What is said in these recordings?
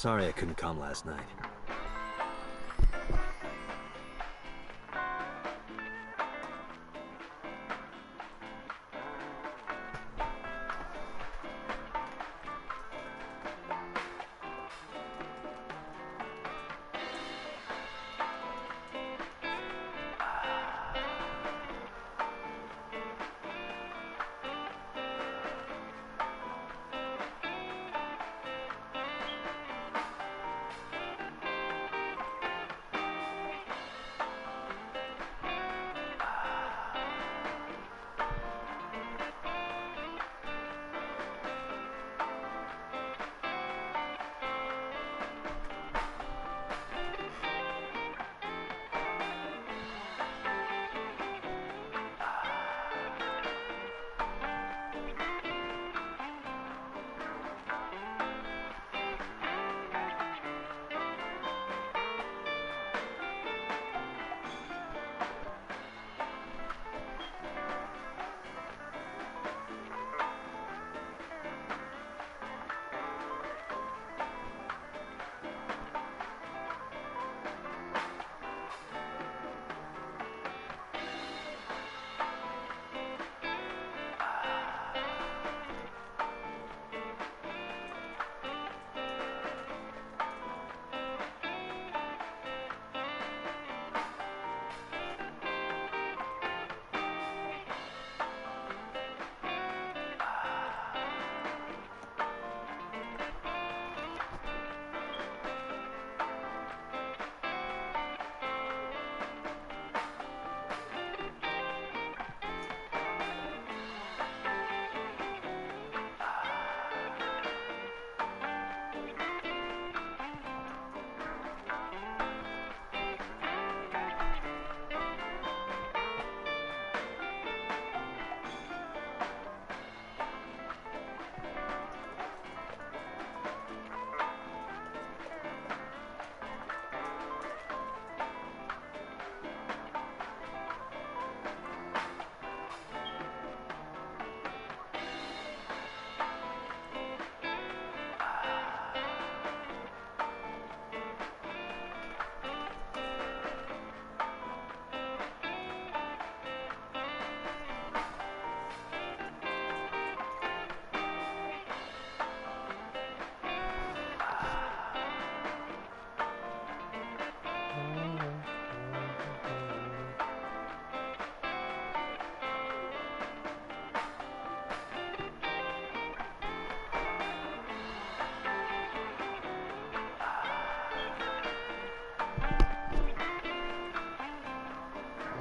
Sorry I couldn't come last night.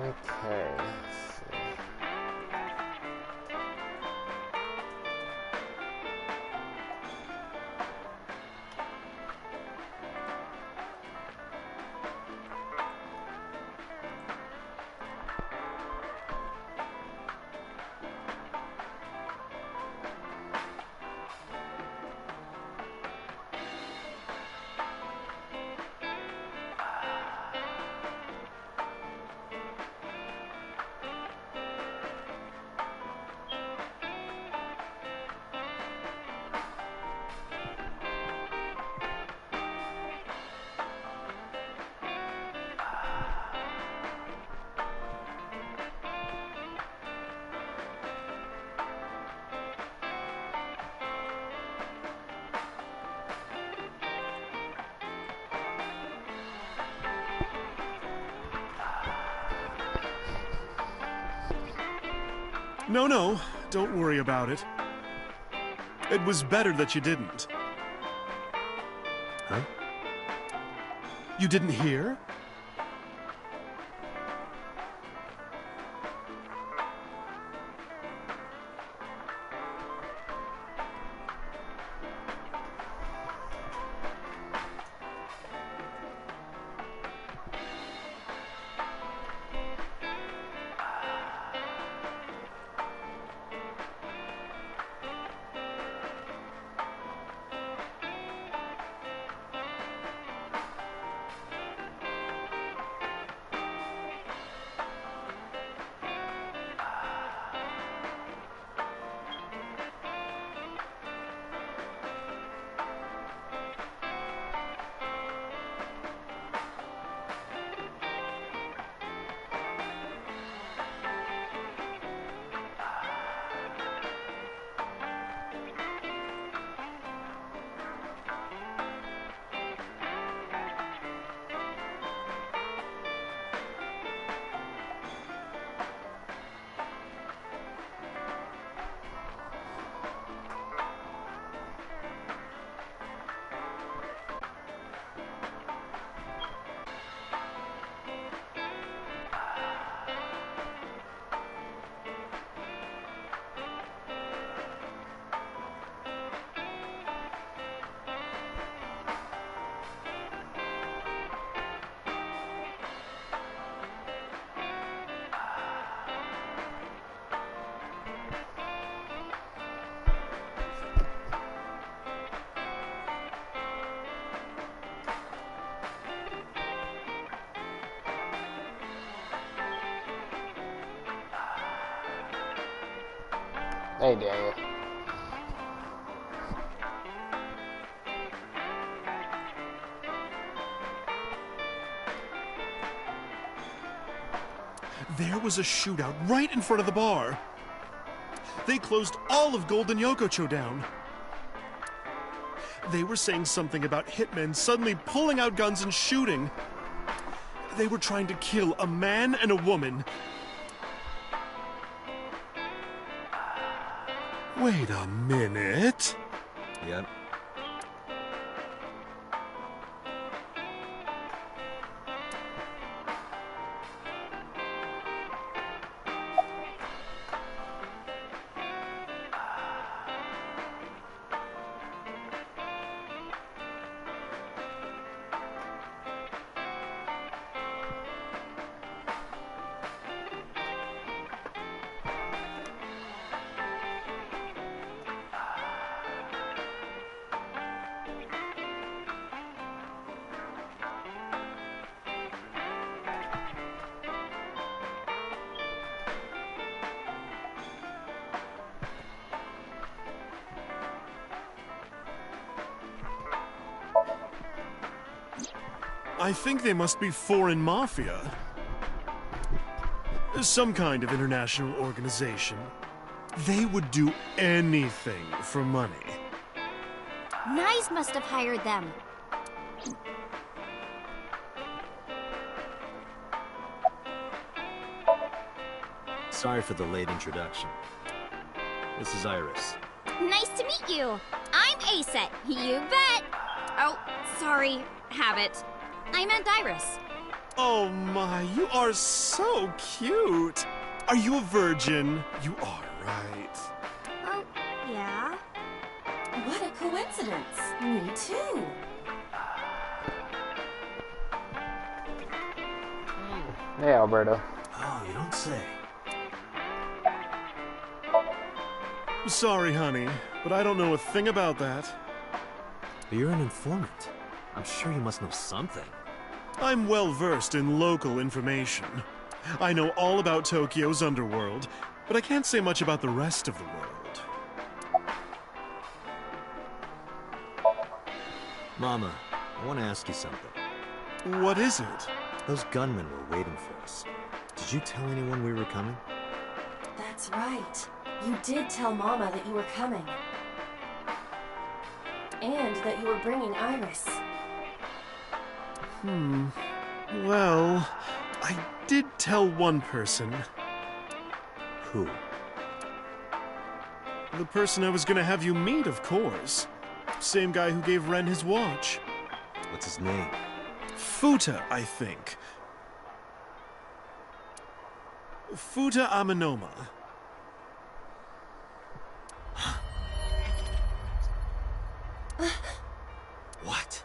Okay, let's see. No, don't worry about it. It was better that you didn't. Huh? You didn't hear? Hey, Daniel. There was a shootout right in front of the bar. They closed all of Golden Yokocho down. They were saying something about hitmen suddenly pulling out guns and shooting. They were trying to kill a man and a woman. Wait a minute. Yep. I think they must be foreign mafia. Some kind of international organization. They would do anything for money. Nyes must have hired them. Sorry for the late introduction. This is Iris. Nice to meet you. I'm Aset. You bet. Oh, sorry. Habit. I meant Iris. Oh my, you are so cute. Are you a virgin? You are, right? Oh, yeah. What a coincidence. Me too. Hey, Alberto. Oh, you don't say. Sorry, honey, but I don't know a thing about that. But you're an informant. I'm sure you must know something. I'm well versed in local information. I know all about Tokyo's underworld, but I can't say much about the rest of the world. Mama, I want to ask you something. What is it? Those gunmen were waiting for us. Did you tell anyone we were coming? That's right. You did tell Mama that you were coming. And that you were bringing Iris. Well, I did tell one person. Who? The person I was gonna have you meet, of course. Same guy who gave Ren his watch. What's his name? Futa, I think. Futa Amanoma. What?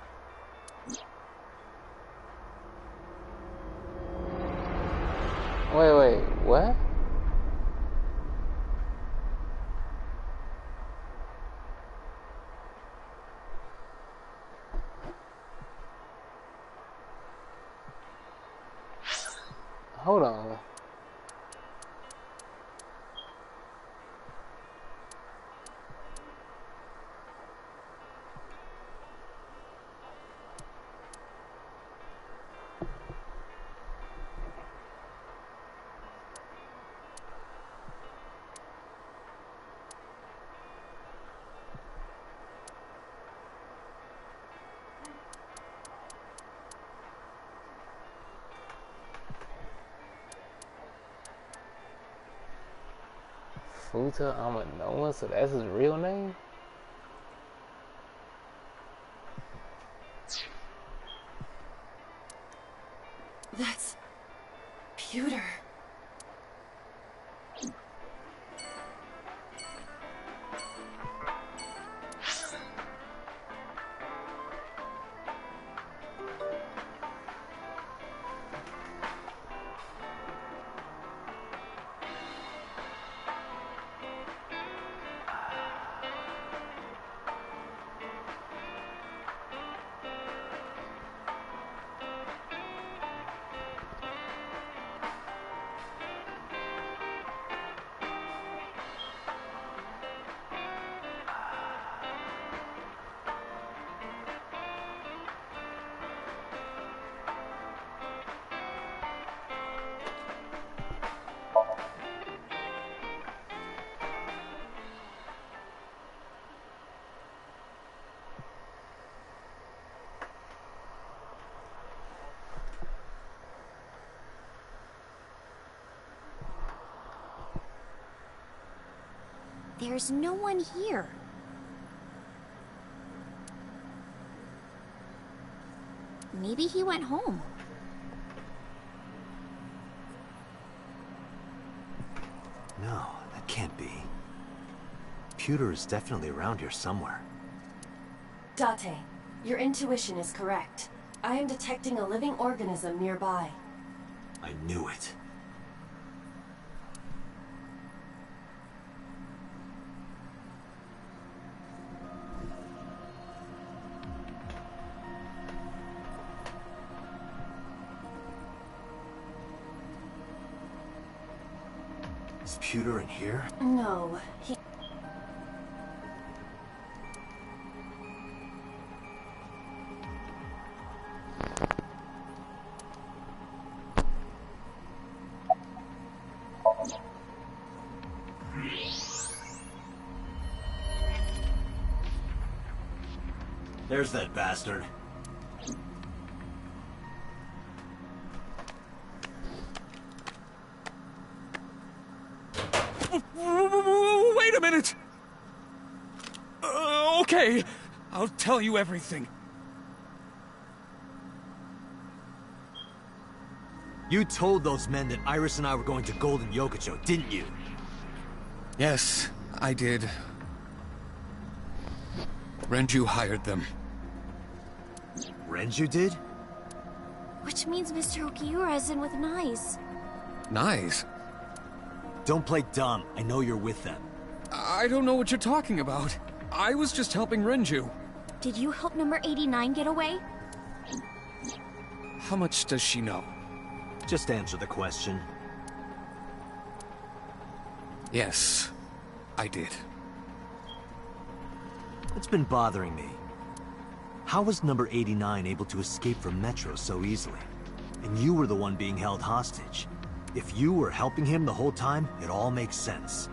Wait, what? Hold on. Futa Amanoma, so that's his real name? That's... Pewter. There's no one here. Maybe he went home. No, that can't be. Pewter is definitely around here somewhere. Date, your intuition is correct. I am detecting a living organism nearby. I knew it. Is Pewter in here? No, he... There's that bastard. Wait a minute! Okay, I'll tell you everything. You told those men that Iris and I were going to Golden Yokocho, didn't you? Yes, I did. Renju hired them. Renju did? Which means Mr. Okiura is in with Nice. Nice. Don't play dumb. I know you're with them. I don't know what you're talking about. I was just helping Renju. Did you help number 89 get away? How much does she know? Just answer the question. Yes, I did. It's been bothering me. How was number 89 able to escape from Metro so easily? And you were the one being held hostage. If you were helping him the whole time, it all makes sense.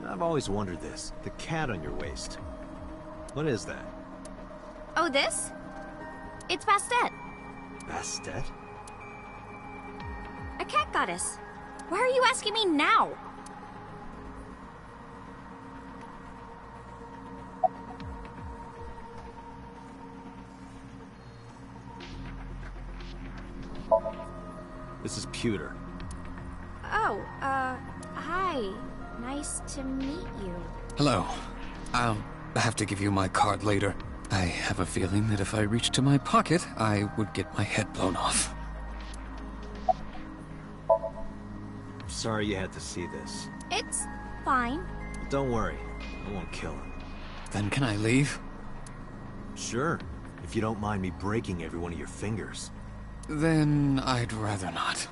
I've always wondered this. The cat on your waist. What is that? Oh, this? It's Bastet, Bastet? a cat goddess. Why are you asking me now? This is Pewter. Oh, hi. Nice to meet you. Hello. I'll have to give you my card later. I have a feeling that if I reached to my pocket, I would get my head blown off. I'm sorry you had to see this. It's fine. Don't worry. I won't kill him. Then can I leave? Sure. If you don't mind me breaking every one of your fingers. Then I'd rather not.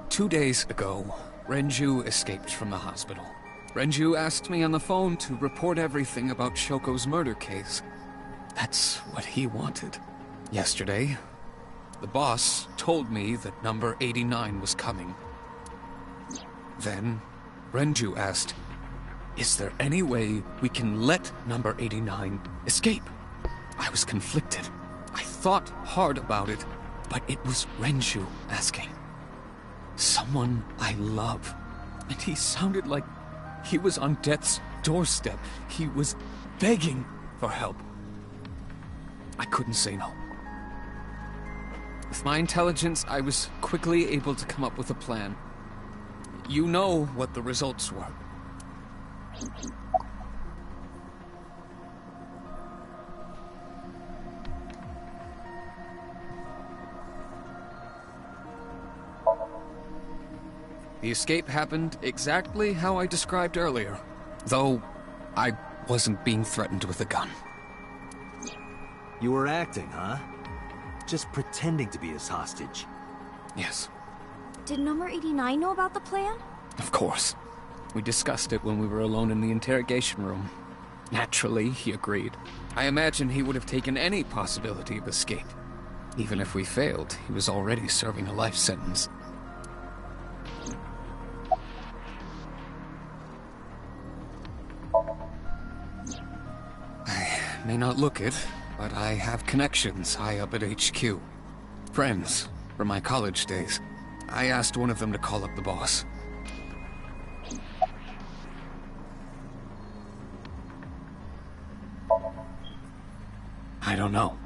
Two days ago, Renju escaped from the hospital. Renju asked me on the phone to report everything about Shoko's murder case. That's what he wanted. Yesterday, the boss told me that number 89 was coming. Then, Renju asked, "Is there any way we can let number 89 escape?" I was conflicted. I thought hard about it, but it was Renju asking. Someone I love. And he sounded like he was on death's doorstep. He was begging for help. I couldn't say no. With my intelligence, I was quickly able to come up with a plan. You know what the results were. The escape happened exactly how I described earlier. Though I wasn't being threatened with a gun. You were acting, huh? Just pretending to be his hostage. Yes, Did number 89 know about the plan? of course. We discussed it when we were alone in the interrogation room. Naturally, he agreed. I imagine he would have taken any possibility of escape. Even if we failed, he was already serving a life sentence. I may not look it, but I have connections high up at HQ. Friends from my college days. I asked one of them to call up the boss. I don't know.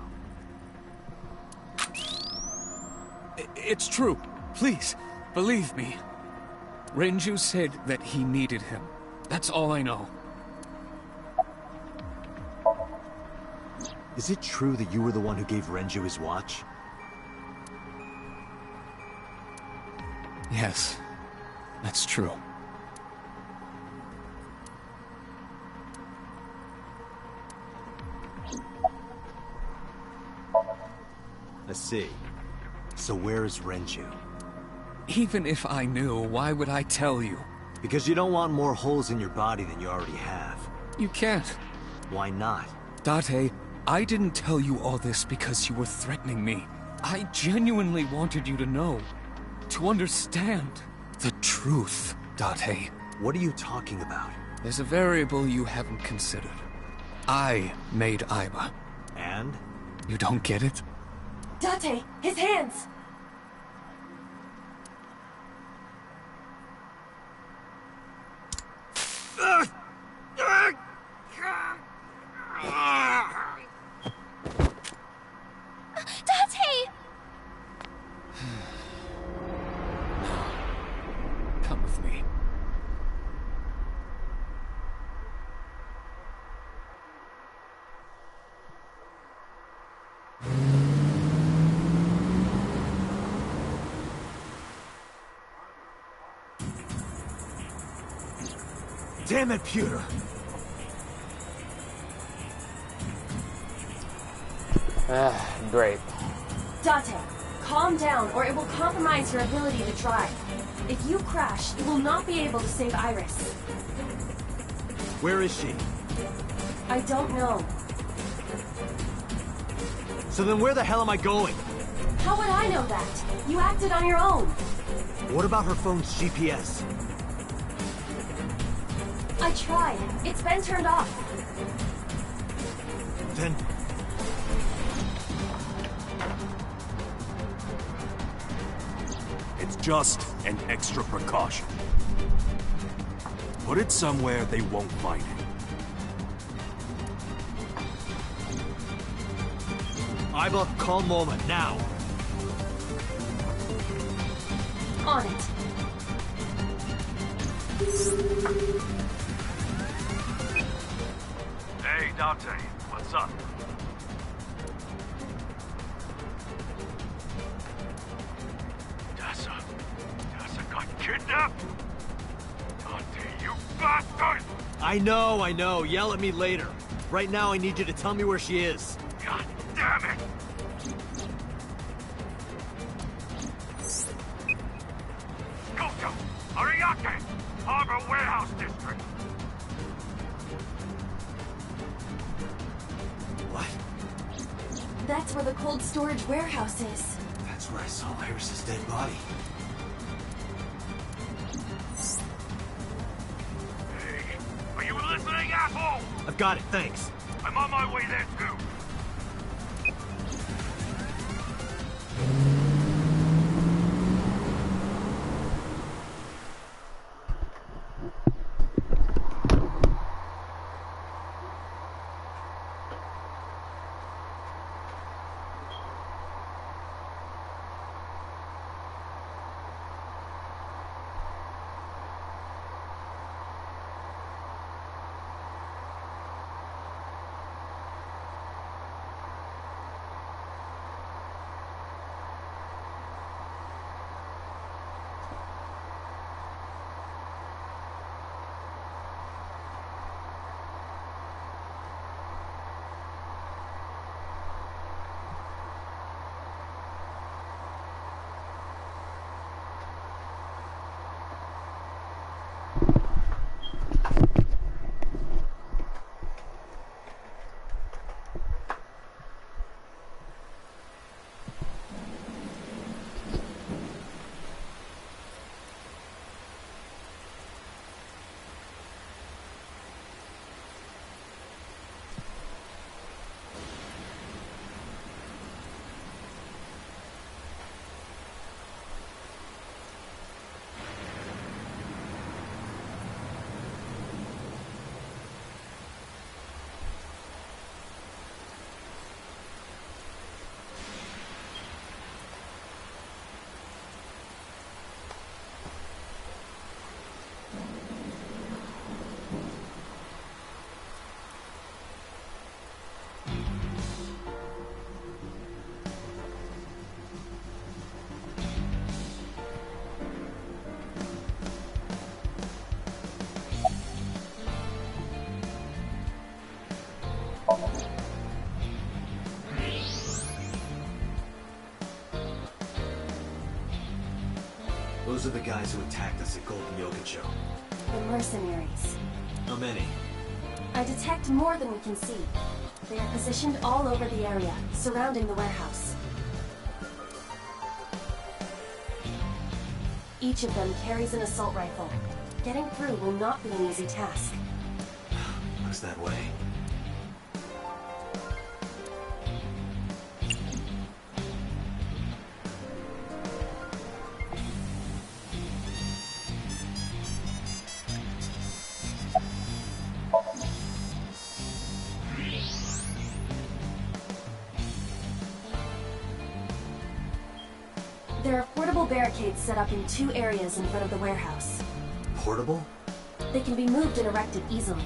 It's true. Please, believe me. Renju said that he needed him. That's all I know. Is it true that you were the one who gave Renju his watch? Yes, that's true. I see. So where is Renju? Even if I knew, why would I tell you? Because you don't want more holes in your body than you already have. You can't. Why not? Date, I didn't tell you all this because you were threatening me. I genuinely wanted you to know. To understand. The truth, Date. What are you talking about? There's a variable you haven't considered. I made Aiba. And? You don't get it? Date, his hands! Date! Come with me. Damn it, Pewter! Great. Date, calm down or it will compromise your ability to drive. If you crash, you will not be able to save Iris. Where is she? I don't know. So then where the hell am I going? How would I know that? You acted on your own. What about her phone's GPS? I tried. It's been turned off. Then... It's just an extra precaution. Put it somewhere they won't find it. Aiba, calm moment, now! On it. Hey, Dante, what's up? Dasa got kidnapped? Dante, you bastard! I know. Yell at me later. Right now, I need you to tell me where she is. God damn it! Goto, Ariake, Harbor Warehouse District. What? That's where the cold storage warehouse is. That's where I saw Iris's dead body. Hey, are you listening, asshole? I've got it, thanks. I'm on my way there too. Those are the guys who attacked us at Golden Yokocho. The mercenaries. How many? I detect more than we can see. They are positioned all over the area, surrounding the warehouse. Each of them carries an assault rifle. Getting through will not be an easy task. Looks that way. There are portable barricades set up in 2 areas in front of the warehouse. Portable? They can be moved and erected easily.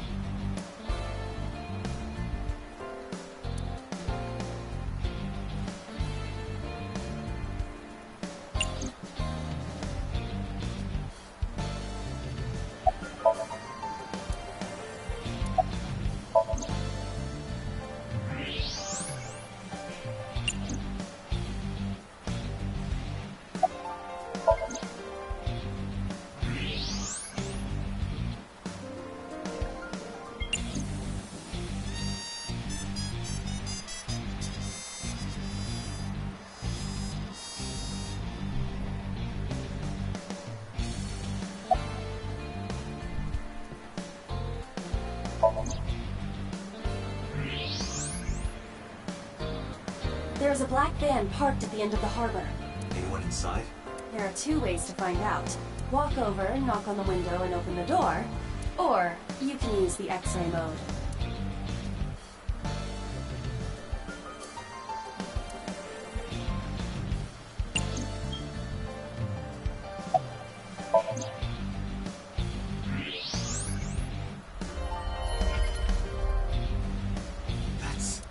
There is a black van parked at the end of the harbor. Anyone inside? There are 2 ways to find out. Walk over, knock on the window, and open the door. Or, you can use the X-ray mode.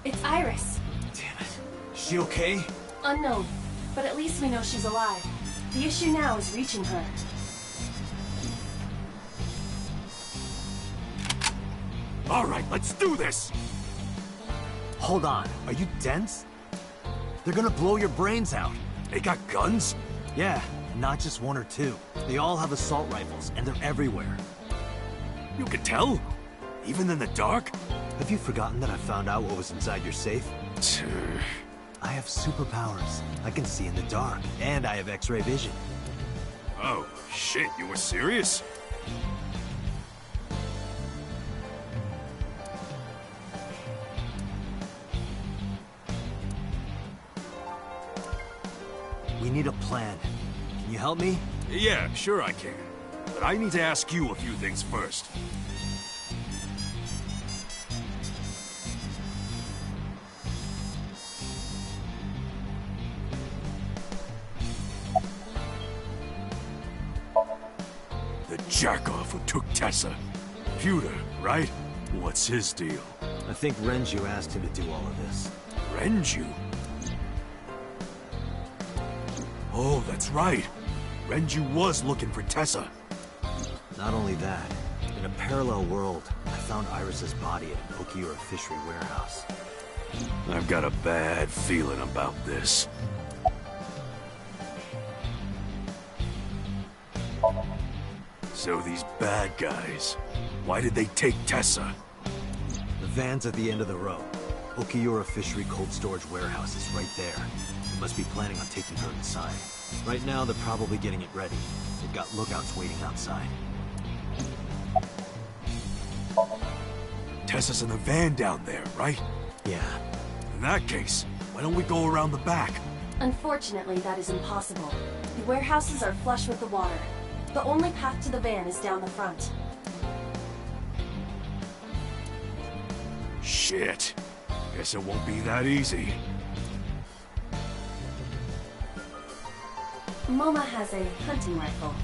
It's Iris. Damn it. Is she okay? Unknown, but at least we know she's alive. The issue now is reaching her. All right, let's do this! Hold on. Are you dense? They're gonna blow your brains out. They got guns? Yeah, and not just 1 or 2. They all have assault rifles, and they're everywhere. You can tell? Even in the dark? Have you forgotten that I found out what was inside your safe? I have superpowers. I can see in the dark, and I have X-ray vision. Oh, shit, you were serious? We need a plan. Can you help me? Yeah, sure I can. But I need to ask you a few things first. The jackoff who took Tessa. Pewter, right? What's his deal? I think Renju asked him to do all of this. Renju? Oh, that's right. Renju was looking for Tessa. Not only that, in a parallel world, I found Iris's body at an Okiura fishery warehouse. I've got a bad feeling about this. So these bad guys, why did they take Tessa? The van's at the end of the row. Okiura fishery cold storage warehouse is right there. They must be planning on taking her inside. Right now, they're probably getting it ready. They've got lookouts waiting outside. Tessa's in the van down there, right? Yeah. In that case, why don't we go around the back? Unfortunately, that is impossible. The warehouses are flush with the water. The only path to the van is down the front. Shit. Guess it won't be that easy. Moma has a hunting rifle.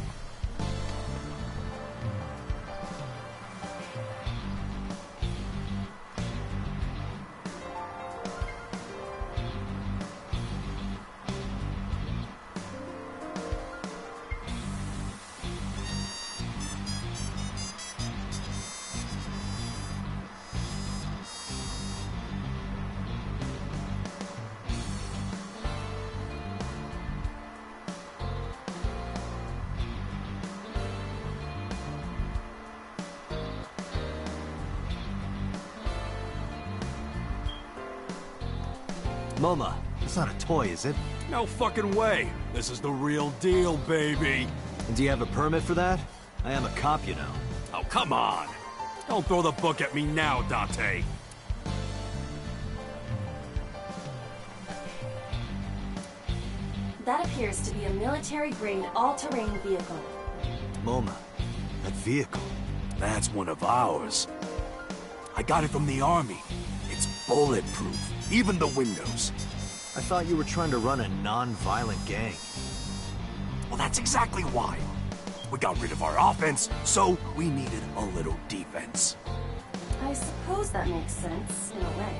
Moma, it's not a toy, is it? No fucking way. This is the real deal, baby. And do you have a permit for that? I am a cop, you know. Oh, come on. Don't throw the book at me now, Date. That appears to be a military-grade, all-terrain vehicle. Moma, that vehicle. That's one of ours. I got it from the army. It's bulletproof, even the windows. I thought you were trying to run a non-violent gang. Well, that's exactly why. We got rid of our offense, so we needed a little defense. I suppose that makes sense, in a way.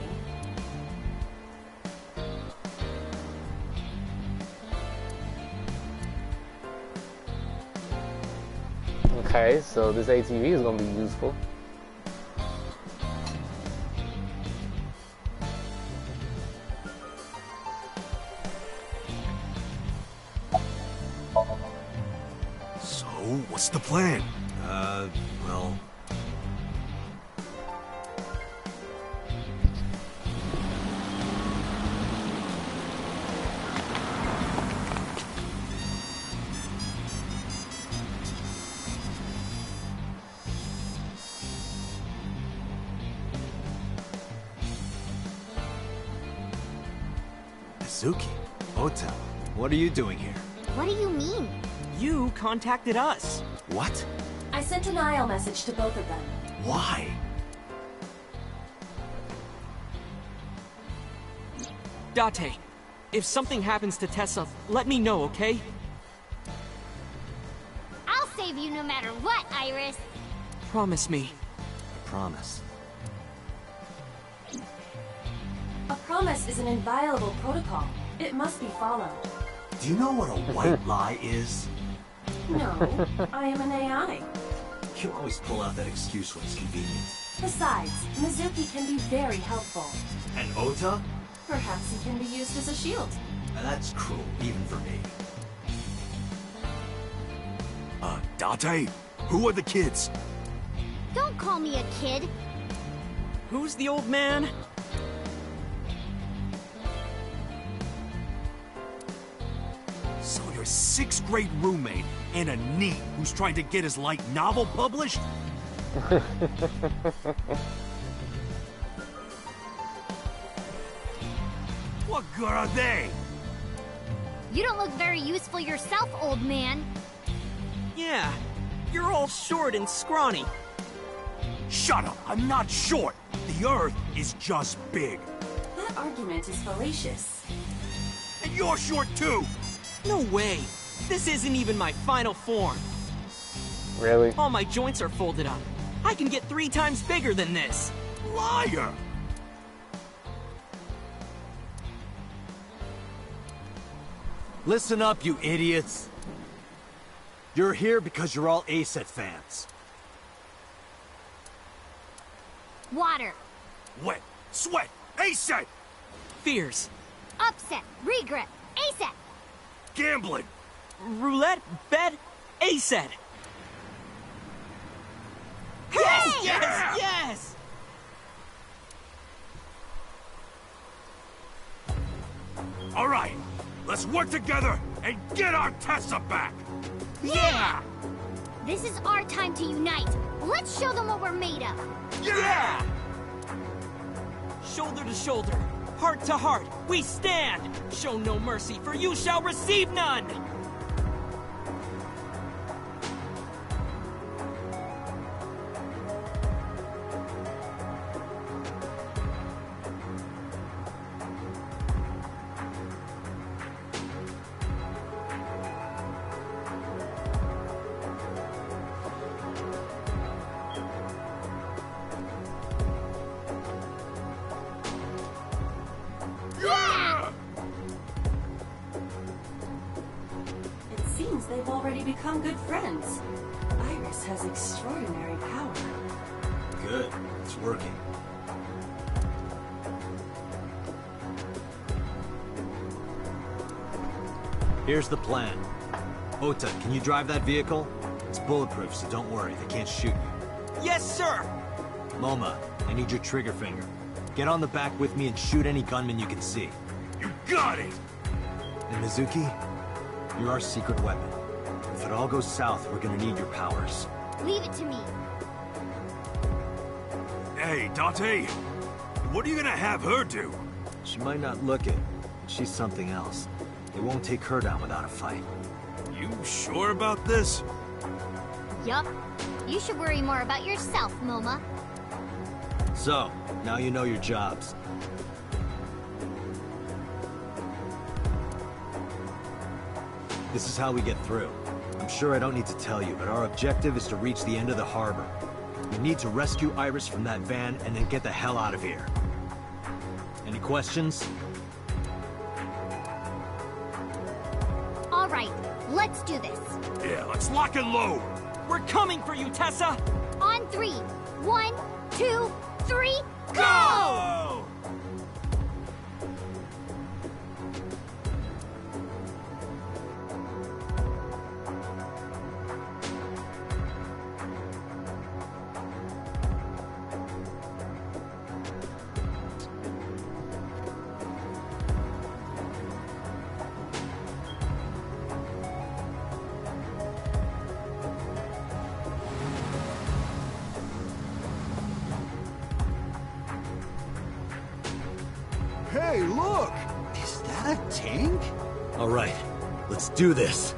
Okay, so this ATV is gonna be useful. So, what's the plan? Well... Suki, Ota, what are you doing here? What do you mean? You contacted us. What? I sent an IL message to both of them. Why? Date, if something happens to Tessa, let me know, okay? I'll save you no matter what, Iris. Promise me. I promise. A promise is an inviolable protocol. It must be followed. Do you know what a white lie is? No, I am an AI. You always pull out that excuse when it's convenient. Besides, Mizuki can be very helpful. And Ota? Perhaps he can be used as a shield. Now that's cruel, even for me. Date? Who are the kids? Don't call me a kid. Who's the old man? So your 6th grade roommate and a NEET who's trying to get his light novel published? What good are they? You don't look very useful yourself, old man. Yeah, you're all short and scrawny. Shut up, I'm not short. The Earth is just big. That argument is fallacious. And you're short too. No way. This isn't even my final form. Really? All my joints are folded up. I can get 3 times bigger than this. Liar! Listen up, you idiots. You're here because you're all ASET fans. Water. Wet, sweat, ASET! Fears. Upset. Regret. ASAP. Gambling! Roulette. Bet. ASET. Yes! Yes! Yes! All right, let's work together and get our Tessa back! Yeah! This is our time to unite. Let's show them what we're made of. Yeah! Shoulder to shoulder, heart to heart, we stand! Show no mercy, for you shall receive none! It seems they've already become good friends. Iris has extraordinary power. Good. It's working. Here's the plan. Ota, can you drive that vehicle? It's bulletproof, so don't worry. They can't shoot you. Yes, sir! Moma, I need your trigger finger. Get on the back with me and shoot any gunman you can see. got it! And Mizuki, you're our secret weapon. If it all goes south, we're gonna need your powers. Leave it to me. Hey, Date, what are you gonna have her do? She might not look it, but she's something else. They won't take her down without a fight. You sure about this? Yup. You should worry more about yourself, Moma. So, now you know your jobs. This is how we get through. I'm sure I don't need to tell you, but our objective is to reach the end of the harbor. We need to rescue Iris from that van and then get the hell out of here. Any questions? All right, let's do this. Yeah, let's lock and load! We're coming for you, Tessa! On 3. 1, 2, 3, go! Go! Hey, look! Is that a tank? All right, let's do this.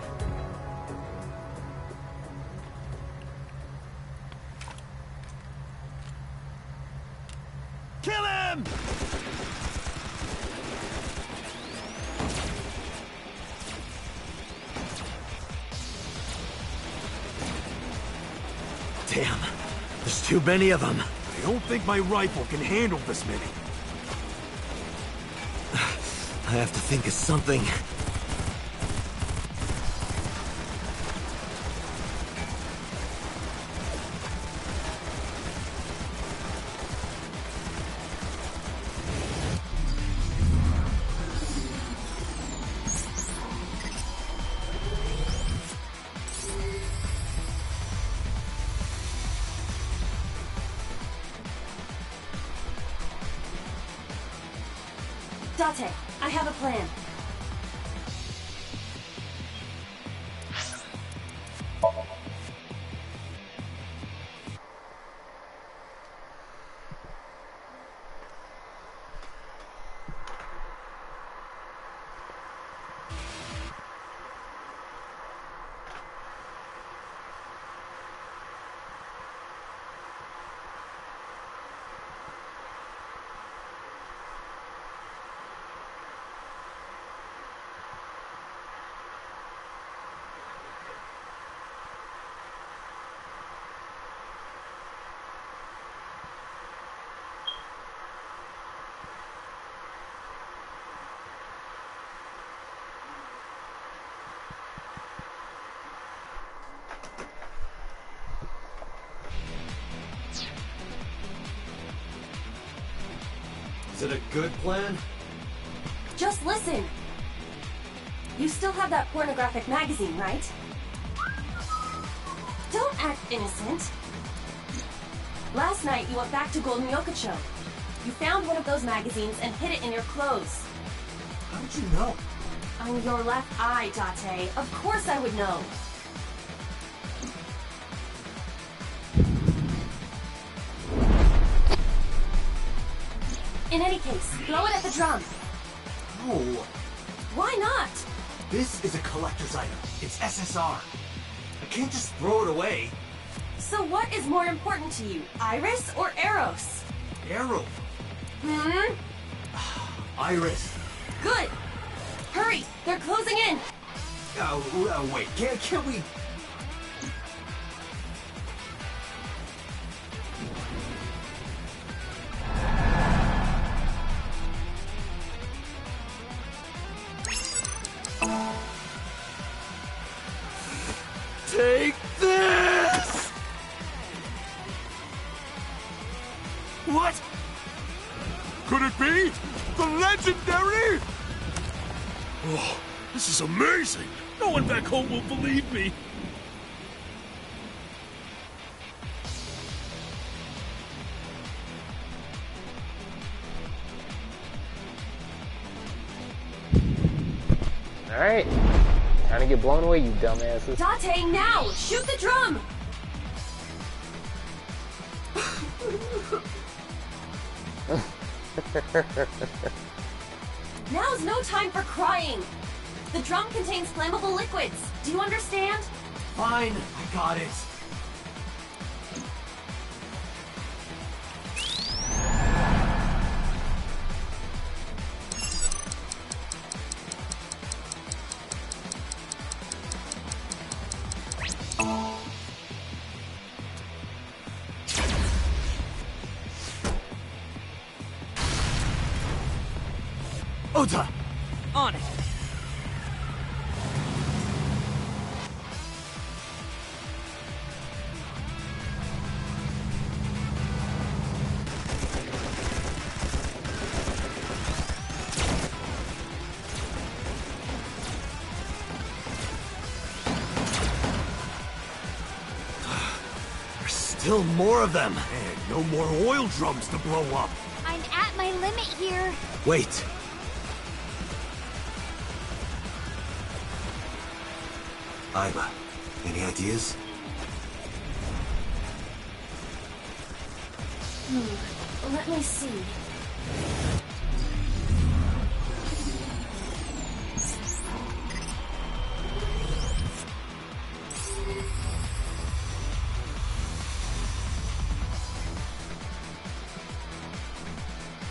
Kill him! Damn, there's too many of them. I don't think my rifle can handle this many. I have to think of something. Date, I have a plan. Is it a good plan? Just listen. You still have that pornographic magazine, right? Don't act innocent. Last night, you went back to Golden Yokocho. You found one of those magazines and hid it in your clothes. How did you know? On your left eye, Date. Of course I would know. In any case, throw it at the drum. No. Why not? This is a collector's item. It's SSR. I can't just throw it away. So what is more important to you, Iris or Eros? Arrow. Hmm? Iris. Good. Hurry, they're closing in. Oh, wait. Can't we... Take this! What? Could it be? The legendary? Oh, this is amazing! No one back home will believe me. Alright. Trying to get blown away, you dumbasses. Date, now! Shoot the drum! Now's no time for crying! The drum contains flammable liquids. Do you understand? Fine, I got it. Ota! On it. There's still more of them. And no more oil drums to blow up. I'm at my limit here. Wait. Iba, any ideas? Let me see.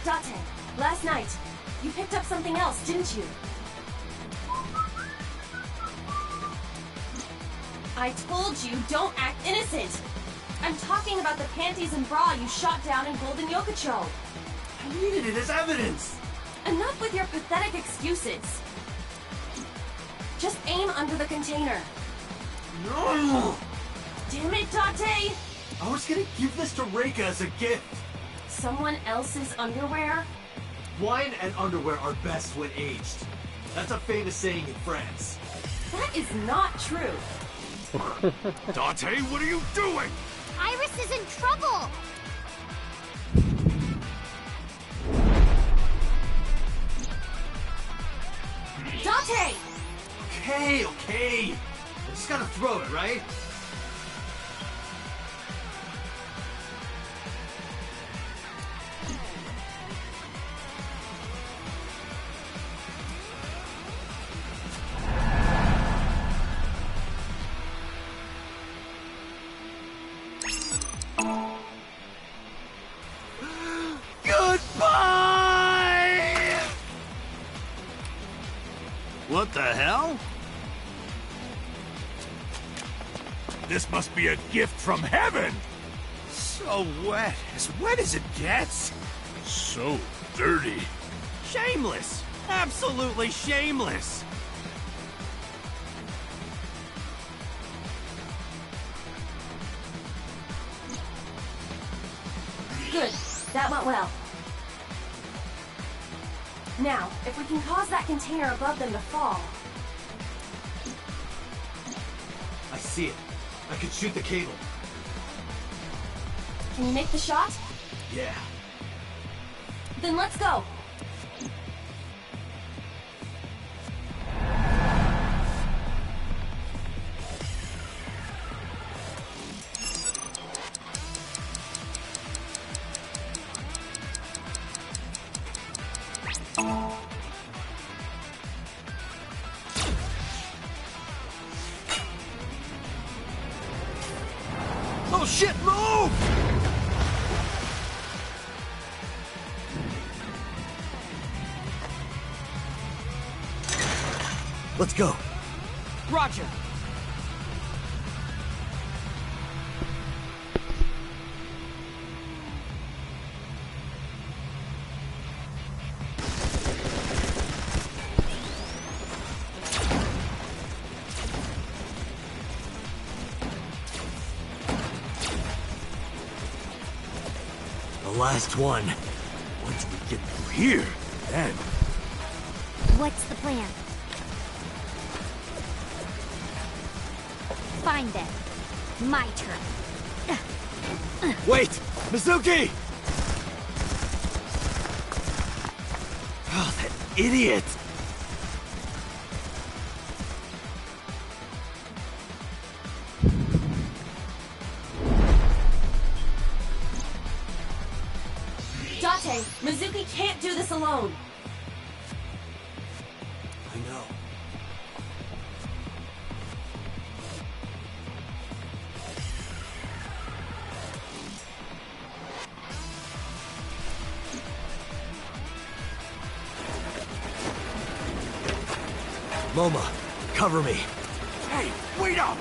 Date, last night, you picked up something else, didn't you? I told you, don't act innocent! I'm talking about the panties and bra you shot down in Golden Yokocho. I needed it as evidence! Enough with your pathetic excuses. Just aim under the container. No! Damn it, Date! I was gonna give this to Reika as a gift. Someone else's underwear? Wine and underwear are best when aged. That's a famous saying in France. That is not true. Date, what are you doing? Iris is in trouble. Date! Okay. I just gotta throw it, right? Goodbye! What the hell? This must be a gift from heaven! So wet as it gets. So dirty. Shameless! Absolutely shameless! Good. That went well. Now, if we can cause that container above them to fall... I see it. I could shoot the cable. Can you make the shot? Yeah. Then let's go. Oh shit, move! Let's go. Roger. The last one. Once we get through here, then... What's the plan? Find them. My turn. Wait! Mizuki! Oh, that idiot! Date, Mizuki can't do this alone. I know. Moma, cover me. Hey, wait up!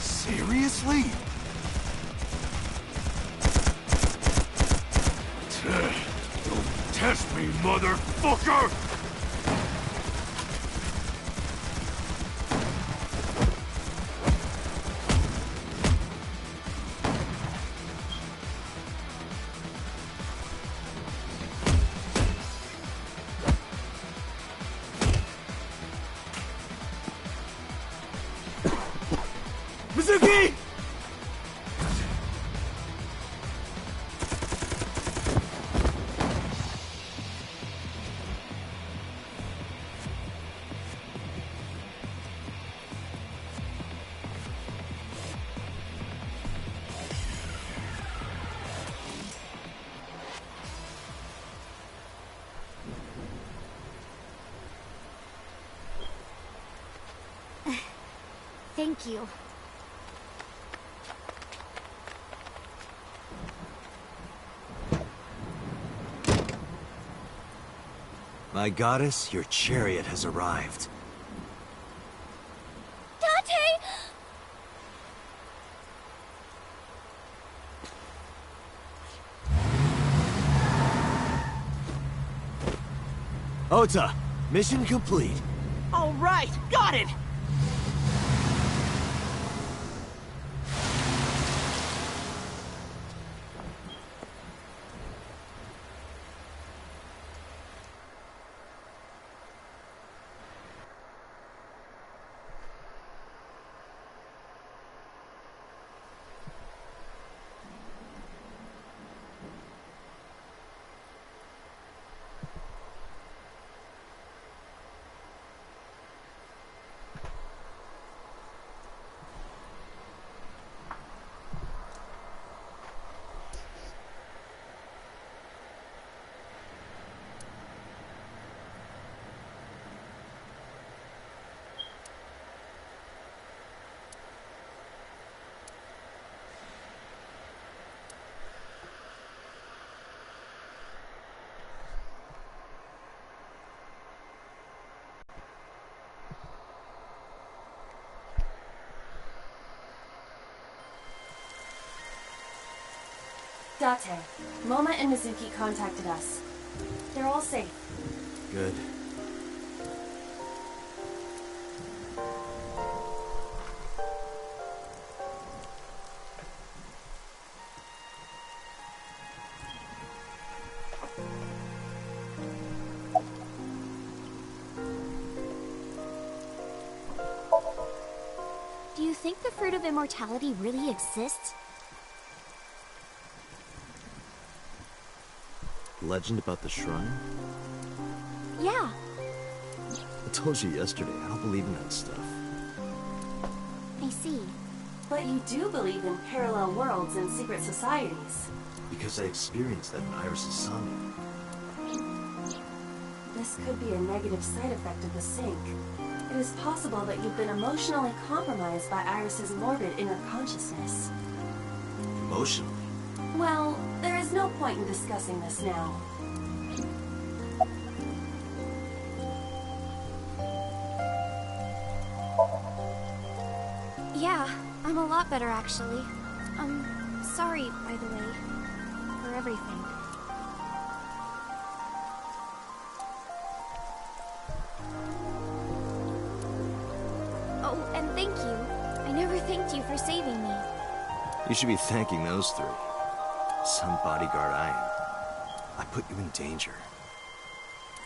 Seriously? Don't test me, motherfucker! Mizuki! Thank you. My goddess, your chariot has arrived. Date! Ota, mission complete. All right, got it! Date, Moma and Mizuki contacted us. They're all safe. Good. Do you think the Fruit of Immortality really exists? Legend about the shrine? Yeah. I told you yesterday, I don't believe in that stuff. I see. But you do believe in parallel worlds and secret societies. Because I experienced that in Iris' son. This could be a negative side effect of the sync. It is possible that you've been emotionally compromised by Iris's morbid inner consciousness. Emotionally? Well, there is no point in discussing this now. Yeah, I'm a lot better actually. Sorry, by the way, for everything. Oh, and thank you. I never thanked you for saving me. You should be thanking those three. Some bodyguard I am. I put you in danger.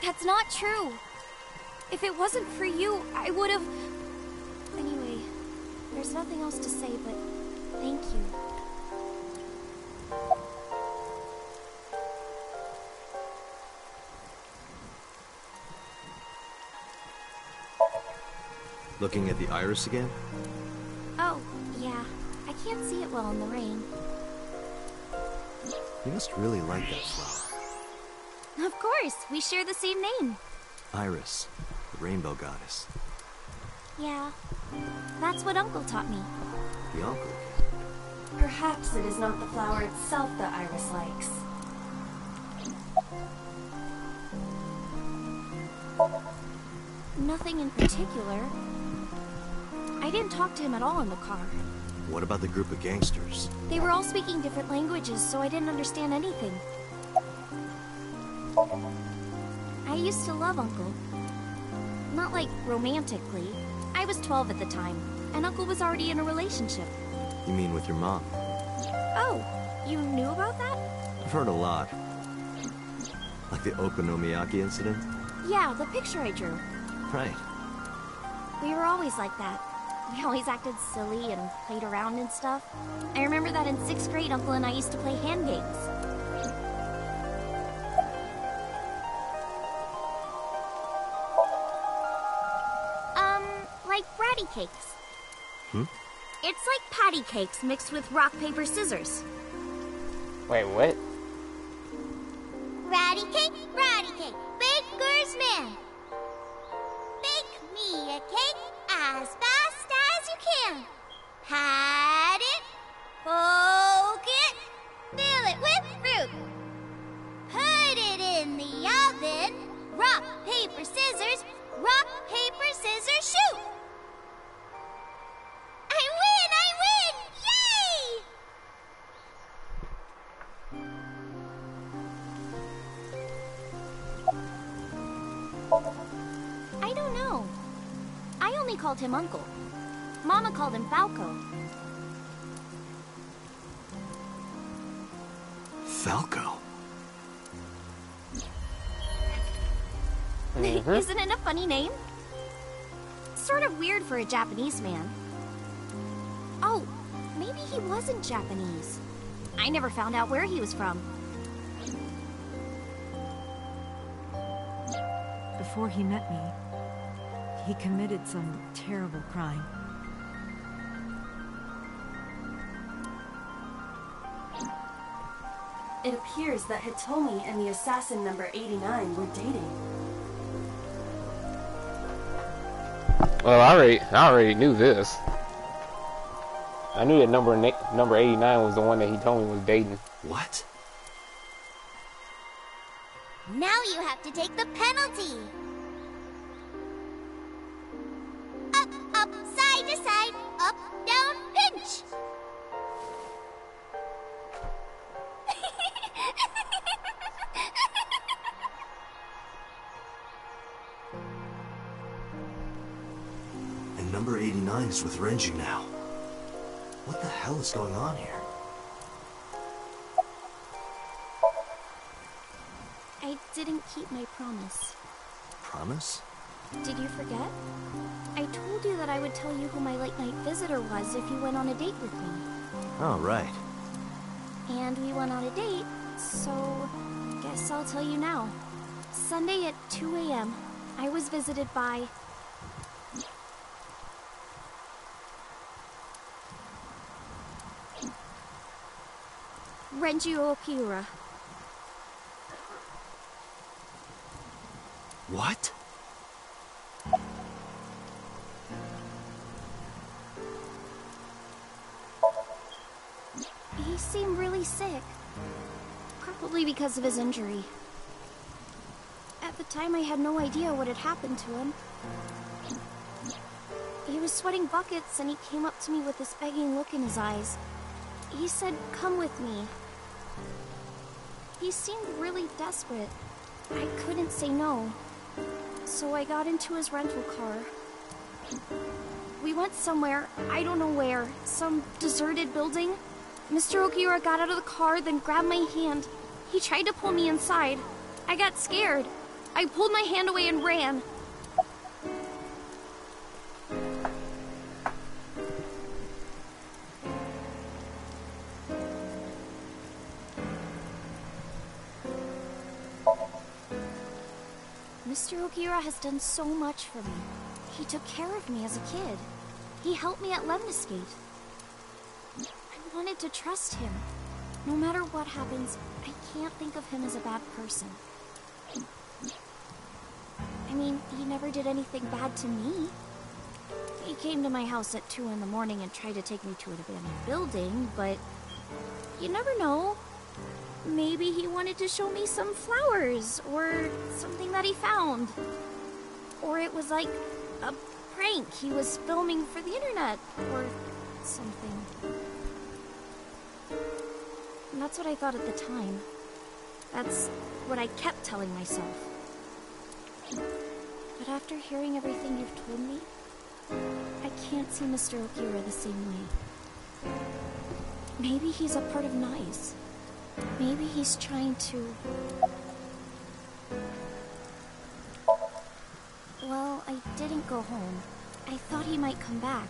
That's not true. If it wasn't for you, I would have... Anyway, there's nothing else to say, but thank you. Looking at the iris again? Oh, yeah. I can't see it well in the rain. You must really like that flower. Of course, we share the same name. Iris, the rainbow goddess. Yeah, that's what Uncle taught me. The uncle? Perhaps it is not the flower itself that Iris likes. Nothing in particular. I didn't talk to him at all in the car. What about the group of gangsters? They were all speaking different languages, so I didn't understand anything. I used to love Uncle. Not like romantically. I was 12 at the time, and Uncle was already in a relationship. You mean with your mom? Oh, you knew about that? I've heard a lot. Like the Okonomiyaki incident? Yeah, the picture I drew. Right. We were always like that. We always acted silly and played around and stuff. I remember that in 6th grade, Uncle and I used to play hand games. Like bratty cakes. Hmm? It's like patty cakes mixed with rock, paper, scissors. Wait, what? Ratty cake, baker's man. Bake me a cake as fast as you can. Pat it, poke it, fill it with fruit. Put it in the oven. Rock, paper, scissors, shoot. I win! Yay! I don't know. I only called him Uncle. Mama called him Falco. Falco? Isn't it a funny name? Sort of weird for a Japanese man. Oh, maybe he wasn't Japanese. I never found out where he was from. Before he met me, he committed some terrible crime. It appears that Hitomi and the assassin number 89 were dating. Well, I already knew this. I knew that number 89 was the one that he told me was dating. What? Now you have to take the penalty. Up, side to side, up, down, pinch. And number 89 is with Renju now. What the hell is going on here? I didn't keep my promise. Promise? Did you forget? I told you that I would tell you who my late-night visitor was if you went on a date with me. Oh, right. And we went on a date, so guess I'll tell you now. Sunday at 2 a.m., I was visited by... Renju Okiura. What? He seemed really sick. Probably because of his injury. At the time, I had no idea what had happened to him. He was sweating buckets, and he came up to me with this begging look in his eyes. He said, "Come with me." He seemed really desperate. I couldn't say no. So I got into his rental car. We went somewhere, I don't know where, some deserted building. Mr. Okiura got out of the car, then grabbed my hand. He tried to pull me inside. I got scared. I pulled my hand away and ran. Mr. Okiura has done so much for me. He took care of me as a kid. He helped me at Lemniscate. I wanted to trust him. No matter what happens, I can't think of him as a bad person. I mean, he never did anything bad to me. He came to my house at 2 in the morning and tried to take me to an abandoned building, but you never know. Maybe he wanted to show me some flowers, or something that he found. Or it was like a prank he was filming for the internet, or something. And that's what I thought at the time. That's what I kept telling myself. But after hearing everything you've told me, I can't see Mr. Okiura the same way. Maybe he's a part of Nice. Maybe he's trying to... Well, I didn't go home. I thought he might come back.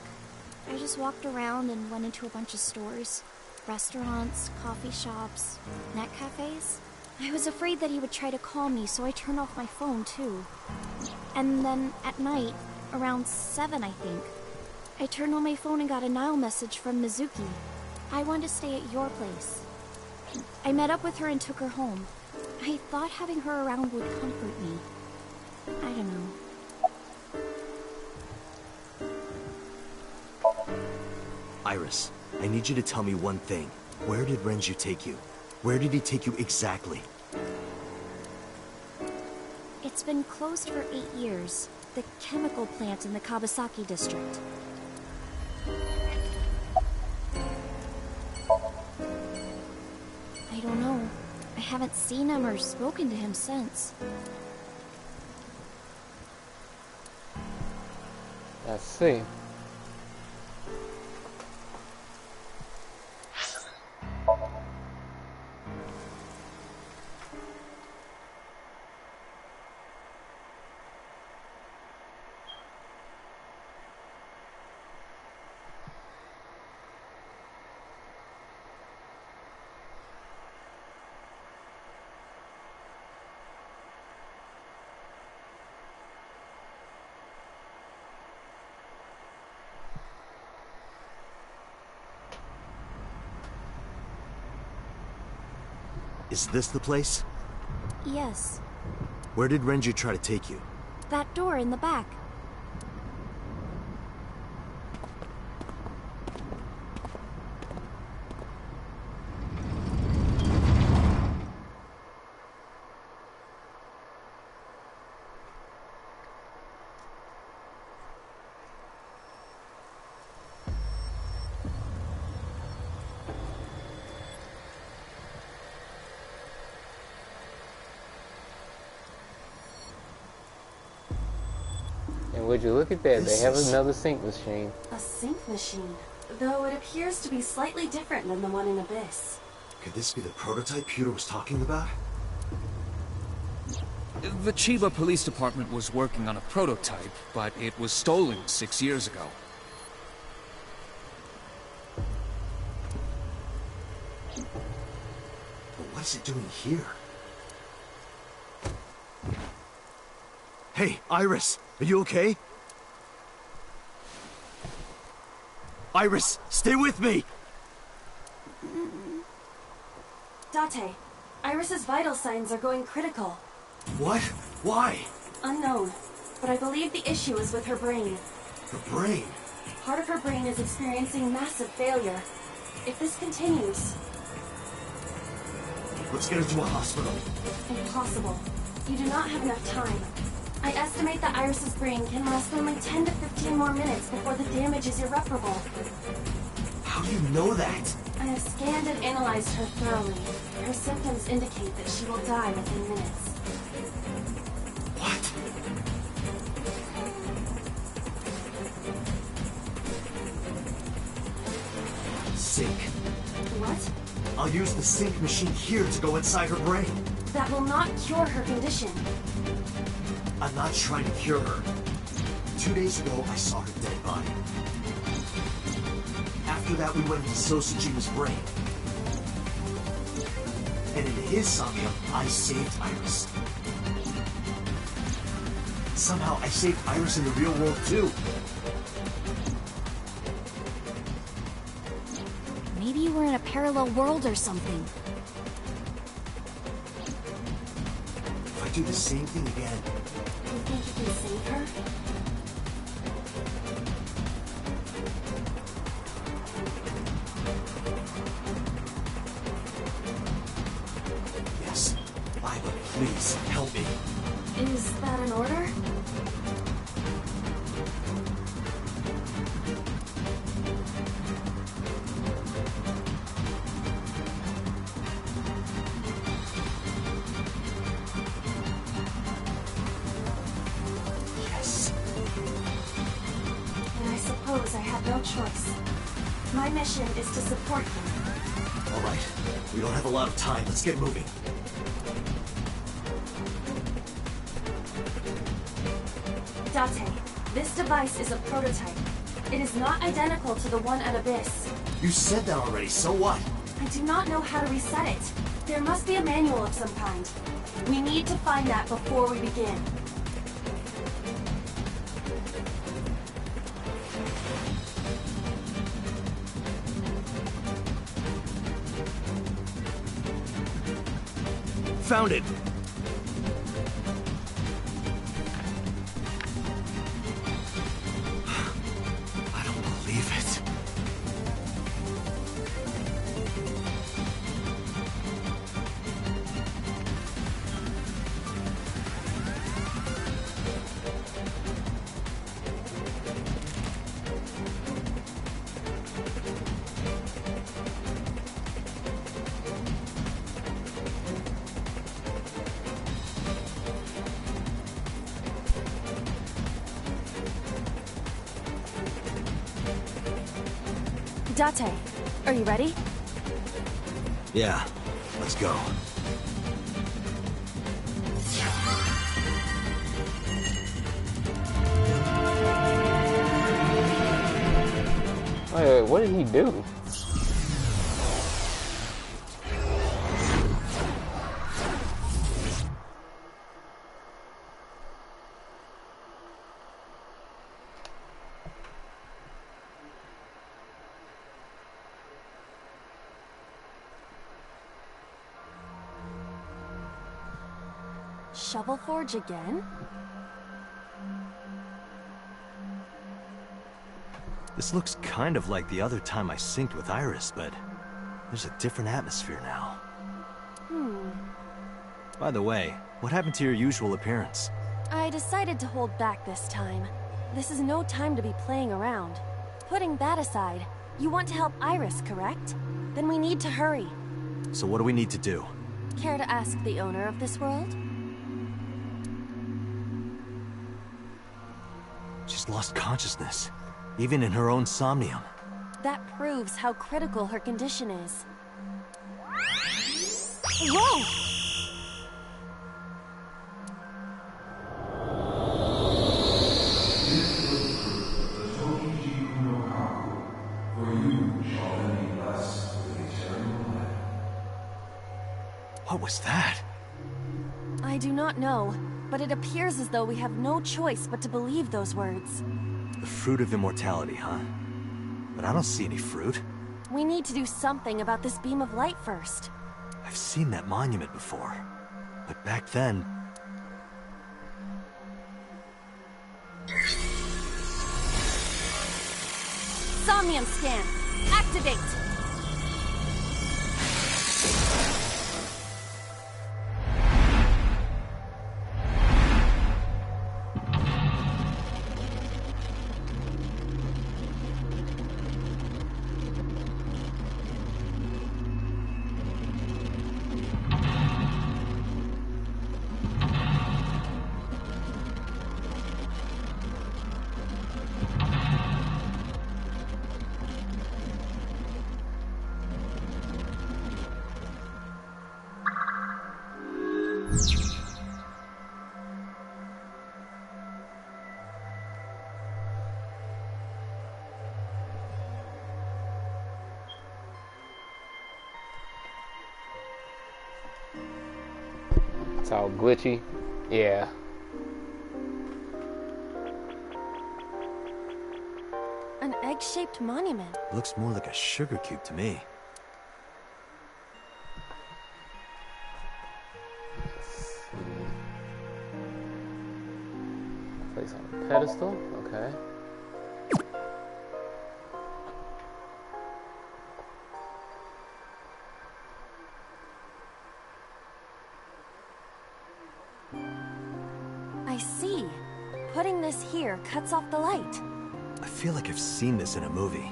I just walked around and went into a bunch of stores. Restaurants, coffee shops, net cafes. I was afraid that he would try to call me, so I turned off my phone, too. And then, at night, around 7, I think, I turned on my phone and got a Nile message from Mizuki. I wanted to stay at your place. I met up with her and took her home. I thought having her around would comfort me. I don't know. Iris, I need you to tell me one thing. Where did Renju take you? Where did he take you exactly? It's been closed for 8 years. The chemical plant in the Kawasaki district. I don't know. I haven't seen him or spoken to him since. I see. Is this the place? Yes. Where did Renju try to take you? That door in the back. Would you look at that? They have another sync machine. A sync machine, though it appears to be slightly different than the one in Abyss. Could this be the prototype Peter was talking about? The Chiba Police Department was working on a prototype, but it was stolen 6 years ago. But what is it doing here? Hey, Iris! Are you okay? Iris, stay with me! Date, Iris's vital signs are going critical. What? Why? Unknown, but I believe the issue is with her brain. Her brain? Part of her brain is experiencing massive failure. If this continues... Let's get her to a hospital. Impossible. You do not have enough time. I estimate that Iris's brain can last only 10 to 15 more minutes before the damage is irreparable. How do you know that? I have scanned and analyzed her thoroughly. Her symptoms indicate that she will die within minutes. What? sink. What? I'll use the sink machine here to go inside her brain. That will not cure her condition. I'm not trying to cure her. 2 days ago, I saw her dead body. After that, we went into Sosajima's brain. And in his somnium, I saved Iris. Somehow, I saved Iris in the real world, too. Maybe you were in a parallel world or something. If I do the same thing again... You think you can save her? Yes. Lila, please, help me. Is that an order? Yes. And I suppose I had no choice. My mission is to support you. All right. We don't have a lot of time. Let's get moving. Date, this device is a prototype. It is not identical to the one at Abyss. You said that already, so what? I do not know how to reset it. There must be a manual of some kind. We need to find that before we begin. Found it! I don't believe it. Date, are you ready? Yeah, let's go. Wait, what did he do? Shovel Forge again? This looks kind of like the other time I synced with Iris, but there's a different atmosphere now. By the way, what happened to your usual appearance? I decided to hold back this time. This is no time to be playing around. Putting that aside, you want to help Iris, correct? Then we need to hurry. So what do we need to do? Care to ask the owner of this world? She's lost consciousness, even in her own somnium. That proves how critical her condition is. Whoa! What was that? I do not know, but it appears as though we have no choice but to believe those words. The fruit of immortality, huh? But I don't see any fruit. We need to do something about this beam of light first. I've seen that monument before. But back then... Somnium scan! Activate! It's all glitchy. Yeah. An egg-shaped monument. Looks more like a sugar cube to me. Place on a pedestal. Okay. I see. Putting this here cuts off the light. I feel like I've seen this in a movie.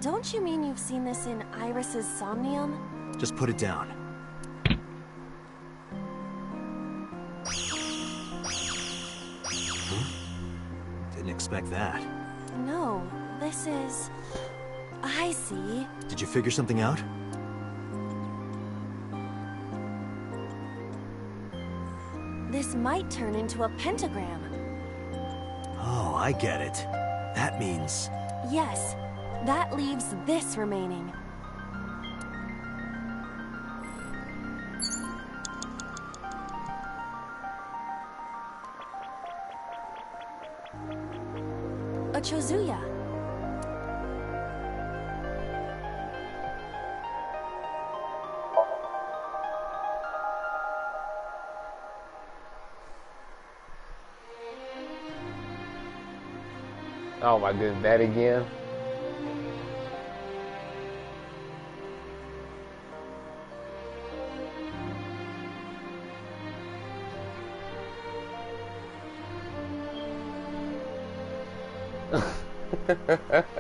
Don't you mean you've seen this in Iris's Somnium? Just put it down. Didn't expect that. No, this is... I see. Did you figure something out? This might turn into a pentagram. Oh, I get it. That means... Yes, that leaves this remaining. A Chozuya. Oh my goodness, that again?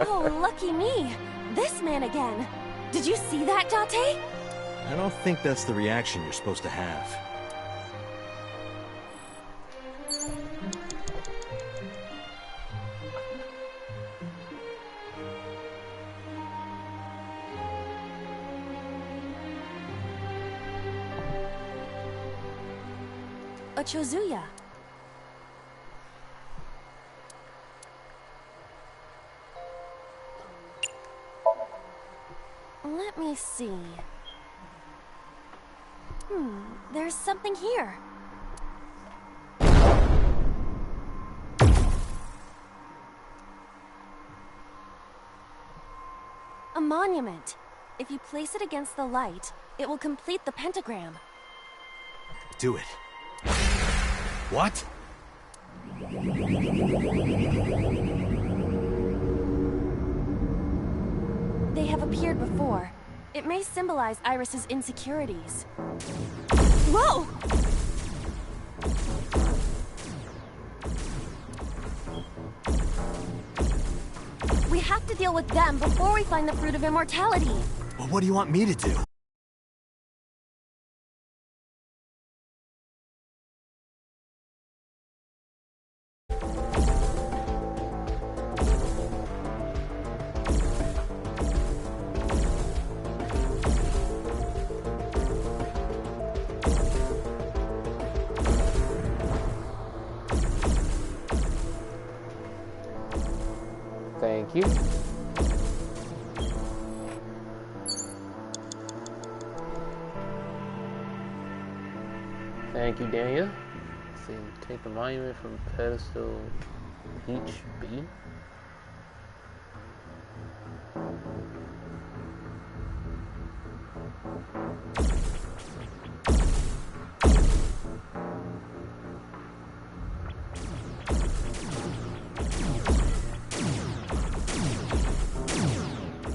Oh, lucky me! This man again! Did you see that, Date? I don't think that's the reaction you're supposed to have. A Chozuya. Let me see. There's something here. A monument. If you place it against the light, it will complete the pentagram. Do it. What? They have appeared before. It may symbolize Iris's insecurities. Whoa! We have to deal with them before we find the Fruit of Immortality. Well, what do you want me to do? Thank you. Thank you, Daniel. Let's see, take the monument from pedestal each B.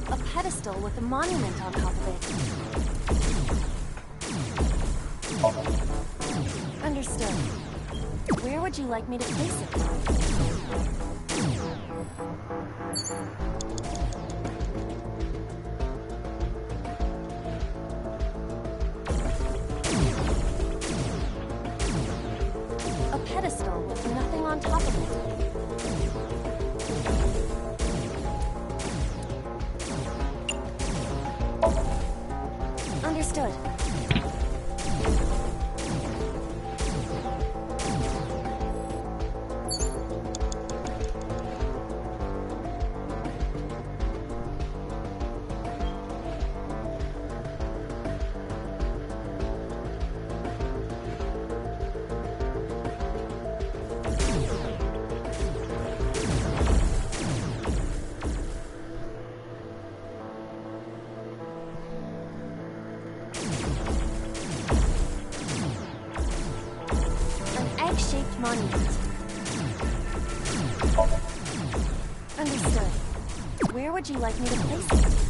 A pedestal with a monument on top of it. Understood. Where would you like me to place it? A pedestal with nothing on top of it. Understood. would you like me to place it?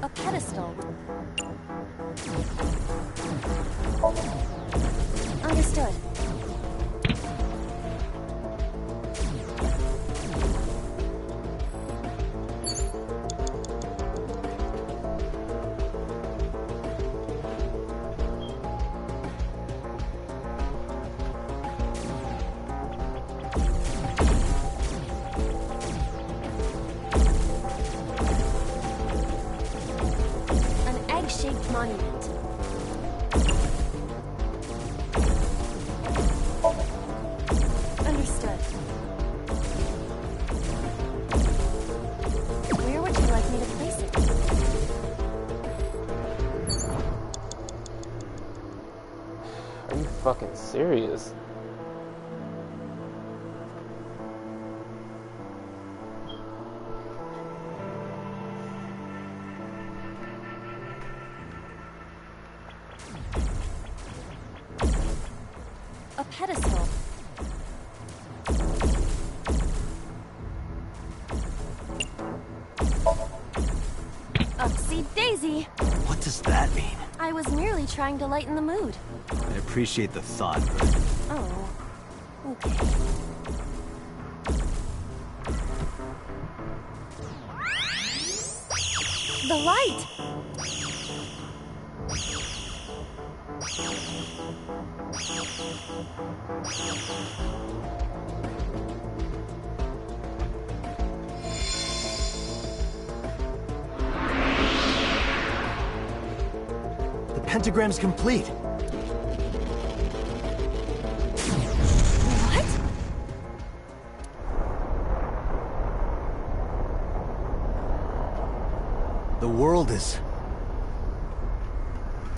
A pedestal. Understood. Egg-shaped monument. Understood. Where would you like me to place it? Are you fucking serious? A pedestal. Upsy daisy. What does that mean? I was merely trying to lighten the mood. I appreciate the thought, but Oh, okay. The light! the pentagram's complete. What? The world is...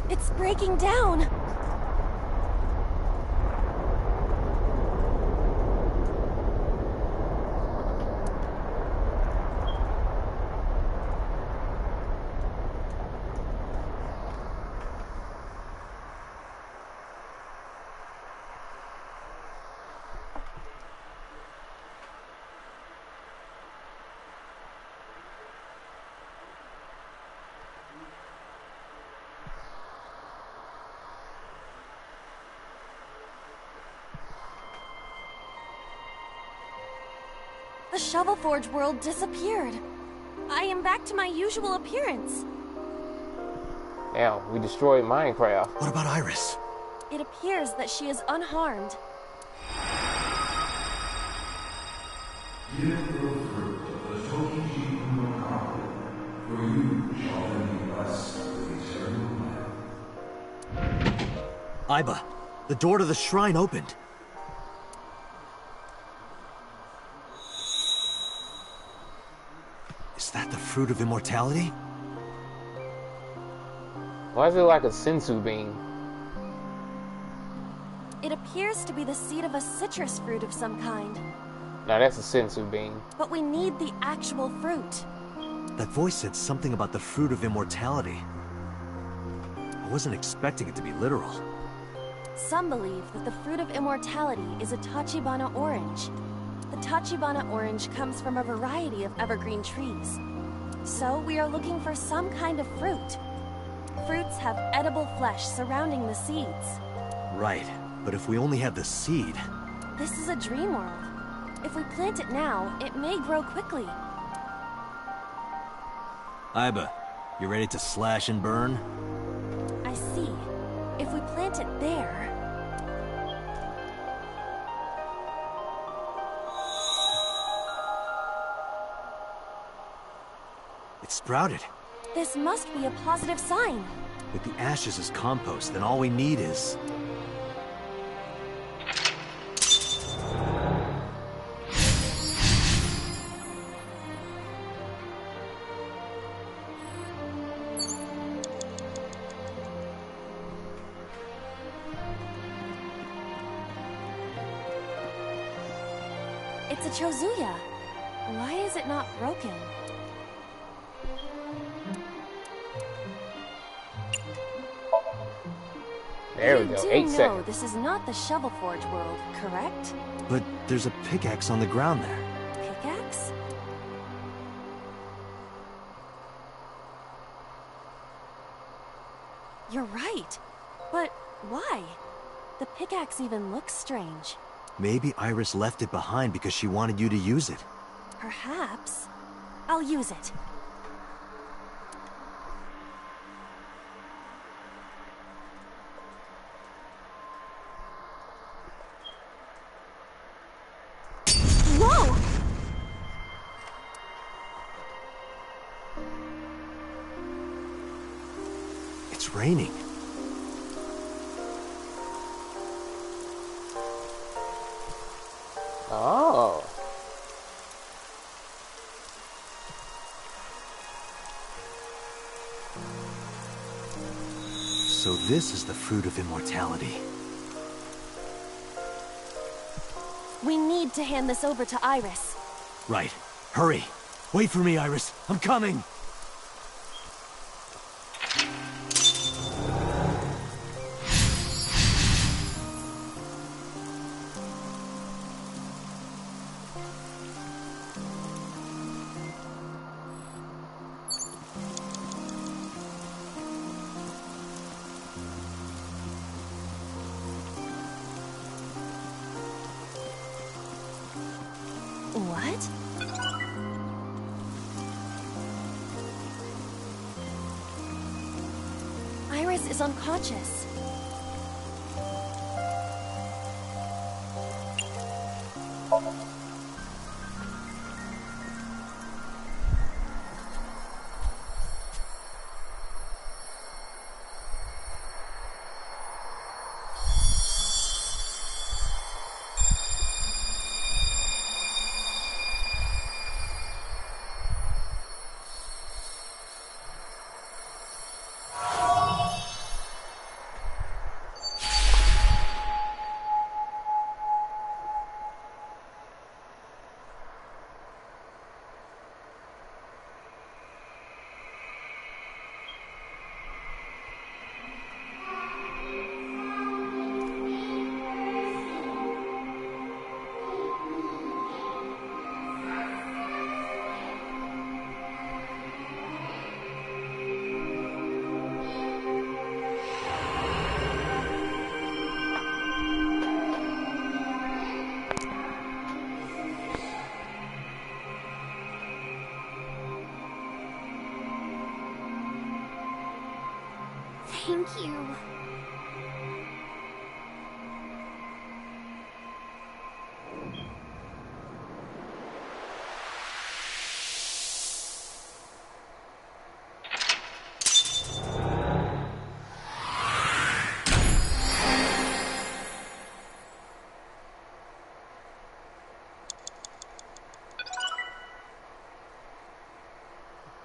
It's breaking down! The Shovel Forge world disappeared. I am back to my usual appearance. Now, we destroyed Minecraft. What about Iris? It appears that she is unharmed. Iba, the door to the shrine opened. Is that the fruit of immortality? Why is it like a sensu bean? It appears to be the seed of a citrus fruit of some kind. Now that's a sensu bean. But we need the actual fruit. That voice said something about the fruit of immortality. I wasn't expecting it to be literal. Some believe that the fruit of immortality is a Tachibana orange. The Tachibana orange comes from a variety of evergreen trees. So we are looking for some kind of fruit. Fruits have edible flesh surrounding the seeds. Right, but if we only have the seed... This is a dream world. If we plant it now, it may grow quickly. Iba, you ready to slash and burn? I see. If we plant it there... It sprouted. This must be a positive sign. With the ashes as compost, then all we need is... It's a Chozuya. Why is it not broken? There we go. 8 You do know seconds. this is not the Shovel Forge world, correct? But there's a pickaxe on the ground there. Pickaxe? You're right. But why? The pickaxe even looks strange. Maybe Iris left it behind because she wanted you to use it. Perhaps. I'll use it. Whoa! It's raining. Oh. So this is the fruit of immortality. We need to hand this over to Iris. Right. Hurry. Wait for me, Iris. I'm coming. What? Iris is unconscious. Thank you.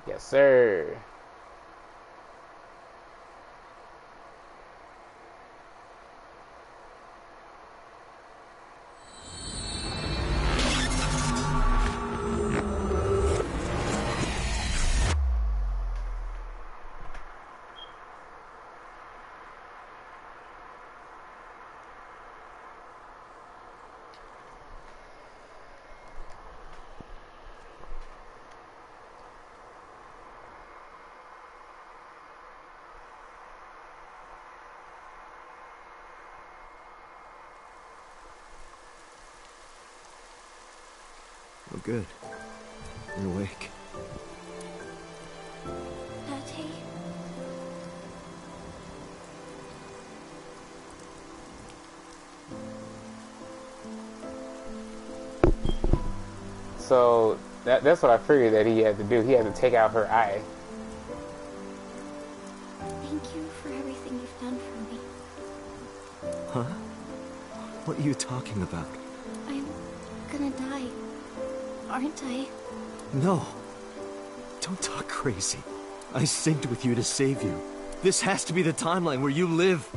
Yes, sir. Oh, good. You're awake. Daddy. So that's what I figured that he had to do. He had to take out her eye. Thank you for everything you've done for me. Huh? What are you talking about? I'm gonna die, aren't I? No. Don't talk crazy. I synced with you to save you. This has to be the timeline where you live.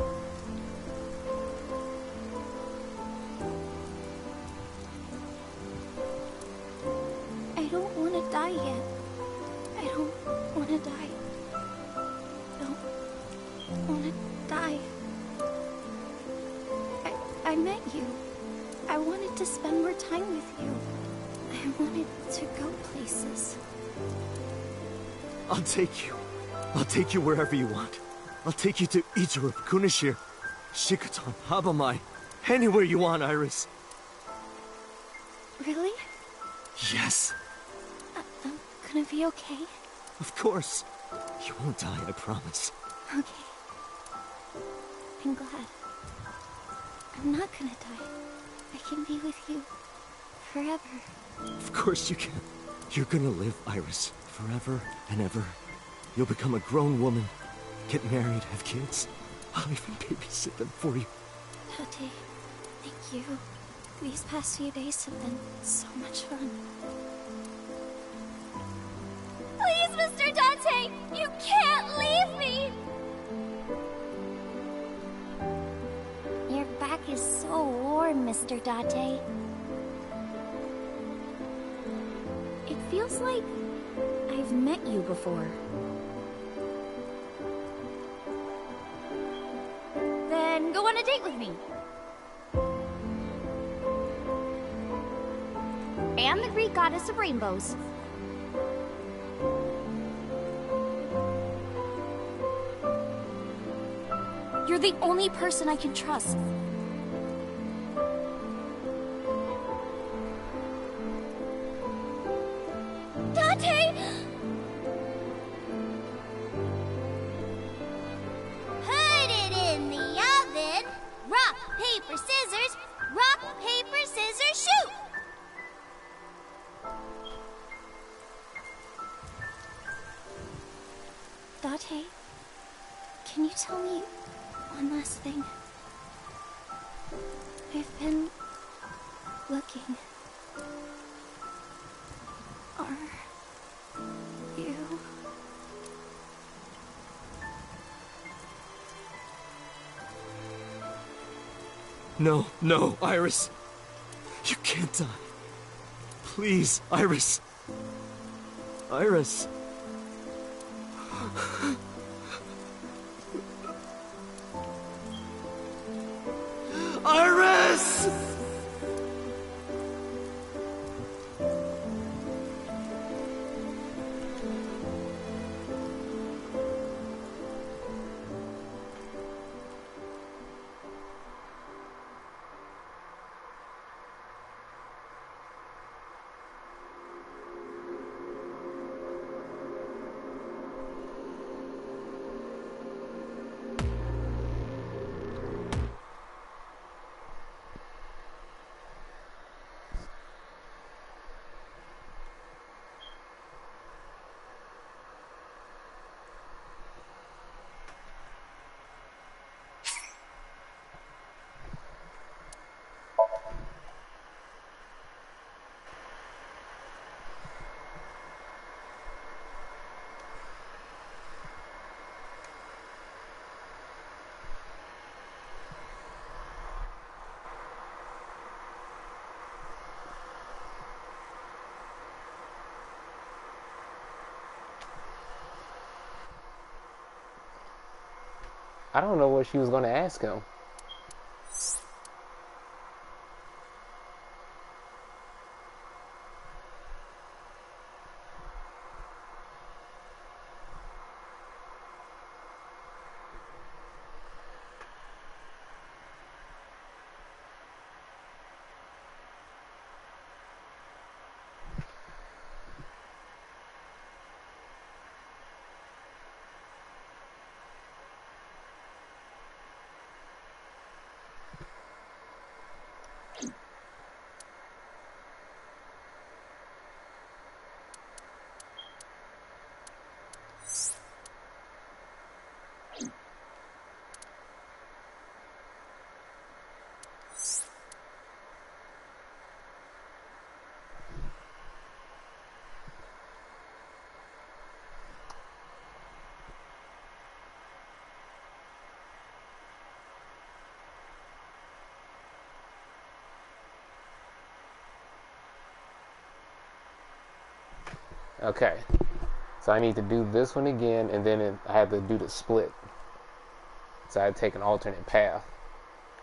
wanna die. Don't wanna die. I met you. I wanted to spend more time with you. I wanted to go places. I'll take you. I'll take you wherever you want. I'll take you to Ichirup, Kunashir, Shikotan, Habamai. Anywhere you want, Iris. Really? Yes. I'm gonna be okay? Of course. You won't die, I promise. Okay. I'm glad. I'm not gonna die. I can be with you forever. Of course you can. You're gonna live, Iris, forever and ever. You'll become a grown woman, get married, have kids. I'll even babysit them for you. Tate, thank you. These past few days have been so much fun. Please, Mr. Dante! You can't leave me! Your back is so warm, Mr. Dante. It feels like I've met you before. Then go on a date with me. And the Greek goddess of rainbows. You're the only person I can trust. Dante! Put it in the oven. Rock, paper, scissors. Rock, paper, scissors, shoot! Dante, can you tell me one last thing? I've been looking. Are you... No, no, Iris. You can't die. Please, Iris. Iris. Iris! I don't know what she was going to ask him. Okay, So I need to do this one again, and then I have to do the split. So I take an alternate path,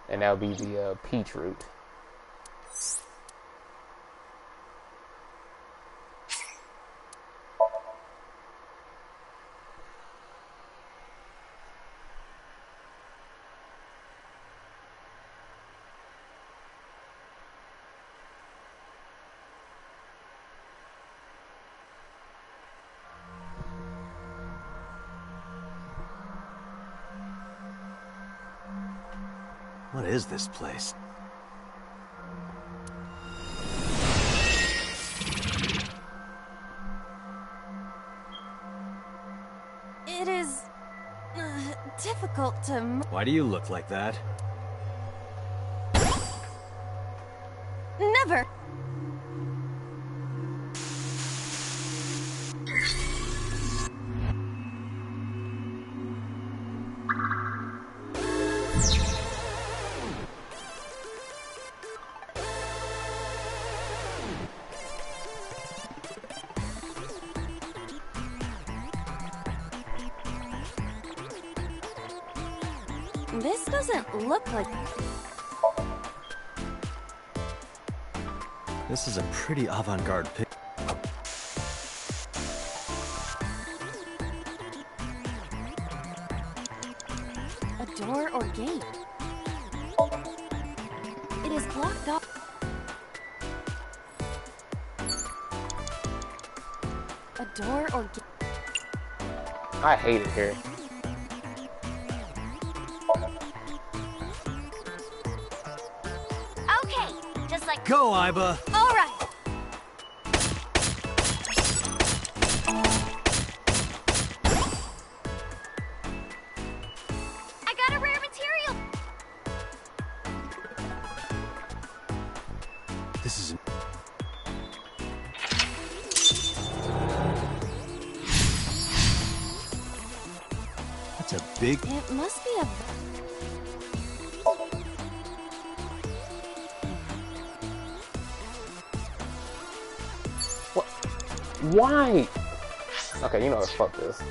and that would be the peach route. What is this place? It is difficult to. Why do you look like that? Never. This doesn't look like... This is a pretty avant-garde pic. A door or gate. It is blocked off. A door or gate. I hate it here. Okay, just like... Go, Iba! All right. I got a rare material. This is... That's a big... It must be a... What? Why? Okay, you know what? Fuck this.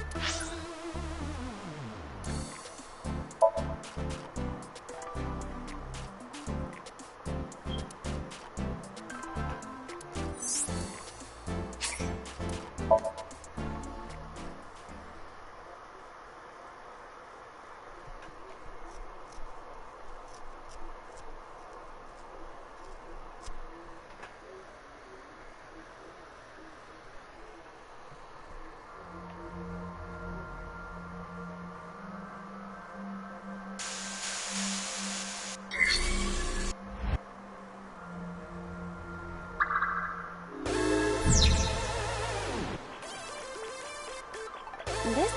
This...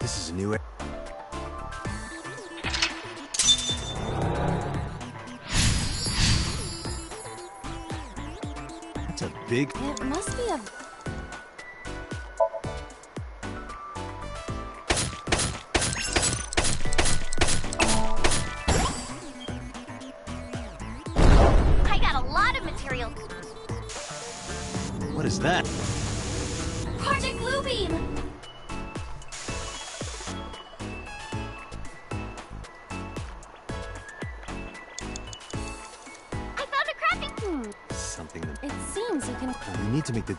This is a new... That's a big... It must be a... I got a lot of material. What is that? Project Bluebeam. I found a crafting... Something that... It seems you can... We need to make the...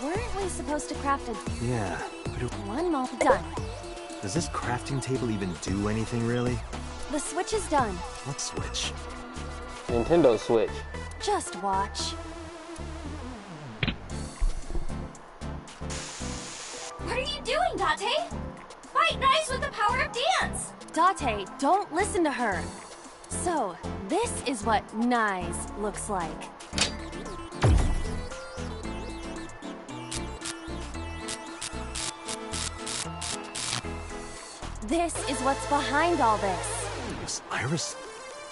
Weren't we supposed to craft a... Yeah. But One more done. does this crafting table even do anything, really? The switch is done. What switch? Nintendo Switch. Just watch. What are you doing, Date? Fight nice with the power of dance. Date, don't listen to her. So, this is what nice looks like. This is what's behind all this. Was Iris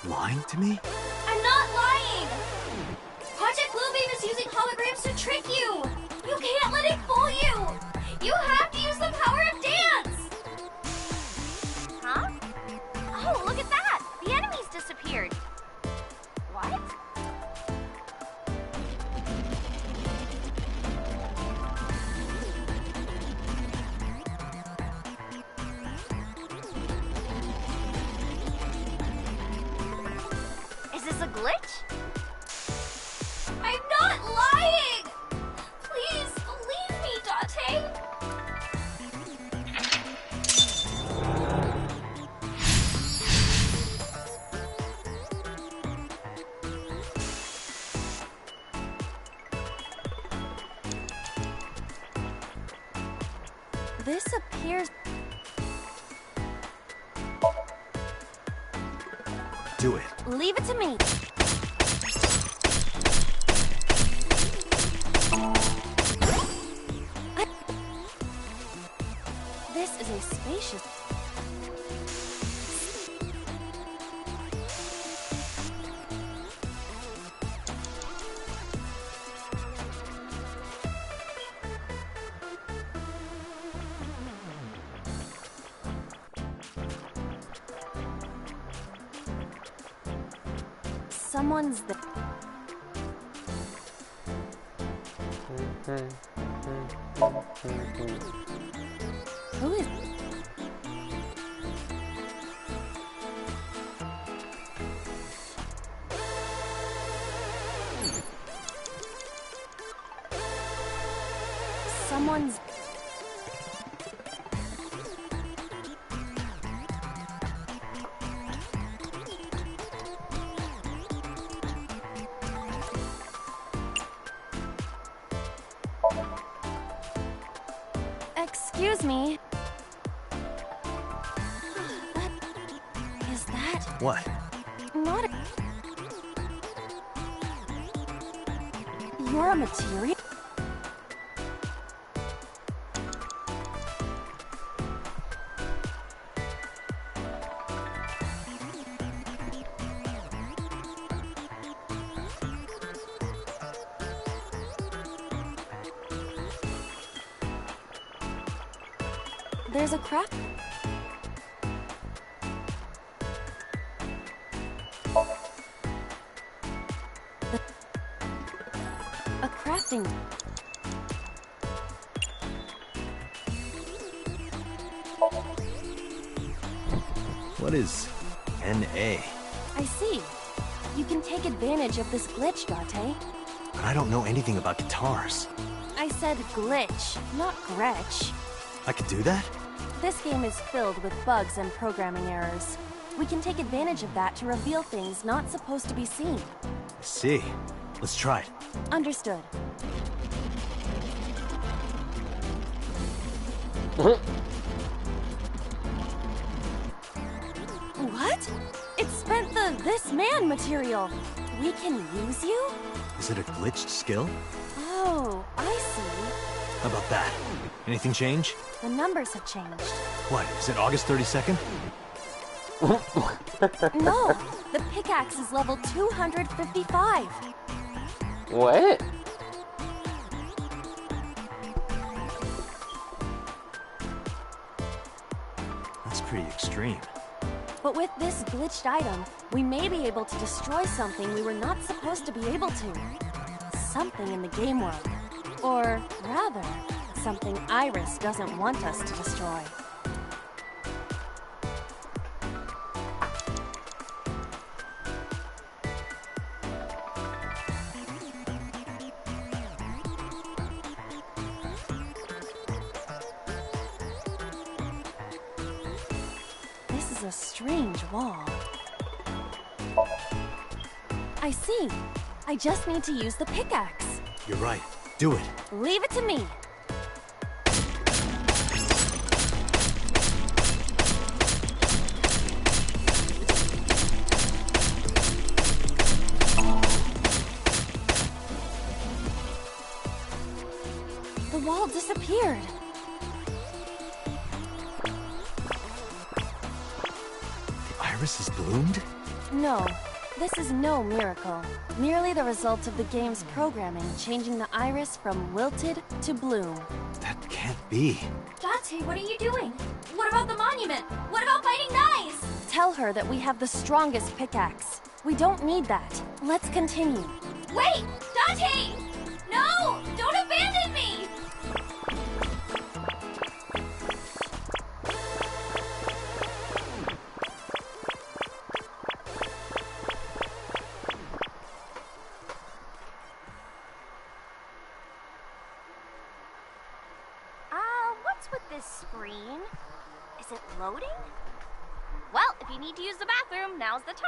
lying to me? I'm not lying! Project Bluebeam is using holograms to trick you! You can't let it fool you! You have to use the power of dance! Huh? Oh, look at that! The enemies disappeared. What? Is this a glitch? I'm not lying! Please, believe me, Date! This appears... Do it. Leave it to me. This is a spacious... Someone's there. Who is... Someone's... Excuse me. Is that... What? Not a... You're a material? There's a craft... A crafting... What is NA? I see. You can take advantage of this glitch, Date. But I don't know anything about guitars. I said glitch, not Gretch. I could do that? This game is filled with bugs and programming errors. We can take advantage of that to reveal things not supposed to be seen. I see. Let's try it. Understood. What? It spent the this man material. We can use you? Is it a glitched skill? Oh, I see. How about that? Anything change? The numbers have changed. What, is it August 32nd? No, the pickaxe is level 255. What? That's pretty extreme. But with this glitched item, we may be able to destroy something we were not supposed to be able to. Something in the game world. Or rather, something Iris doesn't want us to destroy. This is a strange wall. I see. I just need to use the pickaxe. You're right. Do it. Leave it to me. The wall disappeared. Iris has bloomed? No, this is no miracle. Merely the result of the game's programming changing the iris from wilted to bloom. That can't be. Dante, what are you doing? What about the monument? What about fighting guys? Tell her that we have the strongest pickaxe. We don't need that. Let's continue. Wait! Dante! No! Don't abandon me! What's with this screen? Is it loading? Well, if you need to use the bathroom, now's the time.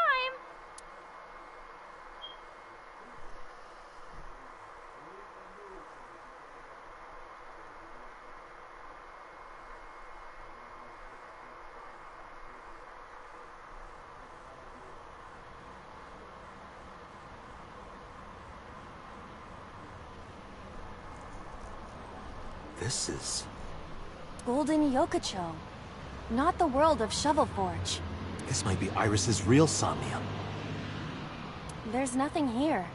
This is... Golden Yokocho. Not the world of Shovelforge. This might be Iris's real somnium. There's nothing here.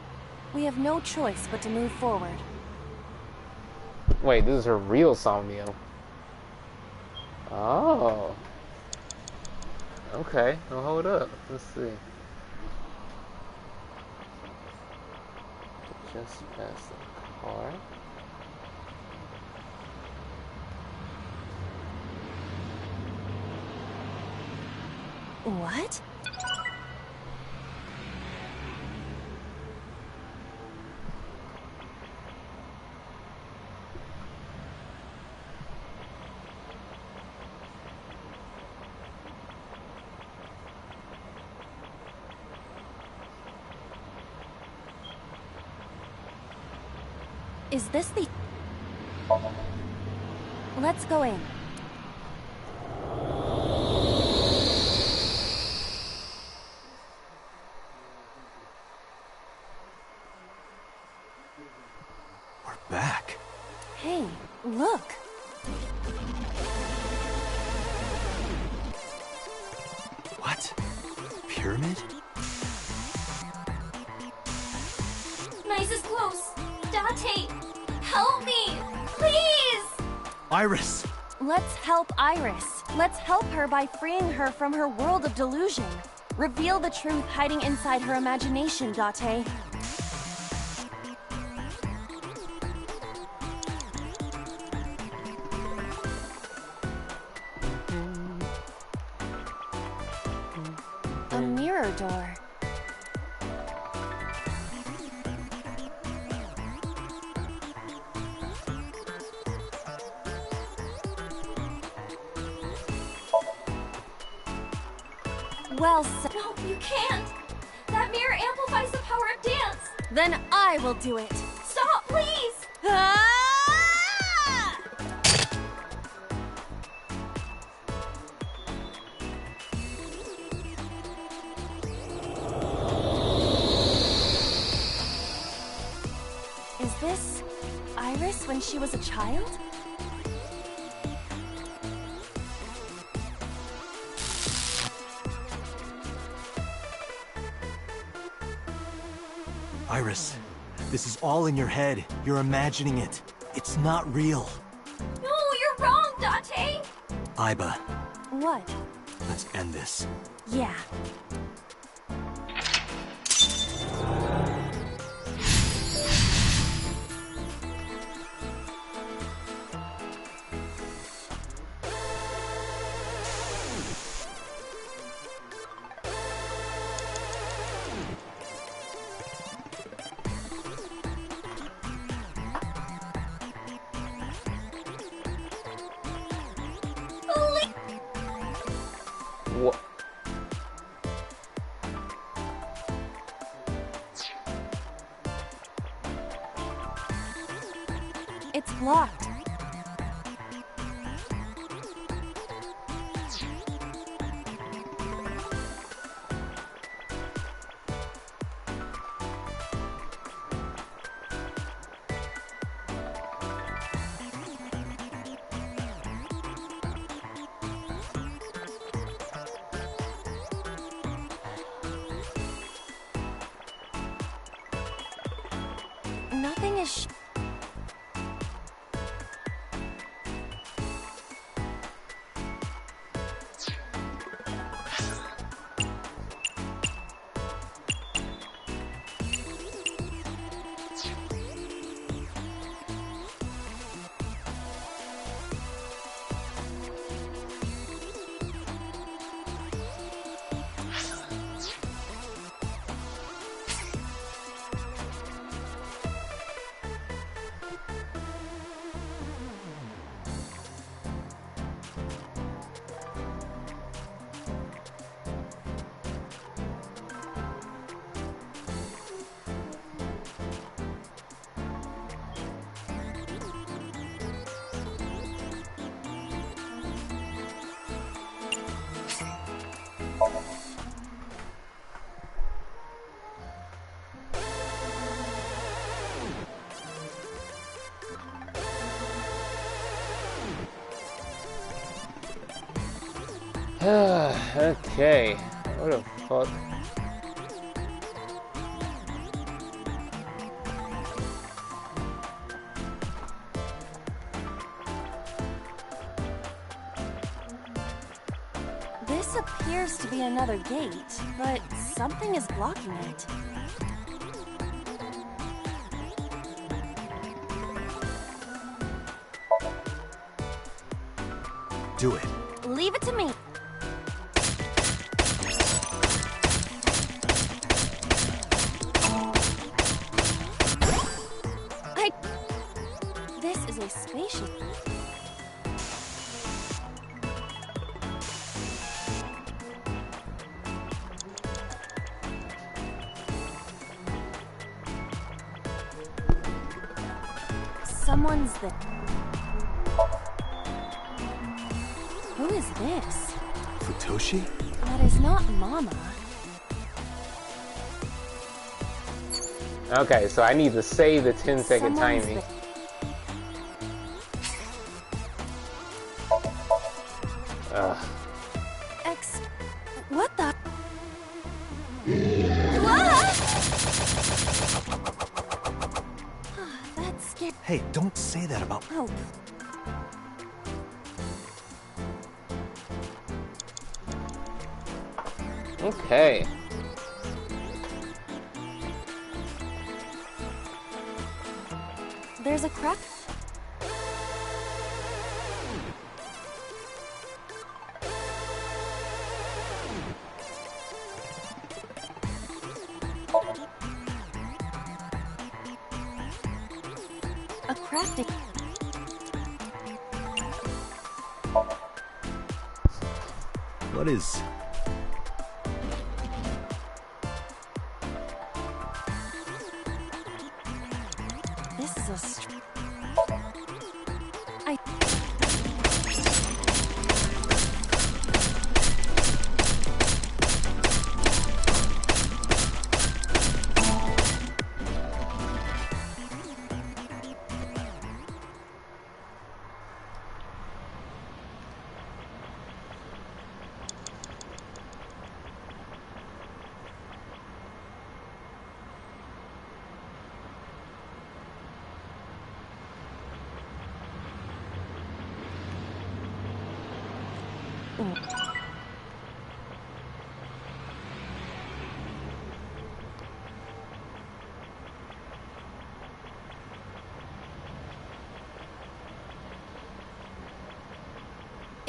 We have no choice but to move forward. Wait, this is her real somnium. Oh. Okay, well, hold up. Let's see. Just past the car. What? Is this the... Let's go in. We're back. Hey, look. What? Pyramid? Nice is close. Dante, help me, please! Iris! Let's help Iris. Let's help her by freeing her from her world of delusion. Reveal the truth hiding inside her imagination, Date. A mirror door. Well said. No, you can't! That mirror amplifies the power of dance! Then I will do it. Stop, please! Ah! Is this Iris when she was a child? Iris, this is all in your head. You're imagining it. It's not real. No, you're wrong, Dante! Iba, What? let's end this. Yeah. What? It's blocked. Nothing is okay. What the fuck? This appears to be another gate, but something is blocking it. Do it. Leave it to me. This is a spaceship. Someone's there. Who is this? Futoshi? That is not Mama. Okay, so I need to save the 10-second Someone's timing. What the? That's scary. Hey, don't say that about... Oh. Okay. There's a crack. A crafting. What is... This is a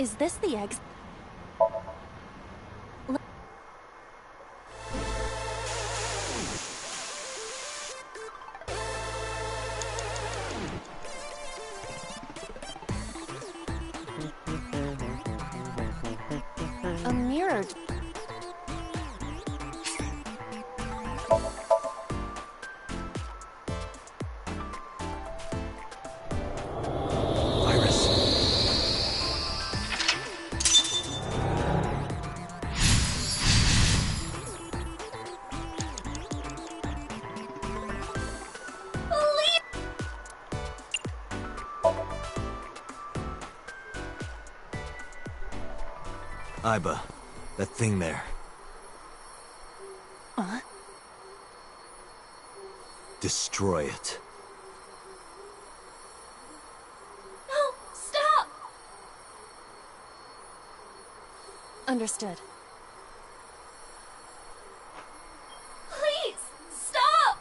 Is this the eggs? A mirror. Iba, that thing there. Huh? Destroy it. Understood. Please, stop!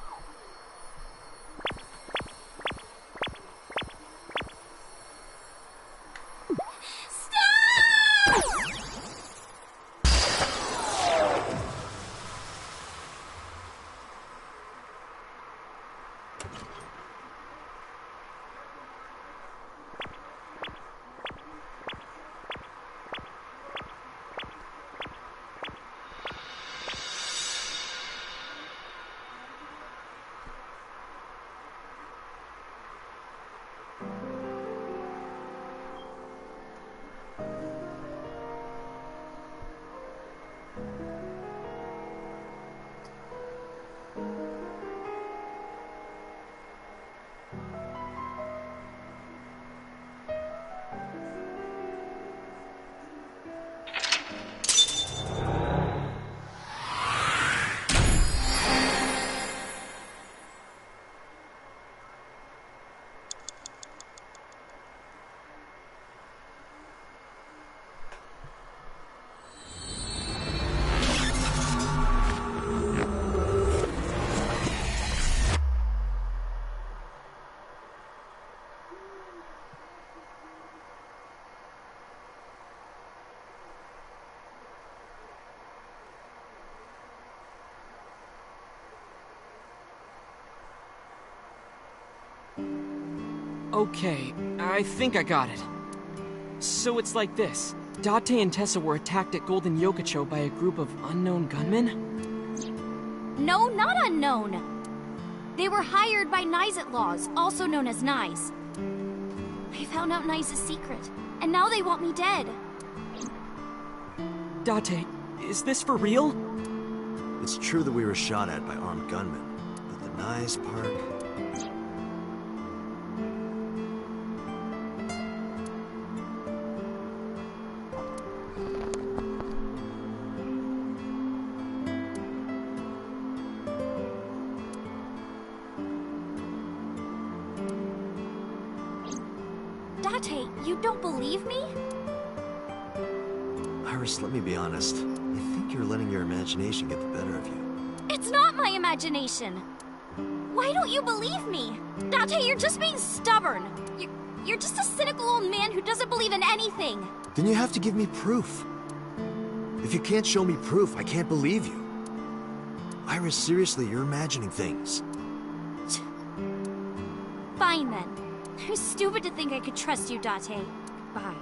Okay, I think I got it. So it's like this. Date and Tessa were attacked at Golden Yokocho by a group of unknown gunmen? No, not unknown. They were hired by Nyzet, also known as Nyz. I found out Nyz's secret, and now they want me dead. Date, is this for real? It's true that we were shot at by armed gunmen, but the Nyz part... Date, you don't believe me? Iris, let me be honest. I think you're letting your imagination get the better of you. It's not my imagination. Why don't you believe me? Date, you're just being stubborn. You're just a cynical old man who doesn't believe in anything. Then you have to give me proof. If you can't show me proof, I can't believe you. Iris, seriously, you're imagining things. Fine then. I'm stupid to think I could trust you, Date. Bye.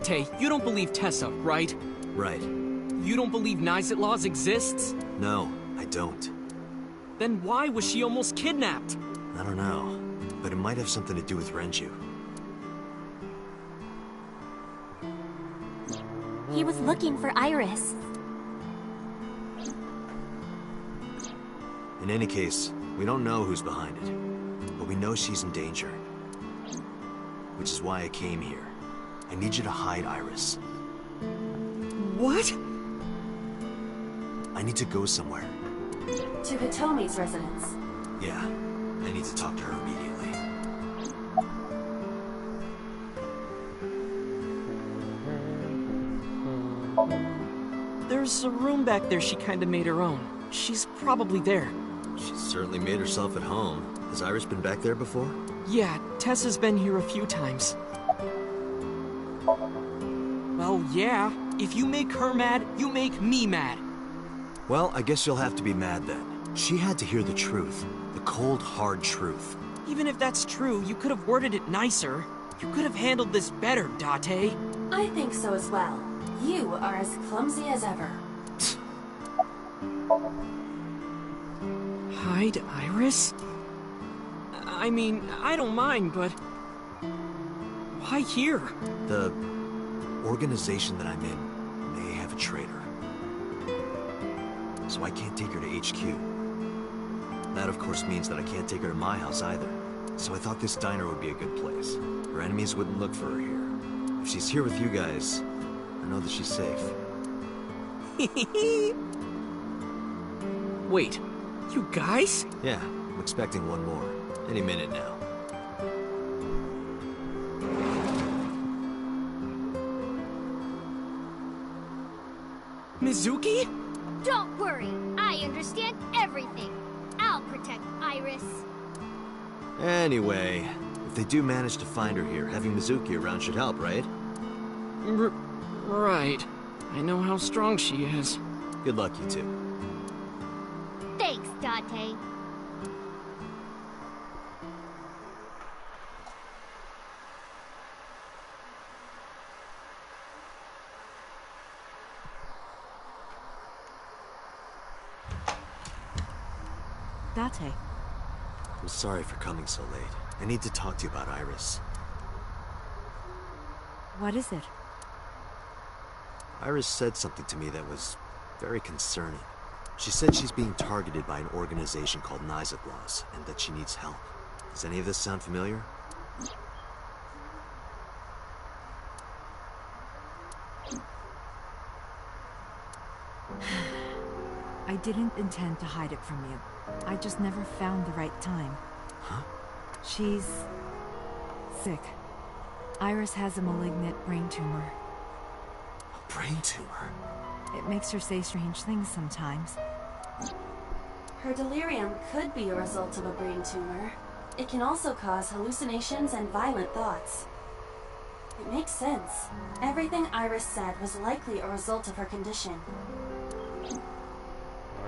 Date, you don't believe Tessa, right? Right. You don't believe Nyzet exists? No, I don't. Then why was she almost kidnapped? I don't know, but it might have something to do with Renju. He was looking for Iris. In any case, we don't know who's behind it, but we know she's in danger. Which is why I came here. I need you to hide Iris. What? I need to go somewhere. To Hitomi's residence. Yeah, I need to talk to her immediately. There's a room back there she kinda made her own. She's probably there. She's certainly made herself at home. Has Iris been back there before? Yeah, Tessa's been here a few times. Well, yeah. If you make her mad, you make me mad. Well, I guess you'll have to be mad then. She had to hear the truth. The cold, hard truth. Even if that's true, you could have worded it nicer. You could have handled this better, Date. I think so as well. You are as clumsy as ever. Hide Iris? I mean, I don't mind, but... why here? The organization that I'm in may have a traitor. so I can't take her to HQ. That, of course, means that I can't take her to my house either. So I thought this diner would be a good place. Her enemies wouldn't look for her here. If she's here with you guys, I know that she's safe. Wait, you guys? Yeah, I'm expecting one more. Any minute now. Mizuki? Don't worry, I understand everything. I'll protect Iris. Anyway, if they do manage to find her here, having Mizuki around should help, right? Right. I know how strong she is. Good luck, you two. Thanks, Date. Date. I'm sorry for coming so late. I need to talk to you about Iris. What is it? Iris said something to me that was very concerning. She said she's being targeted by an organization called Nizaglas, and that she needs help. Does any of this sound familiar? I didn't intend to hide it from you. I just never found the right time. Huh? She's sick. Iris has a malignant brain tumor. A brain tumor? It makes her say strange things sometimes. Her delirium could be a result of a brain tumor. It can also cause hallucinations and violent thoughts. It makes sense. Everything Iris said was likely a result of her condition.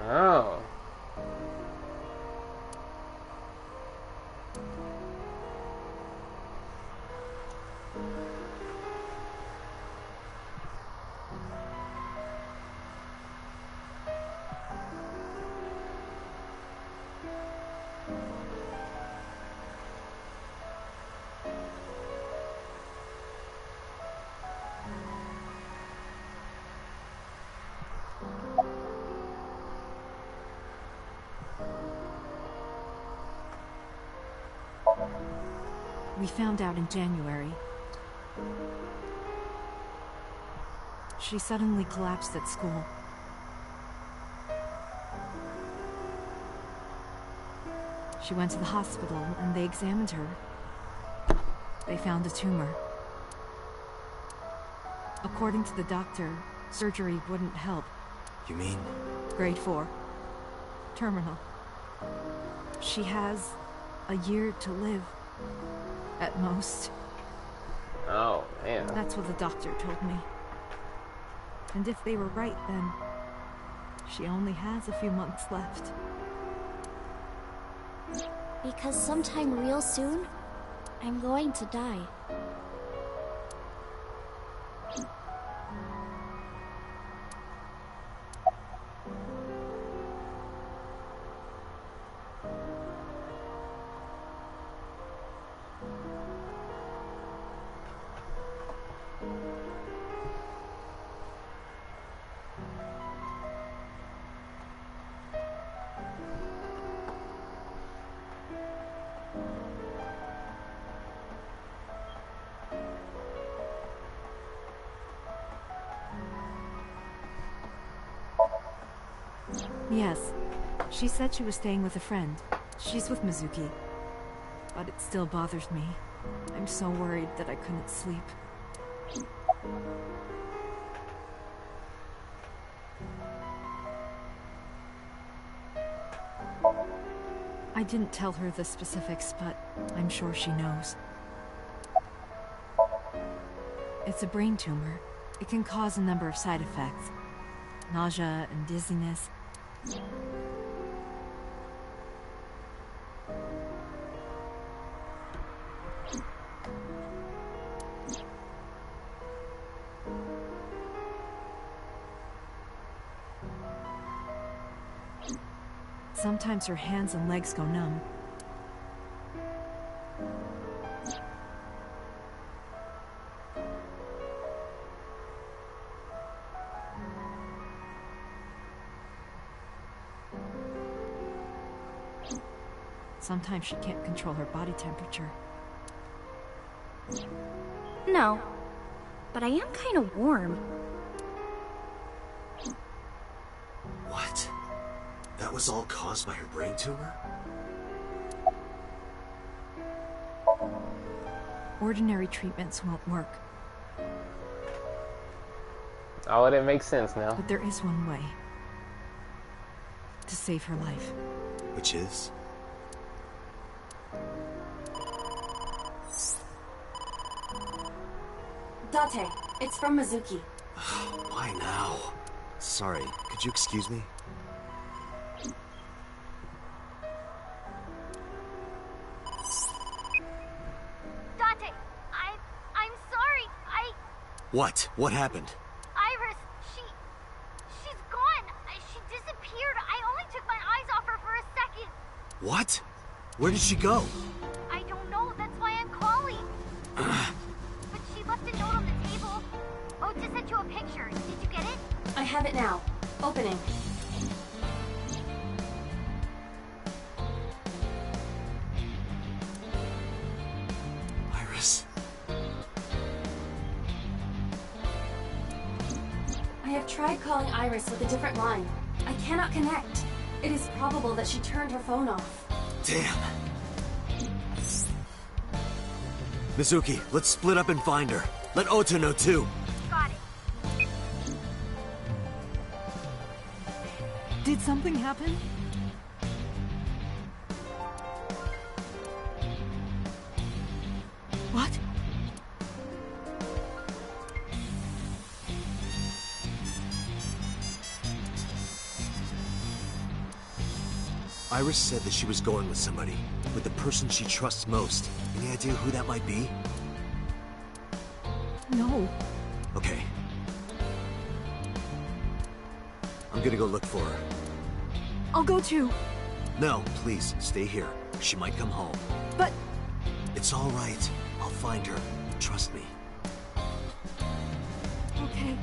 Oh. We found out in January. She suddenly collapsed at school. She went to the hospital and they examined her. They found a tumor. According to the doctor, surgery wouldn't help. You mean? Grade 4. Terminal. She has a year to live. At most. Oh, man. That's what the doctor told me. And if they were right, then she only has a few months left. Because sometime real soon, I'm going to die. Yes. She said she was staying with a friend. She's with Mizuki. But it still bothers me. I'm so worried that I couldn't sleep. I didn't tell her the specifics, but I'm sure she knows. It's a brain tumor. It can cause a number of side effects. Nausea and dizziness. Sometimes her hands and legs go numb. Sometimes she can't control her body temperature. No, but I am kind of warm. What? That was all caused by her brain tumor? Ordinary treatments won't work. Oh, that makes sense now. But there is one way to save her life. Which is? Date, it's from Mizuki. Why now? Sorry, could you excuse me? Dante, I'm sorry. What? What happened? Iris, she's gone. She disappeared. I only took my eyes off her for a second. What? Where did she go? I don't know. That's why I'm calling. But she left a note on the table. Ota sent you a picture. Did you get it? I have it now. Opening. Iris. I have tried calling Iris with a different line. I cannot connect. It is probable that she turned her phone off. Damn. Mizuki, let's split up and find her. Let Ota know too. Got it. Did something happen? What? Iris said that she was going with somebody, with the person she trusts most. Any idea who that might be? No. Okay. I'm gonna go look for her. I'll go too. No, please, stay here. She might come home. But... It's all right. I'll find her. Trust me. Okay.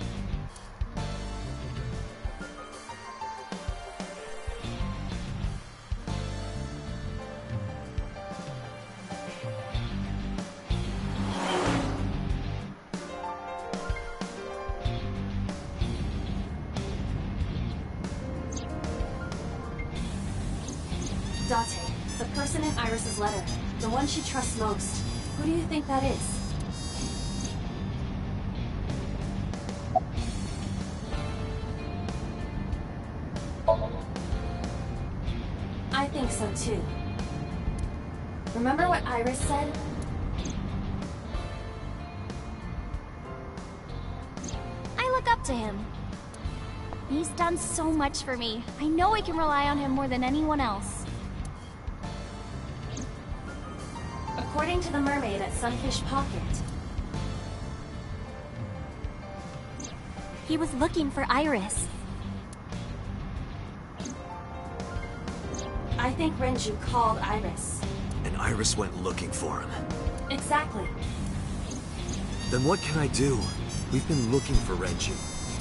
Date, the person in Iris's letter. The one she trusts most. Who do you think that is? I think so too. Remember what Iris said? I look up to him. He's done so much for me. I know I can rely on him more than anyone else. According to the mermaid at Sunfish Pocket, He was looking for Iris. I think Renju called Iris. And Iris went looking for him. Exactly. Then what can I do? We've been looking for Renju.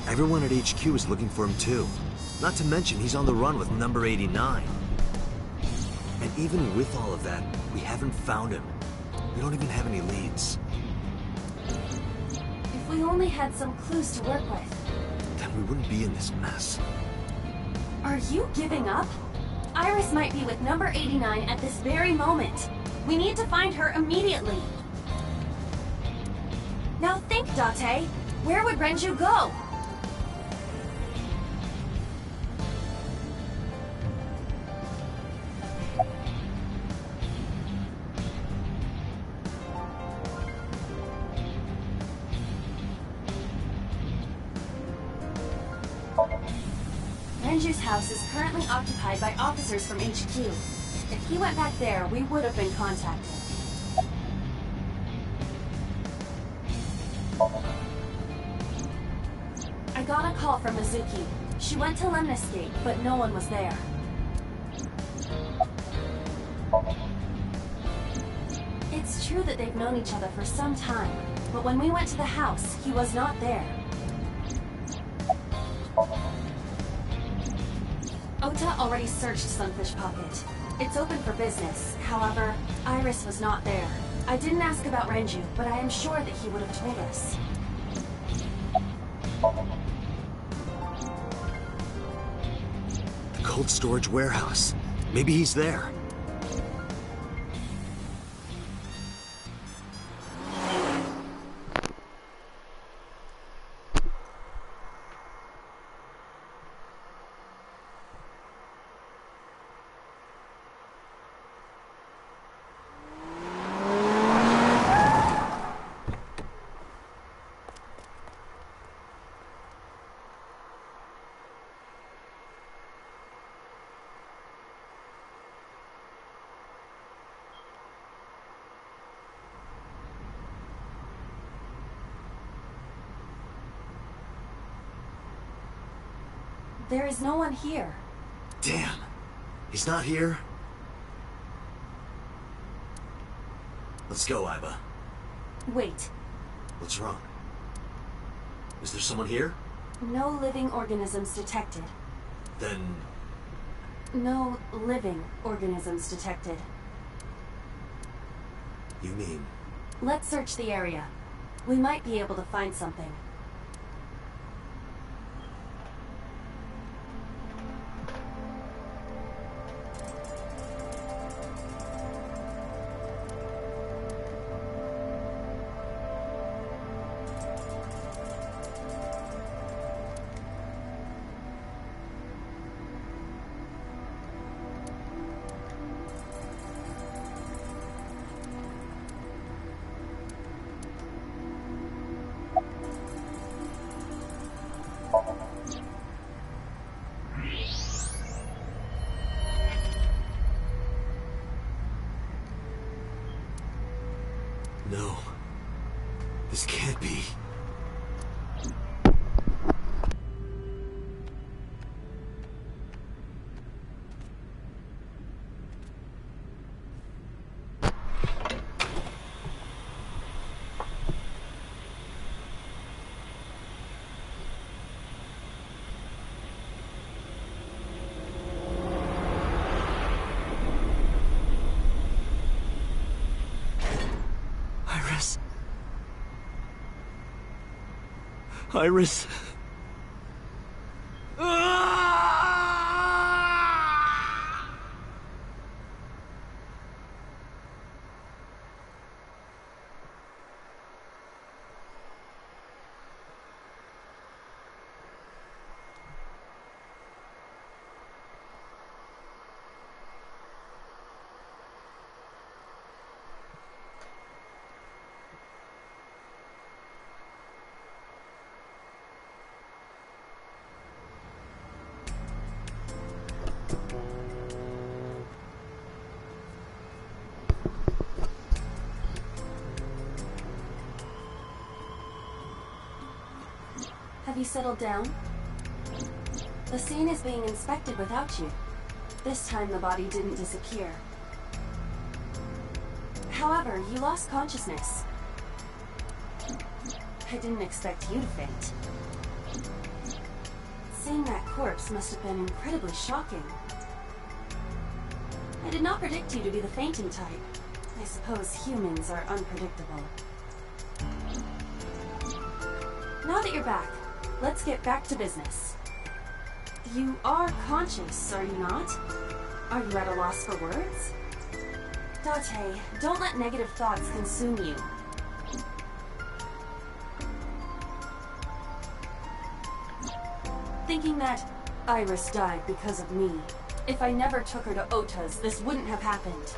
Everyone at HQ is looking for him too. Not to mention he's on the run with number 89. And even with all of that, we haven't found him. We don't even have any leads. If we only had some clues to work with. Then we wouldn't be in this mess. Are you giving up? Iris might be with number 89 at this very moment. We need to find her immediately. Now think, Date. Where would Renju go? Renju's house is currently occupied by officers from HQ. If he went back there, we would have been contacted. I got a call from Mizuki. She went to Lemniscate, but no one was there. It's true that they've known each other for some time, but when we went to the house, he was not there. Ota already searched Sunfish Pocket. It's open for business. However, Iris was not there. I didn't ask about Renju, but I am sure that he would have told us. The cold storage warehouse. Maybe he's there. There is no one here. Damn. He's not here? Let's go, Iba. Wait. What's wrong? Is there someone here? No living organisms detected. Then... No living organisms detected. You mean... Let's search the area. We might be able to find something. No. This can't be. Iris. Have you settled down? The scene is being inspected without you. This time the body didn't disappear. However, you lost consciousness. I didn't expect you to faint. Seeing that corpse must have been incredibly shocking. I did not predict you to be the fainting type. I suppose humans are unpredictable. Now that you're back, let's get back to business. You are conscious, are you not? Are you at a loss for words? Date, don't let negative thoughts consume you. Thinking that Iris died because of me. If I never took her to Ota's, this wouldn't have happened.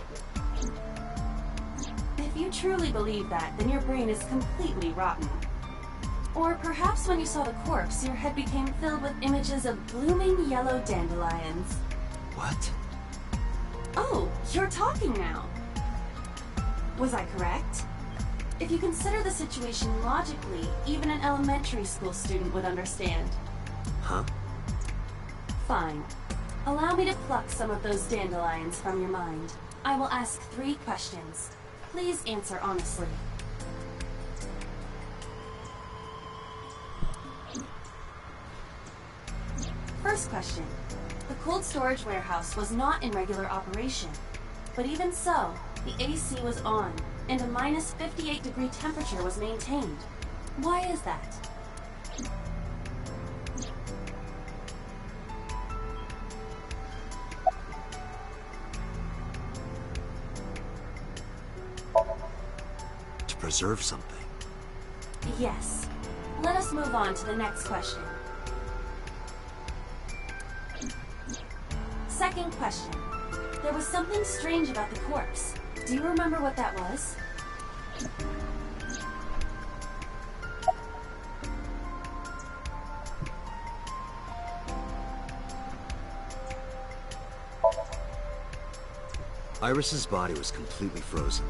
If you truly believe that, then your brain is completely rotten. Or perhaps when you saw the corpse, your head became filled with images of blooming yellow dandelions. What? Oh, you're talking now. Was I correct? If you consider the situation logically, even an elementary school student would understand. Huh? Fine. Allow me to pluck some of those dandelions from your mind. I will ask 3 questions. Please answer honestly. First question. The cold storage warehouse was not in regular operation. But even so, the AC was on, and a minus 58-degree temperature was maintained. Why is that? To preserve something. Yes. Let us move on to the next question. Second question. There was something strange about the corpse. Do you remember what that was? Iris's body was completely frozen.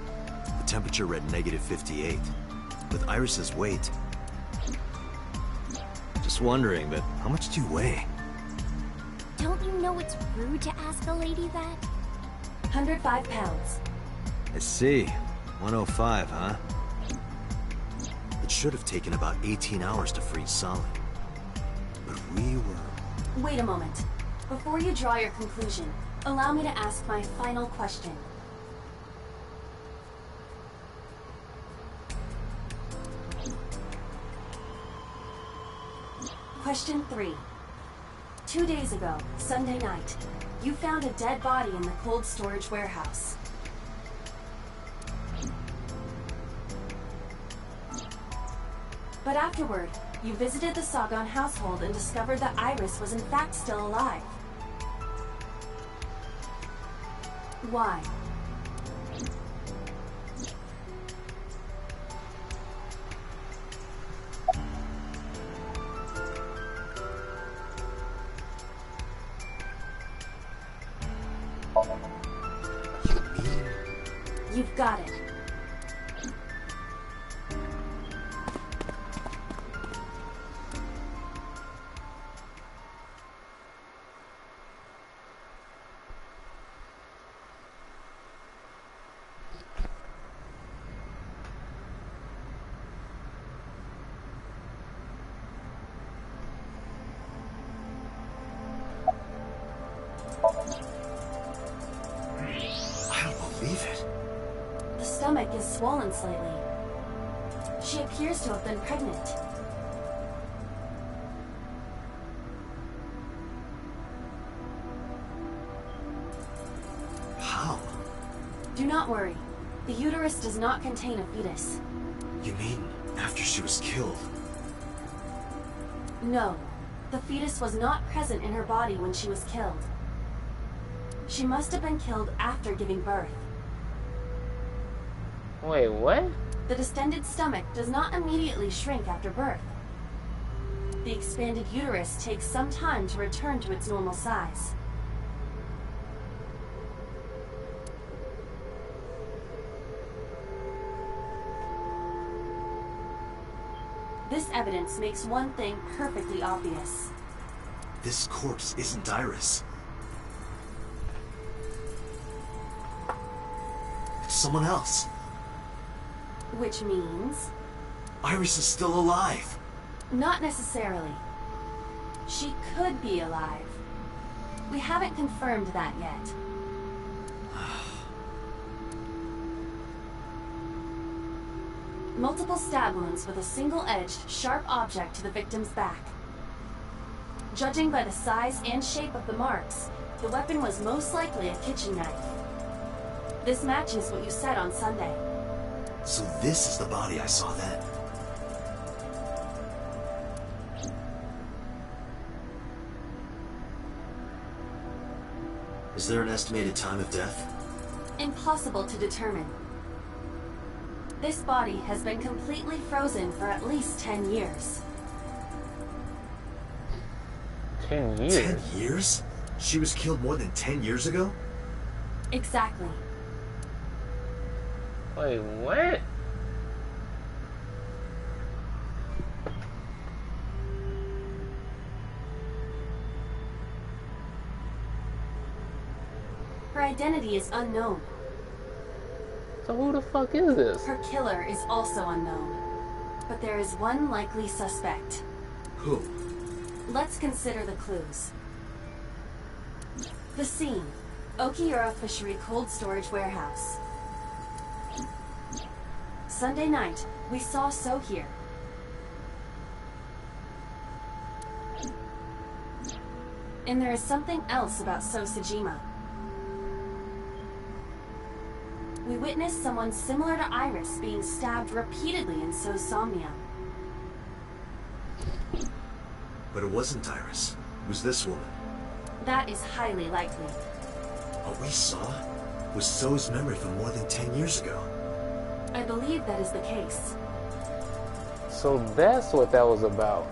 The temperature read negative 58. With Iris's weight... Just wondering, but how much do you weigh? Don't you know it's rude to ask a lady that? 105 pounds. I see. 105, huh? It should have taken about 18 hours to freeze solid. But we were... Wait a moment. Before you draw your conclusion, allow me to ask my final question. Question 3. 2 days ago, Sunday night, you found a dead body in the cold storage warehouse. But afterward, you visited the Sagan household and discovered that Iris was in fact still alive. Why? You've got it. I don't believe it. The stomach is swollen slightly. She appears to have been pregnant. How? Do not worry. The uterus does not contain a fetus. You mean after she was killed? No. The fetus was not present in her body when she was killed. She must have been killed after giving birth. Wait, what? The distended stomach does not immediately shrink after birth. The expanded uterus takes some time to return to its normal size. This evidence makes one thing perfectly obvious. This corpse isn't Iris. It's someone else. Which means? Iris is still alive. Not necessarily. She could be alive. We haven't confirmed that yet. Multiple stab wounds with a single-edged, sharp object to the victim's back. Judging by the size and shape of the marks, the weapon was most likely a kitchen knife. This matches what you said on Sunday. So this is the body I saw then. Is there an estimated time of death? Impossible to determine. This body has been completely frozen for at least 10 years. 10 years? 10 years? She was killed more than 10 years ago? Exactly. Wait, what? Her identity is unknown. So who the fuck is this? Her killer is also unknown. But there is one likely suspect. Who? Let's consider the clues. The scene. Okiura Fishery Cold Storage Warehouse. Sunday night, we saw So here. And there is something else about So Sajima. We witnessed someone similar to Iris being stabbed repeatedly in So's Somnia. But it wasn't Iris. It was this woman. That is highly likely. What we saw was So's memory from more than 10 years ago. I believe that is the case. So that's what that was about.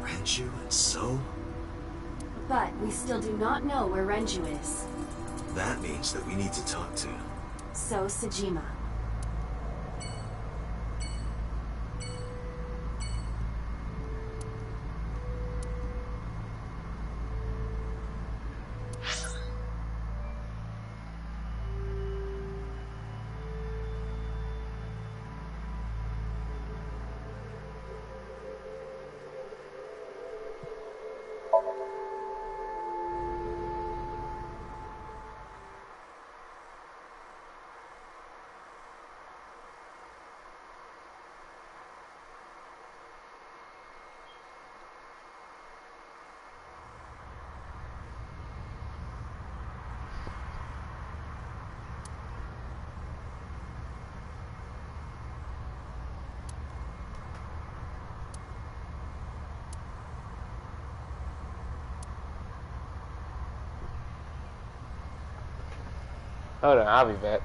Renju and So? But we still do not know where Renju is. That means that we need to talk to So Sajima. Hold on, I'll be back.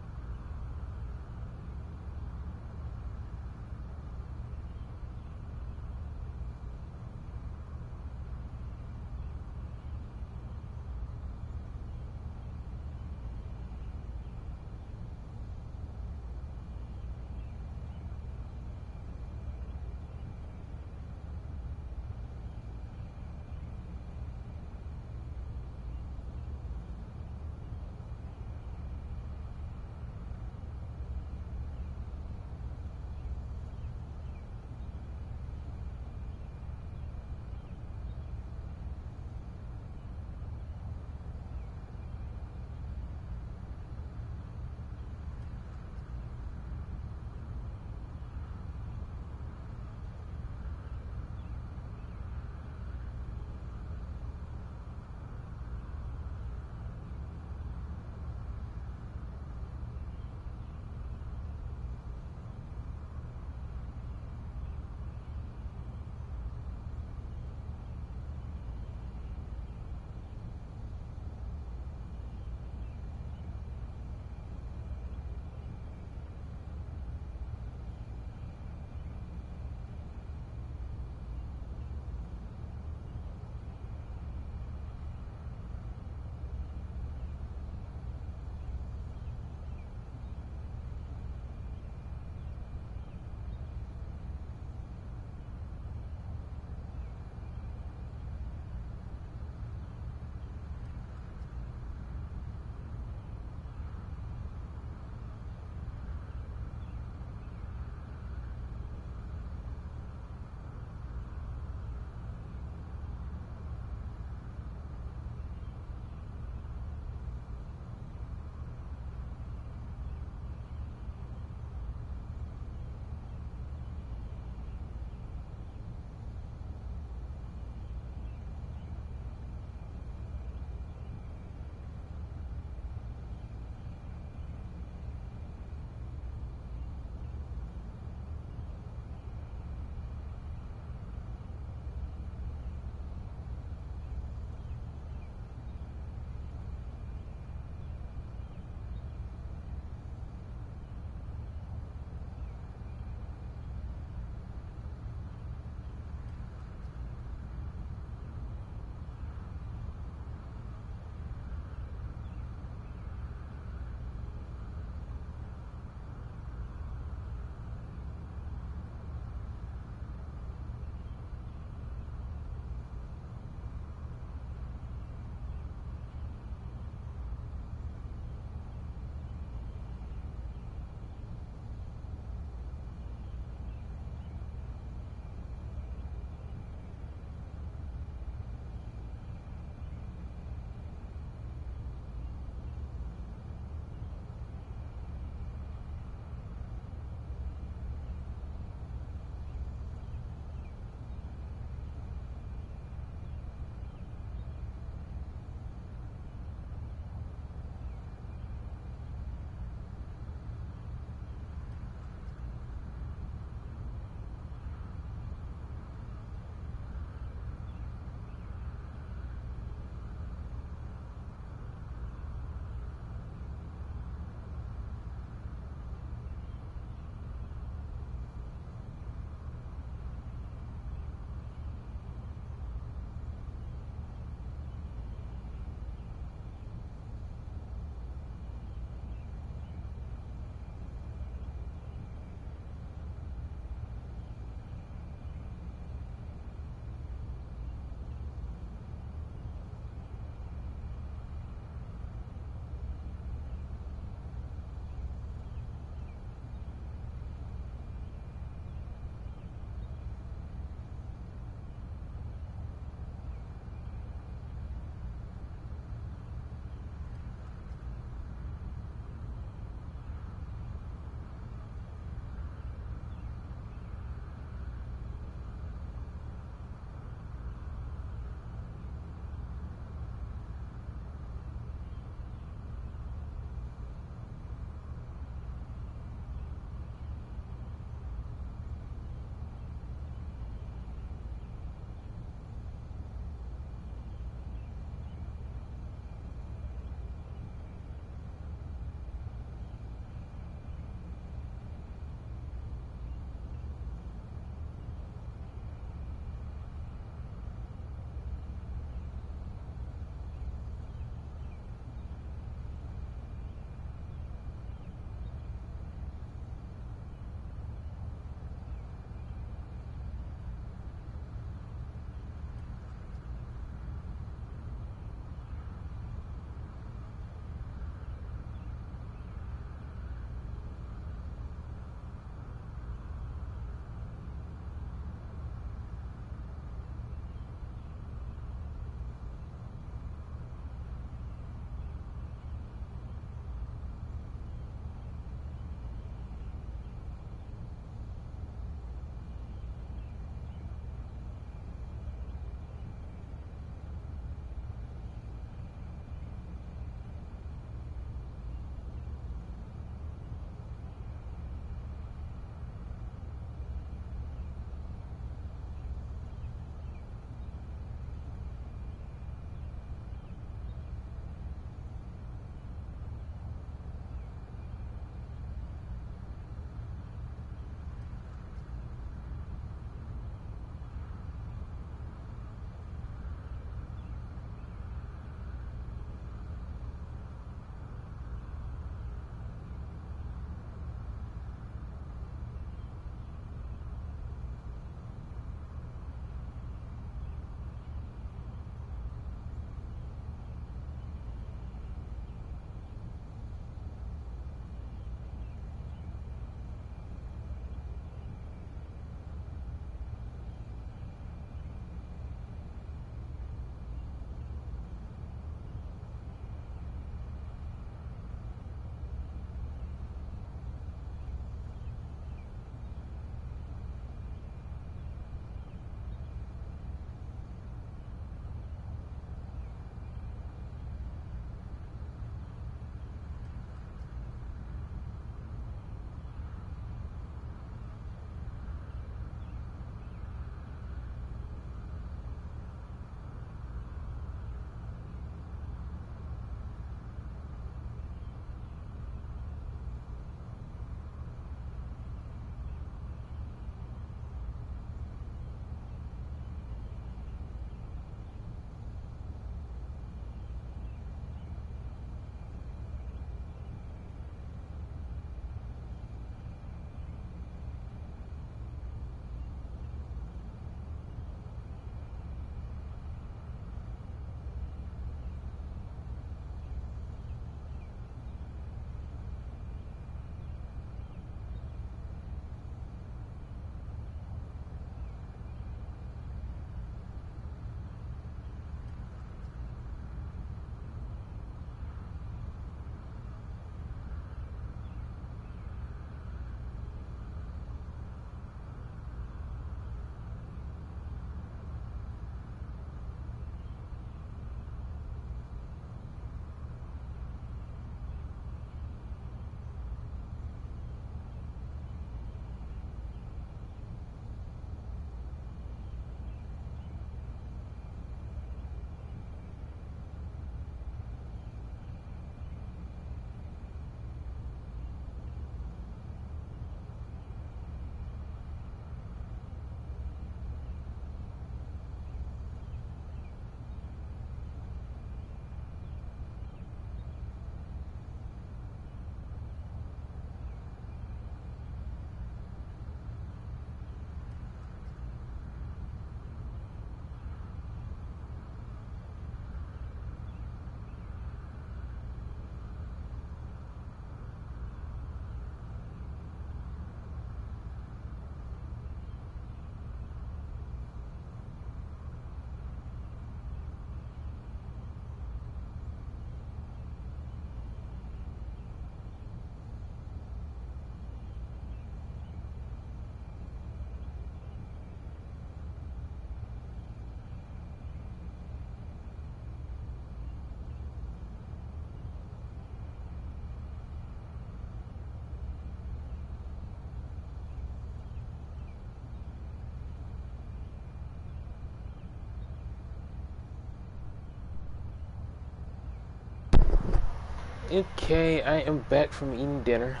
Okay, I am back from eating dinner.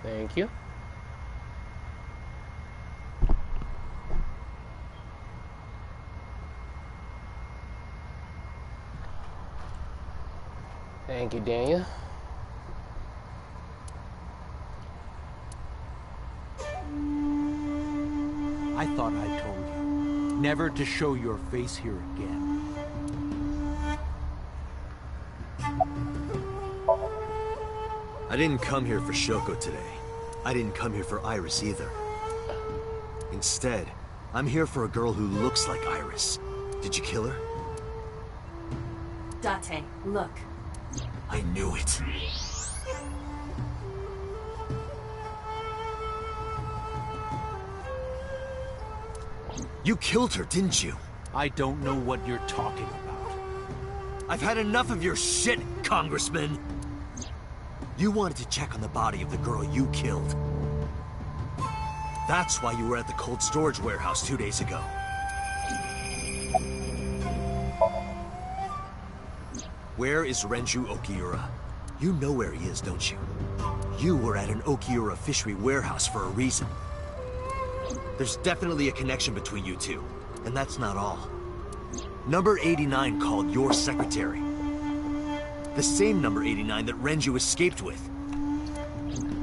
Thank you. Thank you, Daniel. I thought I told you never to show your face here again. I didn't come here for Shoko today. I didn't come here for Iris either. Instead, I'm here for a girl who looks like Iris. Did you kill her? Date, look. I knew it. You killed her, didn't you? I don't know what you're talking about. I've had enough of your shit, Congressman! You wanted to check on the body of the girl you killed. That's why you were at the cold storage warehouse 2 days ago. Where is Renju Okiura? You know where he is, don't you? You were at an Okiura fishery warehouse for a reason. There's definitely a connection between you two, and that's not all. Number 89 called your secretary. The same number 89 that Renju escaped with.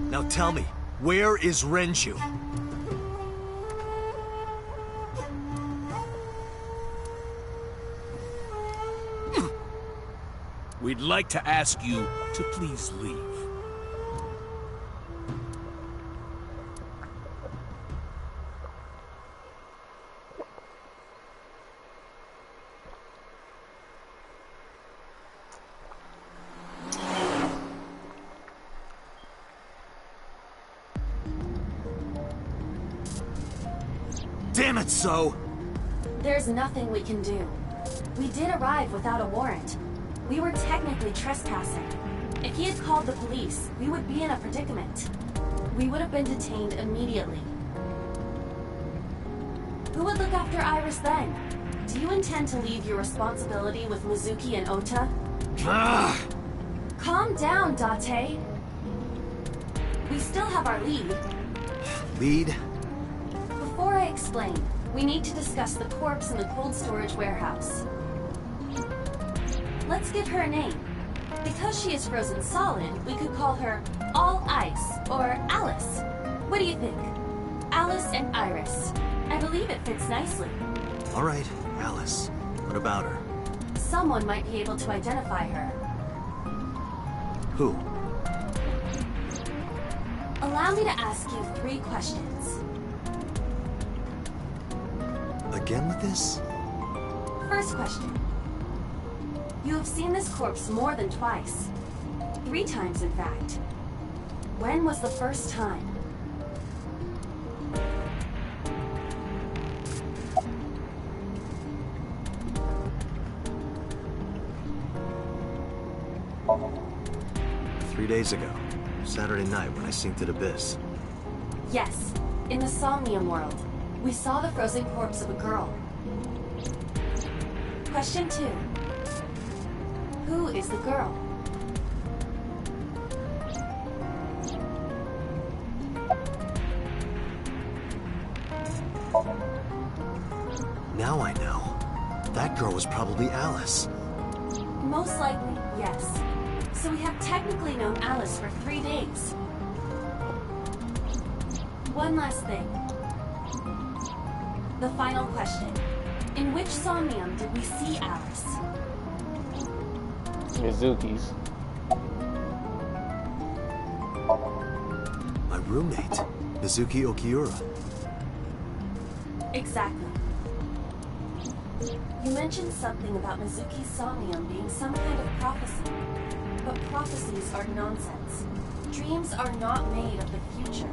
Now tell me, where is Renju? We'd like to ask you to please leave. Damn it, So! There's nothing we can do. We did arrive without a warrant. We were technically trespassing. If he had called the police, we would be in a predicament. We would have been detained immediately. Who would look after Iris then? Do you intend to leave your responsibility with Mizuki and Ota? Calm down, Date. We still have our lead. Lead? Before I explain, we need to discuss the corpse in the cold storage warehouse. Let's give her a name. Because she is frozen solid, we could call her All Ice, or Alice. What do you think? Alice and Iris. I believe it fits nicely. All right, Alice. What about her? Someone might be able to identify her. Who? Allow me to ask you 3 questions. Again with this? First question. You have seen this corpse more than twice. 3 times, in fact. When was the first time? Three days ago. Saturday night when I synced at Abyss. Yes, in the Somnium world. We saw the frozen corpse of a girl. Question 2. Who is the girl? Now I know. That girl was probably Alice. Most likely, yes. So we have technically known Alice for 3 days. One last thing. The final question. In which Somnium did we see Alice? Mizuki's. My roommate, Mizuki Okiura. Exactly. You mentioned something about Mizuki's Somnium being some kind of prophecy. But prophecies are nonsense. Dreams are not made of the future.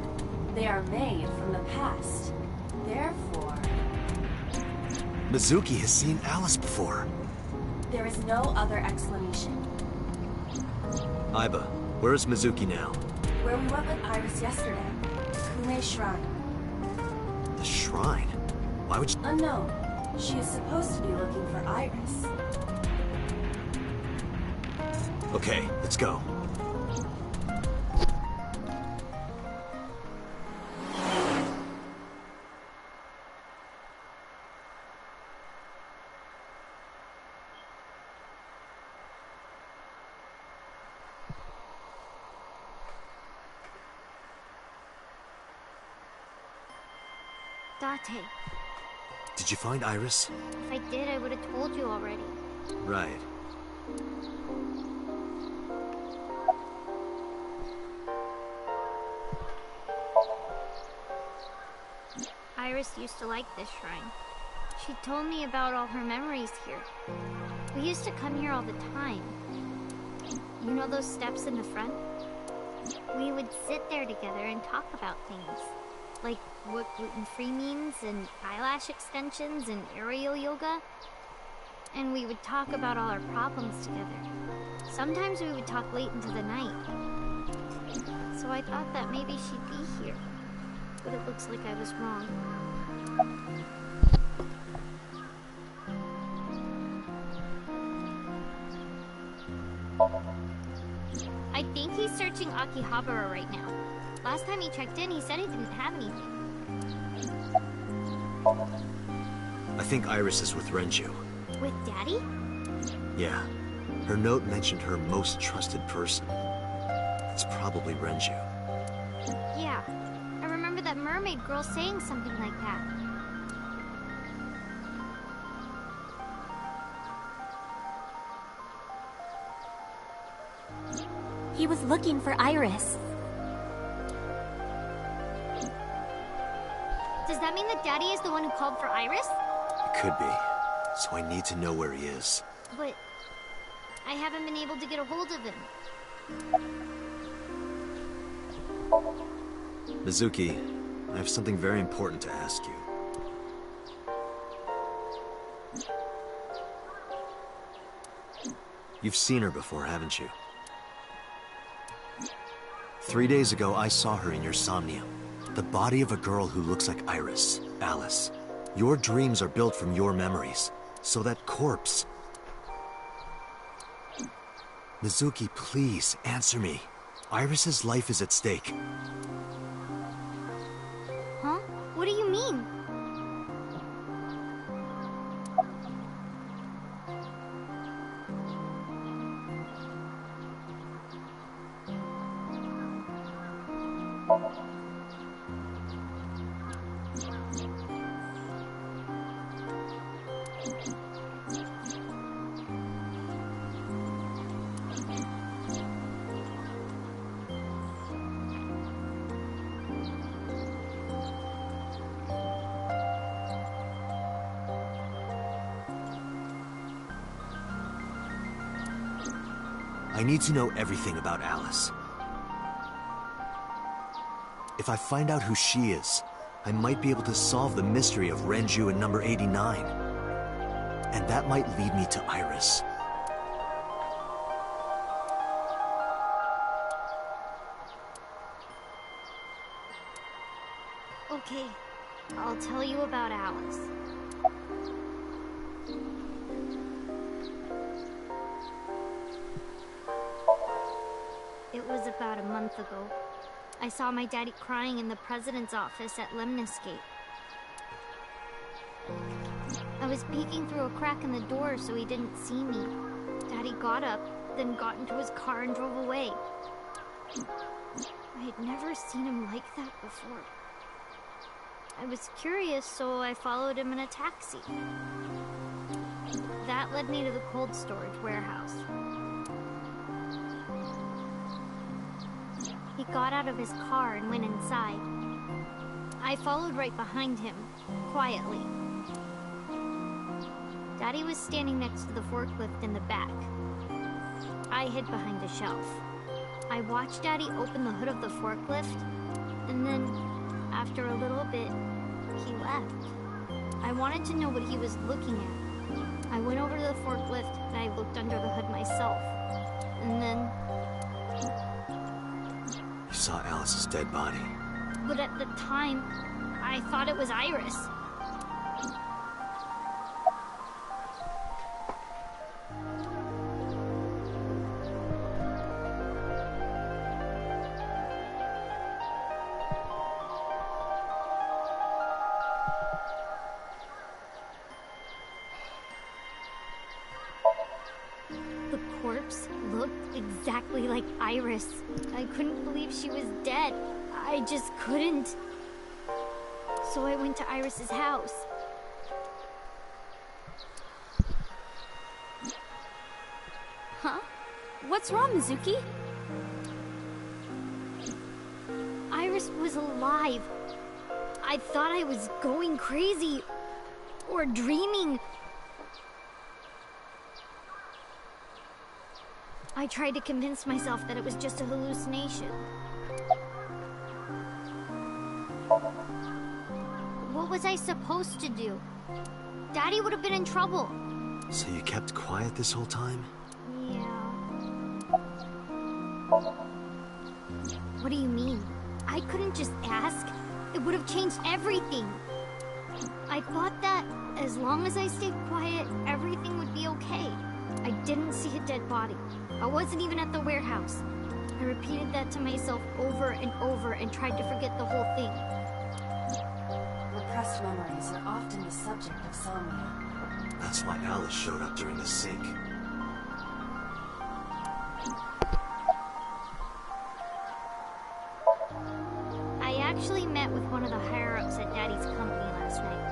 They are made from the past. Therefore... Mizuki has seen Alice before. There is no other explanation. Aiba, where is Mizuki now? Where we went with Iris yesterday. Kume Shrine. The shrine? Why would she... Unknown. She is supposed to be looking for Iris. Okay, let's go. Date. Did you find Iris? If I did, I would have told you already. Right. Iris used to like this shrine. She told me about all her memories here. We used to come here all the time. You know those steps in the front? We would sit there together and talk about things. Like what gluten-free means, and eyelash extensions, and aerial yoga. And we would talk about all our problems together. Sometimes we would talk late into the night. So I thought that maybe she'd be here. But it looks like I was wrong. I think he's searching Akihabara right now. Last time he checked in, he said he didn't have anything. I think Iris is with Renju. With Daddy? Yeah. Her note mentioned her most trusted person. It's probably Renju. Yeah. I remember that mermaid girl saying something like that. He was looking for Iris. Does that mean that Daddy is the one who called for Iris? It could be. So I need to know where he is. But I haven't been able to get a hold of him. Mizuki, I have something very important to ask you. You've seen her before, haven't you? 3 days ago, I saw her in your somnium. The body of a girl who looks like Iris, Alice. Your dreams are built from your memories, so that corpse... Mizuki, please, answer me. Iris's life is at stake. Huh? What do you mean? I need to know everything about Alice. If I find out who she is, I might be able to solve the mystery of Renju and number 89. And that might lead me to Iris. Okay, I'll tell you about Alice. It was about a month ago. I saw my daddy crying in the president's office at Lemniscate. I was peeking through a crack in the door so he didn't see me. Daddy got up, then got into his car and drove away. I had never seen him like that before. I was curious, so I followed him in a taxi. That led me to the cold storage warehouse. He got out of his car and went inside. I followed right behind him, quietly. Daddy was standing next to the forklift in the back. I hid behind a shelf. I watched Daddy open the hood of the forklift, and then, after a little bit, he left. I wanted to know what he was looking at, I went over to the forklift and I looked under the hood myself. And then... You saw Alice's dead body. But at the time, I thought it was Iris. The corpse looked exactly like Iris. I couldn't believe she was dead. I just couldn't. So I went to Iris's house. Huh? What's wrong, Mizuki? Iris was alive. I thought I was going crazy. Or dreaming. I tried to convince myself that it was just a hallucination. What was I supposed to do? Daddy would have been in trouble. So you kept quiet this whole time? Yeah. What do you mean? I couldn't just ask. It would have changed everything. I thought that as long as I stayed quiet, everything would be okay. I didn't see a dead body. I wasn't even at the warehouse. I repeated that to myself over and over and tried to forget the whole thing. Repressed memories are often the subject of somnia. That's why Alice showed up during the sink. I actually met with one of the higher-ups at Daddy's company last night.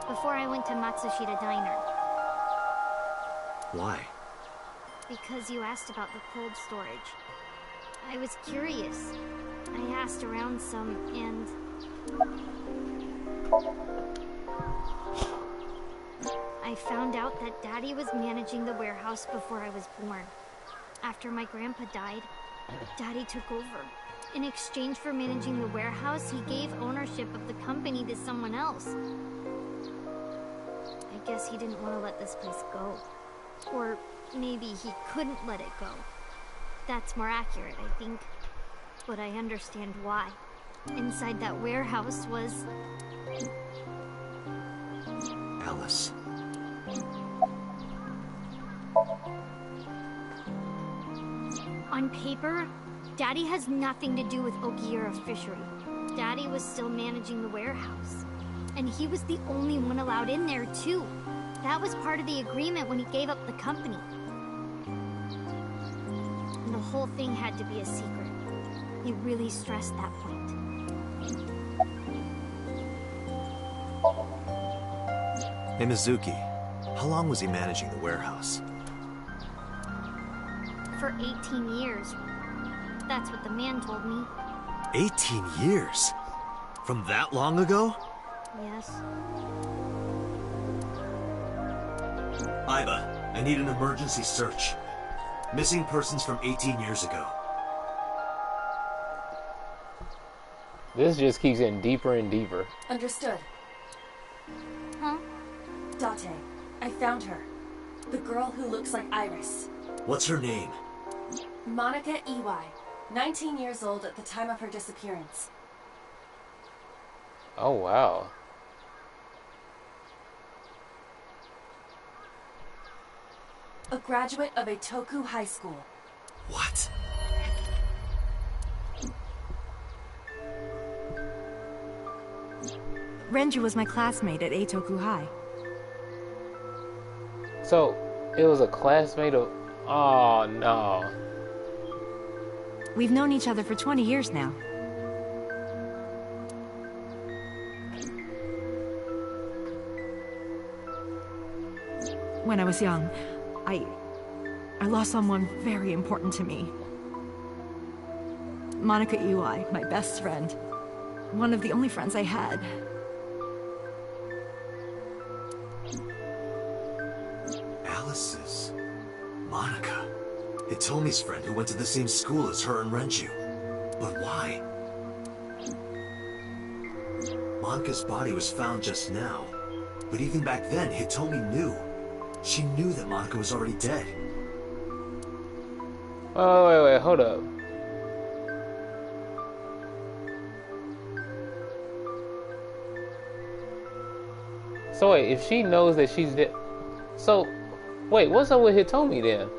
Before I went to Matsushita Diner. Why? Because you asked about the cold storage. I was curious. I asked around some, and... I found out that Daddy was managing the warehouse before I was born. After my grandpa died, Daddy took over. In exchange for managing the warehouse, he gave ownership of the company to someone else. I guess he didn't want to let this place go. Or maybe he couldn't let it go. That's more accurate, I think. But I understand why. Inside that warehouse was... Alice. On paper, Daddy has nothing to do with Okiura Fishery. Daddy was still managing the warehouse. And he was the only one allowed in there, too. That was part of the agreement when he gave up the company. And the whole thing had to be a secret. He really stressed that point. Hey, Mizuki. How long was he managing the warehouse? For 18 years. That's what the man told me. 18 years? From that long ago? Yes. Iba, I need an emergency search. Missing persons from 18 years ago. This just keeps getting deeper and deeper. Understood. Huh? Date, I found her. The girl who looks like Iris. What's her name? Monica Iwai. 19 years old at the time of her disappearance. Oh, wow. A graduate of Eitoku High School. What? Renju was my classmate at Eitoku High. So, it was a classmate of... Oh, no. We've known each other for 20 years now. When I was young, I lost someone very important to me. Monica Iwai, my best friend. One of the only friends I had. Alice's... Monica. Hitomi's friend who went to the same school as her and Renju. But why? Monica's body was found just now. But even back then, Hitomi knew. She knew that Monica was already dead. Oh, wait, hold up. So wait, if she knows that she's dead, so wait, what's up with Hitomi then?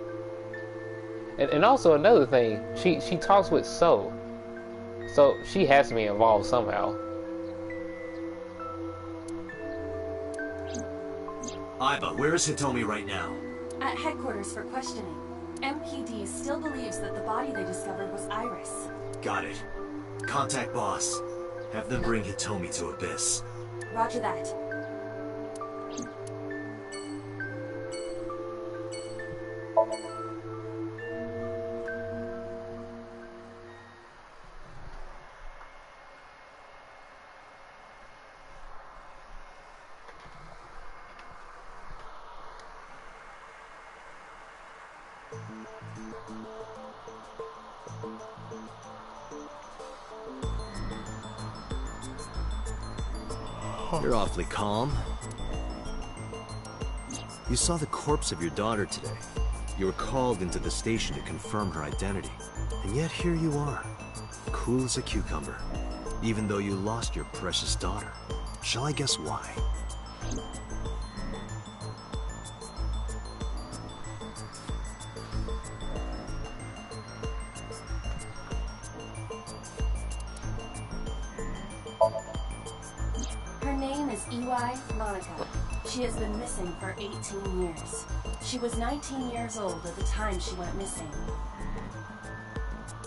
And also another thing, she talks with So she has to be involved somehow. Aiba, where is Hitomi right now? At headquarters for questioning. MPD still believes that the body they discovered was Iris. Got it. Contact boss. Have them bring Hitomi to Abyss. Roger that. You're awfully calm. You saw the corpse of your daughter today. You were called into the station to confirm her identity. And yet here you are, cool as a cucumber, even though you lost your precious daughter. Shall I guess why? Her name is Iwai Monica. She has been missing for 18 years. She was 19 years old at the time she went missing.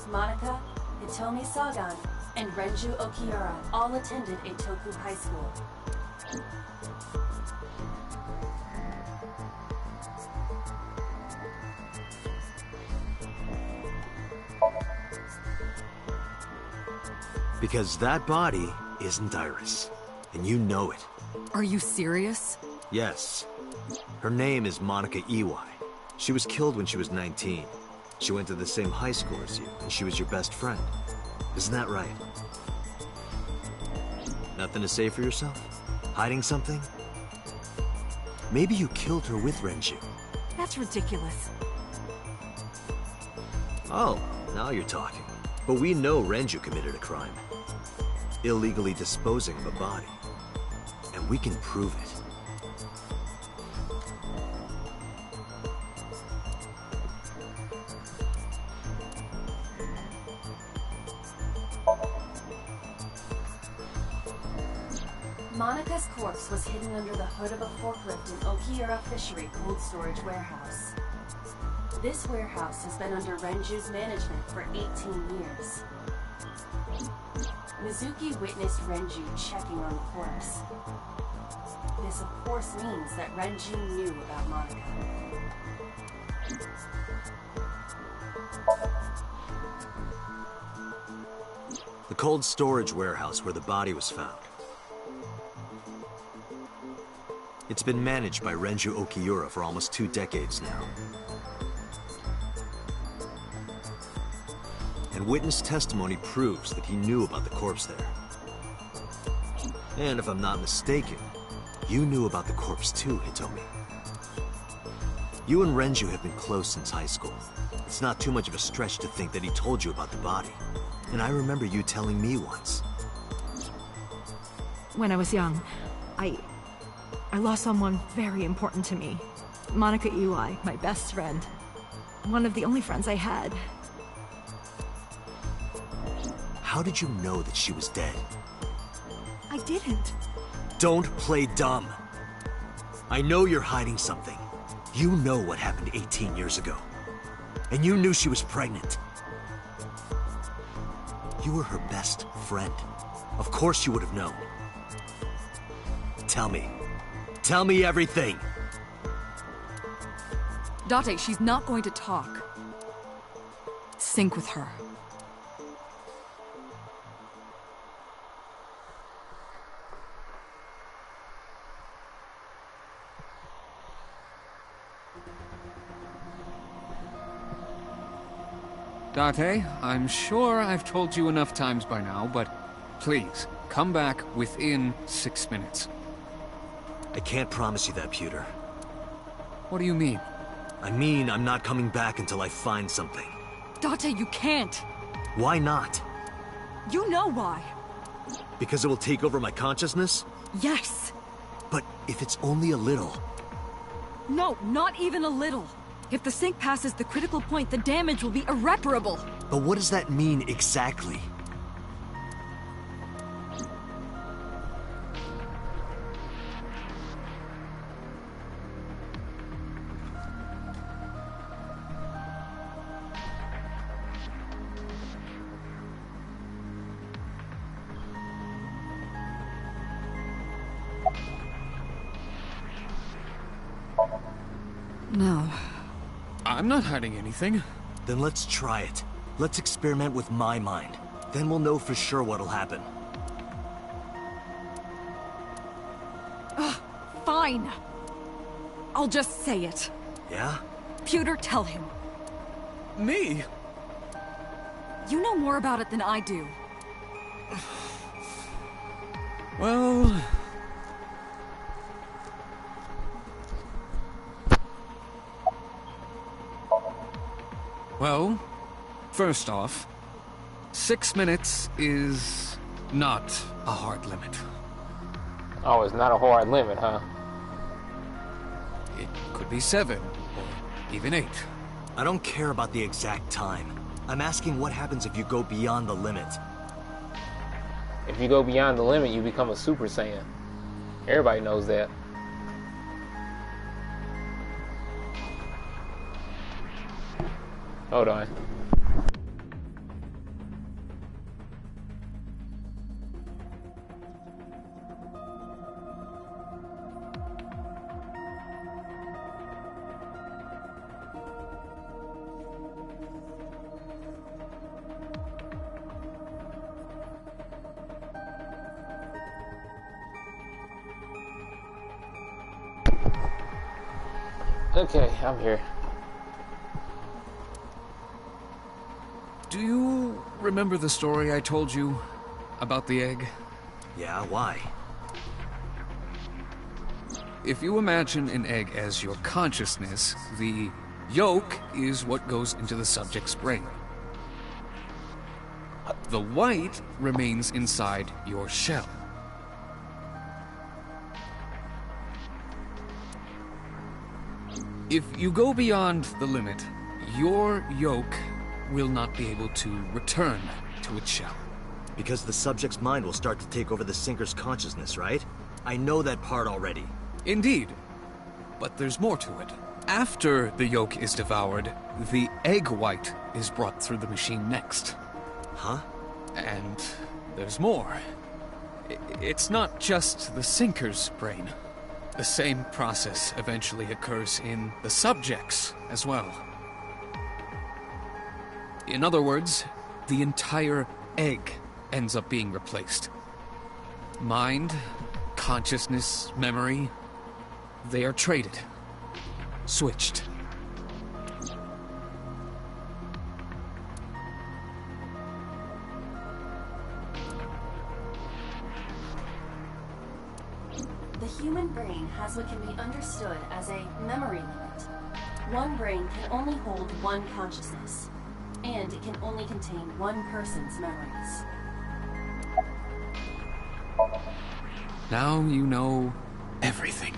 Monica, Hitomi Sagan, and Renju Okiura all attended Eitoku High School. Because that body isn't Iris, and you know it. Are you serious? Yes. Her name is Monica Iwai. She was killed when she was 19. She went to the same high school as you, and she was your best friend. Isn't that right? Nothing to say for yourself? Hiding something? Maybe you killed her with Renju. That's ridiculous. Oh, now you're talking. But we know Renju committed a crime. Illegally disposing of a body. And we can prove it. Monica's corpse was hidden under the hood of a forklift in Okiura Fishery Cold Storage Warehouse. This warehouse has been under Renju's management for 18 years. Mizuki witnessed Renju checking on the corpse. This of course means that Renju knew about Monica. The cold storage warehouse where the body was found. It's been managed by Renju Okiura for almost 2 decades now. And witness testimony proves that he knew about the corpse there. And if I'm not mistaken, you knew about the corpse too, Hitomi. You and Renju have been close since high school. It's not too much of a stretch to think that he told you about the body. And I remember you telling me once. When I was young, I lost someone very important to me. Monica Iwai, my best friend. One of the only friends I had. How did you know that she was dead? I didn't. Don't play dumb. I know you're hiding something. You know what happened 18 years ago. And you knew she was pregnant. You were her best friend. Of course you would have known. Tell me. Tell me everything! Date, she's not going to talk. Sync with her. Date, I'm sure I've told you enough times by now, but please, come back within 6 minutes. I can't promise you that, Pewter. What do you mean? I mean, I'm not coming back until I find something. Date, you can't. Why not? You know why. Because it will take over my consciousness? Yes. But if it's only a little... No, not even a little. If the sync passes the critical point, the damage will be irreparable. But what does that mean exactly? No. I'm not hiding anything. Then let's try it. Let's experiment with my mind. Then we'll know for sure what'll happen. Fine. I'll just say it. Yeah? Pewter, tell him. Me? You know more about it than I do. Well... Well, first off, 6 minutes is not a hard limit. Oh, it's not a hard limit, huh? It could be 7, or even 8. I don't care about the exact time. I'm asking what happens if you go beyond the limit. If you go beyond the limit, you become a Super Saiyan. Everybody knows that. Hold on. Okay, I'm here. Do you remember the story I told you about the egg? Yeah, why? If you imagine an egg as your consciousness, the yolk is what goes into the subject's brain. The white remains inside your shell. If you go beyond the limit, your yolk will not be able to return to its shell. Because the subject's mind will start to take over the sinker's consciousness, right? I know that part already. Indeed. But there's more to it. After the yolk is devoured, the egg white is brought through the machine next. Huh? And there's more. It's not just the sinker's brain. The same process eventually occurs in the subject's as well. In other words, the entire egg ends up being replaced. Mind, consciousness, memory, they are traded. Switched. The human brain has what can be understood as a memory limit. One brain can only hold one consciousness, and it can only contain one person's memories. Now you know everything.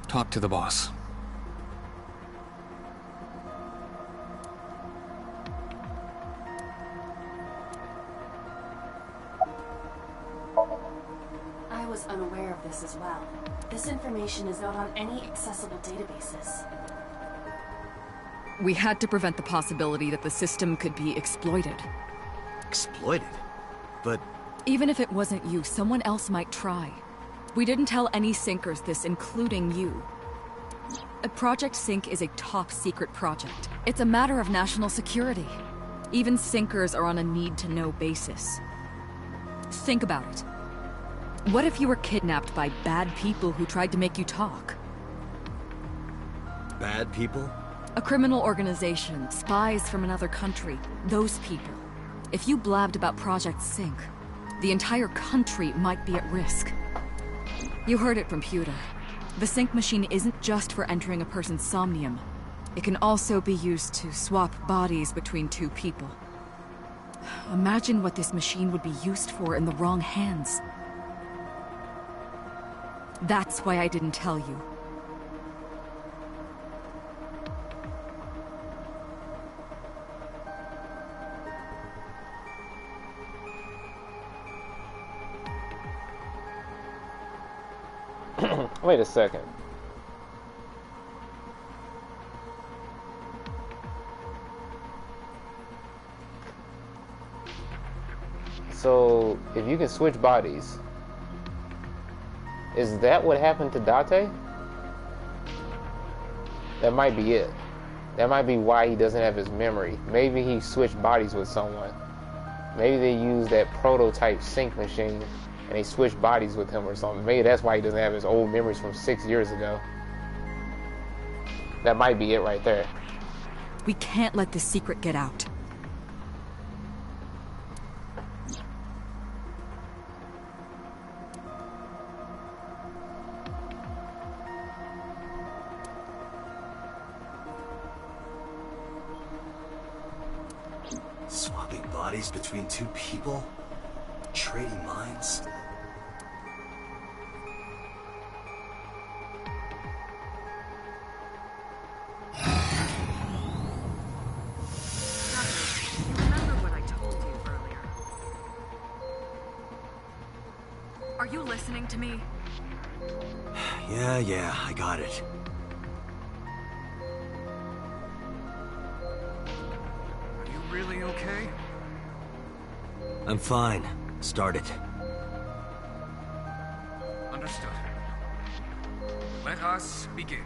Talk to the boss. I was unaware of this as well. This information is not on any accessible databases. We had to prevent the possibility that the system could be exploited. Exploited? But... Even if it wasn't you, someone else might try. We didn't tell any Syncers this, including you. Project Sync is a top-secret project. It's a matter of national security. Even Syncers are on a need-to-know basis. Think about it. What if you were kidnapped by bad people who tried to make you talk? Bad people? A criminal organization, spies from another country, those people. If you blabbed about Project Sync, the entire country might be at risk. You heard it from Pewter. The sync machine isn't just for entering a person's somnium. It can also be used to swap bodies between two people. Imagine what this machine would be used for in the wrong hands. That's why I didn't tell you. Wait a second. So, if you can switch bodies, is that what happened to Date? That might be it. That might be why he doesn't have his memory. Maybe he switched bodies with someone. Maybe they used that prototype sync machine and they switched bodies with him or something. Maybe that's why he doesn't have his old memories from 6 years ago. That might be it right there. We can't let this secret get out. Swapping bodies between two people? Trading minds? Remember what I told you earlier? Are you listening to me? Yeah, I got it. Are you really okay? I'm fine. Start it. Understood. Let us begin.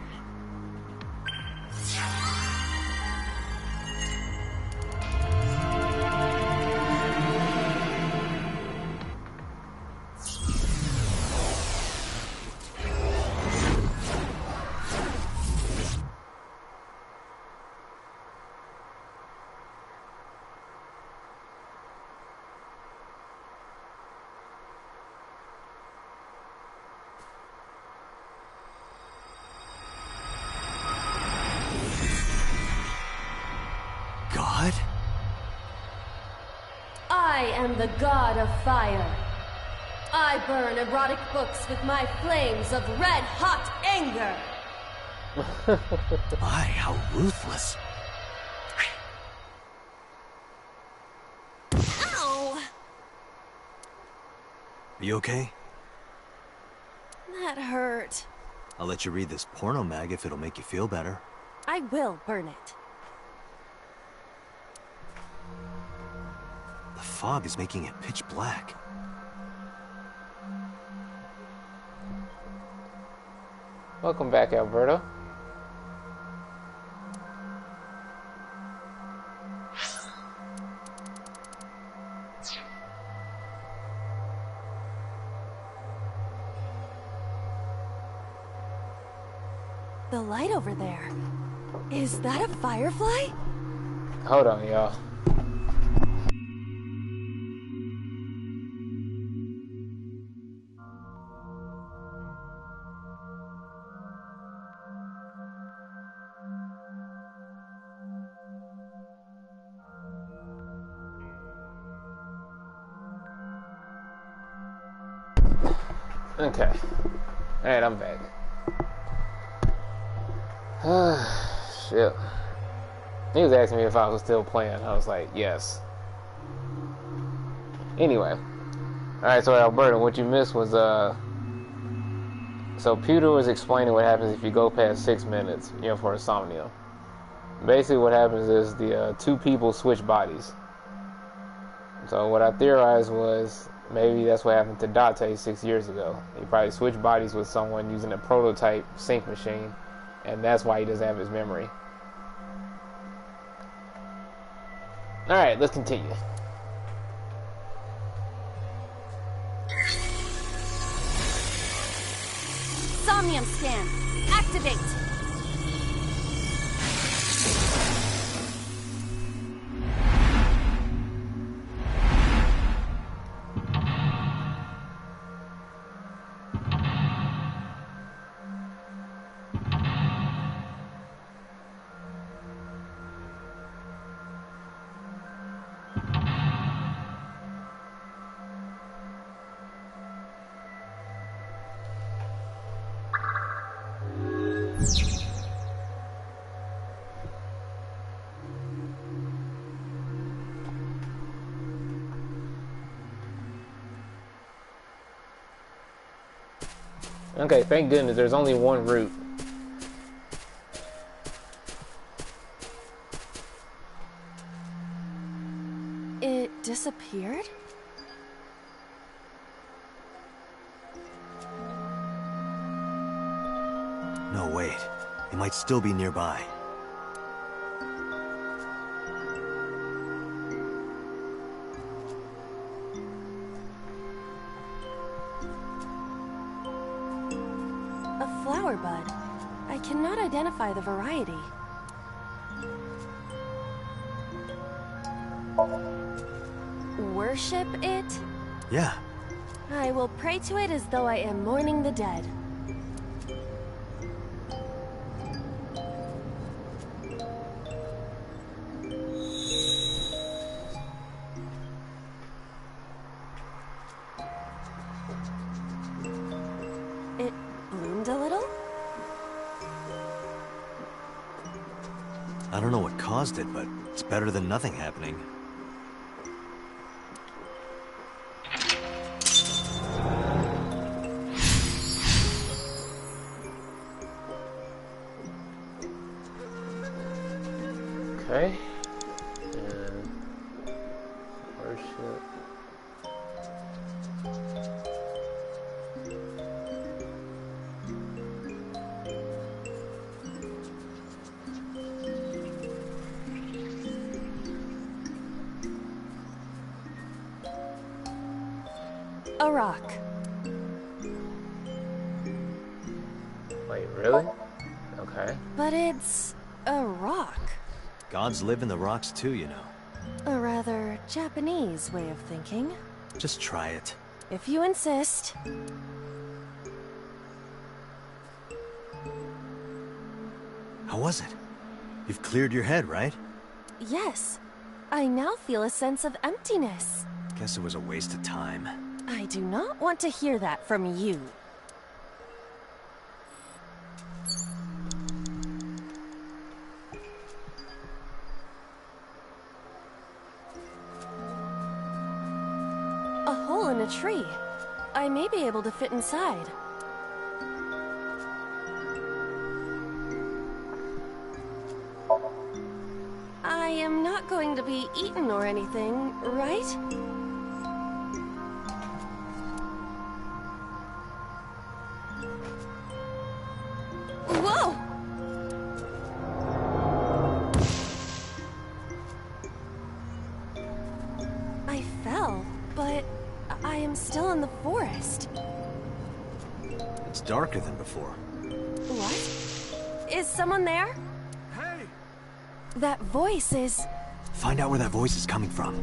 God? I am the god of fire. I burn erotic books with my flames of red-hot anger. My, how ruthless. Ow! Are you okay? That hurt. I'll let you read this porno mag if it'll make you feel better. I will burn it. The fog is making it pitch black. Welcome back, Alberto. The light over there. Is that a firefly? Hold on, y'all. Okay. Alright, I'm back. Shit. He was asking me if I was still playing. I was like, yes. Anyway. Alright, so Alberta, what you missed was, so Pewter was explaining what happens if you go past 6 minutes, you know, for insomnia. Basically what happens is the two people switch bodies. So what I theorized was, maybe that's what happened to Date 6 years ago. He probably switched bodies with someone using a prototype sync machine, and that's why he doesn't have his memory. Alright, let's continue. Somnium scan. Activate. Okay, thank goodness there's only one route. It disappeared? No, wait. It might still be nearby. A flower bud. I cannot identify the variety. Worship it? Yeah. I will pray to it as though I am mourning the dead. It bloomed a little? I don't know what caused it, but it's better than nothing happening. Okay. And worship. A rock. Wait, really? Okay. But it's a rock. Gods live in the rocks too, you know. A rather Japanese way of thinking. Just try it. If you insist. How was it? You've cleared your head, right? Yes. I now feel a sense of emptiness. Guess it was a waste of time. I do not want to hear that from you. A hole in a tree. I may be able to fit inside. I am not going to be eaten or anything, right? Whoa! I fell, but I am still in the forest. It's darker than before. What? Is someone there? Hey! That voice is... Find out where that voice is coming from.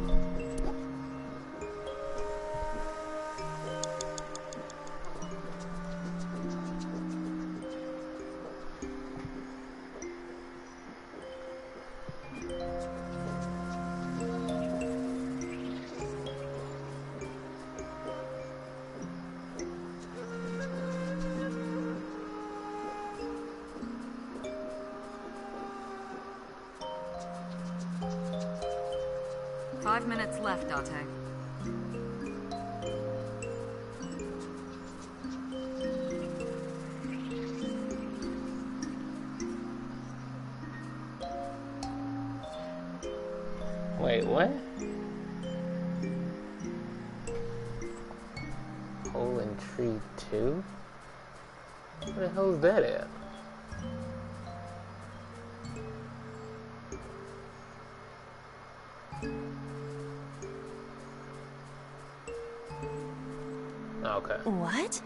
Five minutes left, Date. Wait, what? Hole in tree 2? Where the hell is that at? Okay. What?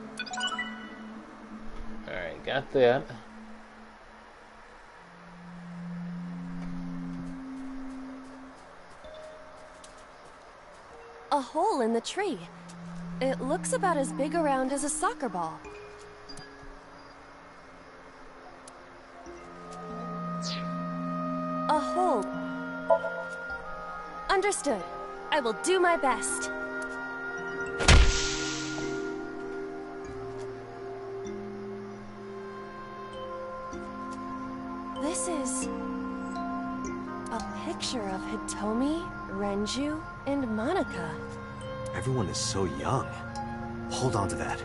Alright, got that. A hole in the tree. It looks about as big around as a soccer ball. A hole. Understood. I will do my best. This is a picture of Hitomi, Renju, and Monica. Everyone is so young. Hold on to that.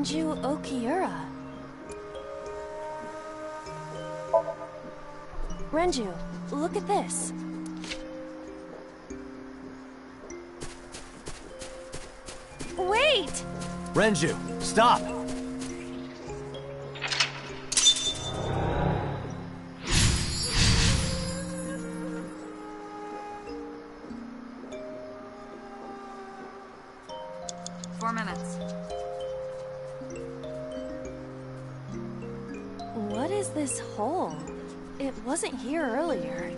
Renju Okiura. Renju, look at this. Wait! Renju, stop! What is this hole? It wasn't here earlier.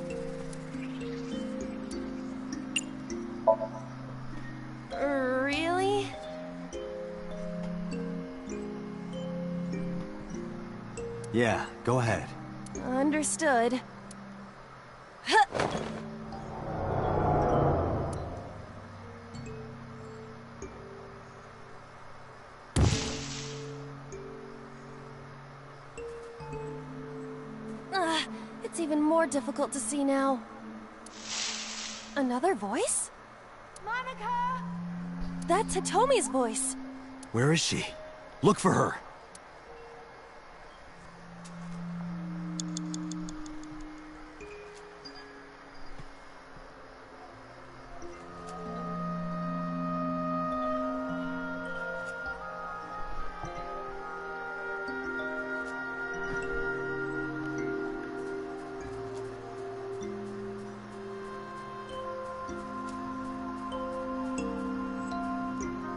Really? Yeah, go ahead. Understood. It's even more difficult to see now. Another voice? Monica! That's Hitomi's voice. Where is she? Look for her.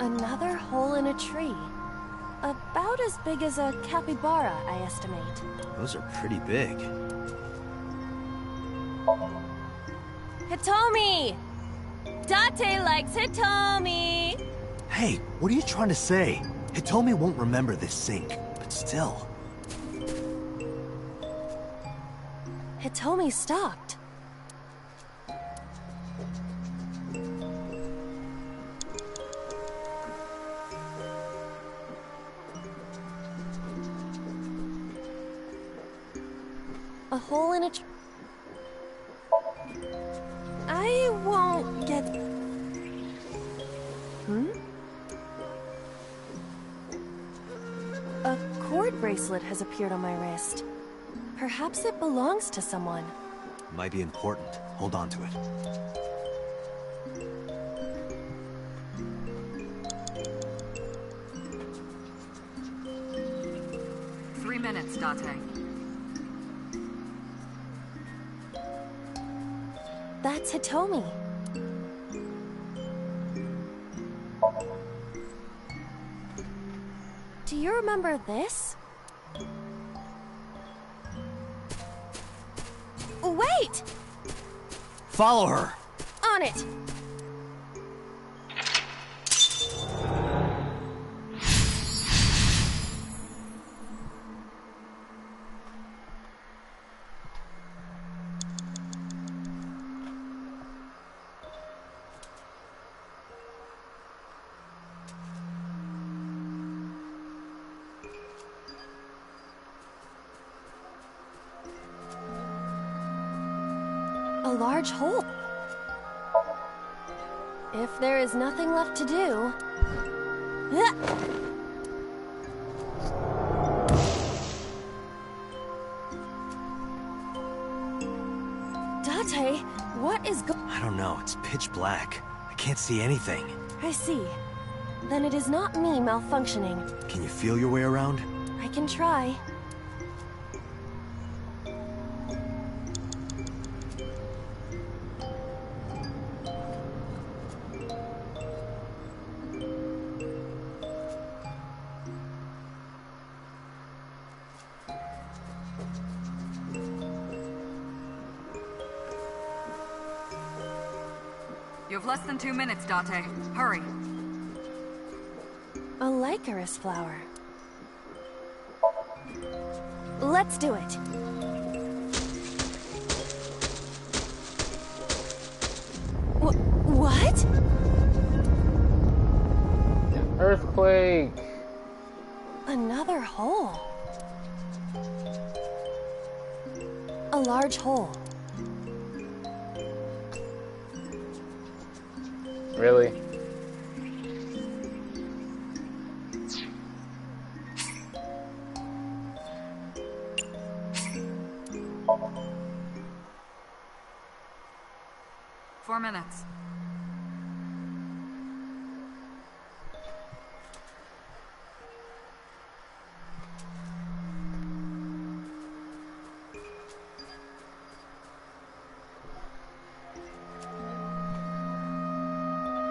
Another hole in a tree. About as big as a capybara, I estimate. Those are pretty big. Hitomi! Date likes Hitomi! Hey, what are you trying to say? Hitomi won't remember this sink, but still. Hitomi stopped. A hole in a tree. I won't get... A cord bracelet has appeared on my wrist. Perhaps it belongs to someone. Might be important. Hold on to it. Minutes, Date. That's Hitomi. Do you remember this? Wait! Follow her! On it! A large hole. If there is nothing left to do... Date, what is I don't know, it's pitch black. I can't see anything. I see. Then it is not me malfunctioning. Can you feel your way around? I can try. You have less than 2 minutes, Date. Hurry. A Lycaris flower. Let's do it. What? An earthquake. Another hole. A large hole. Really? 4 minutes.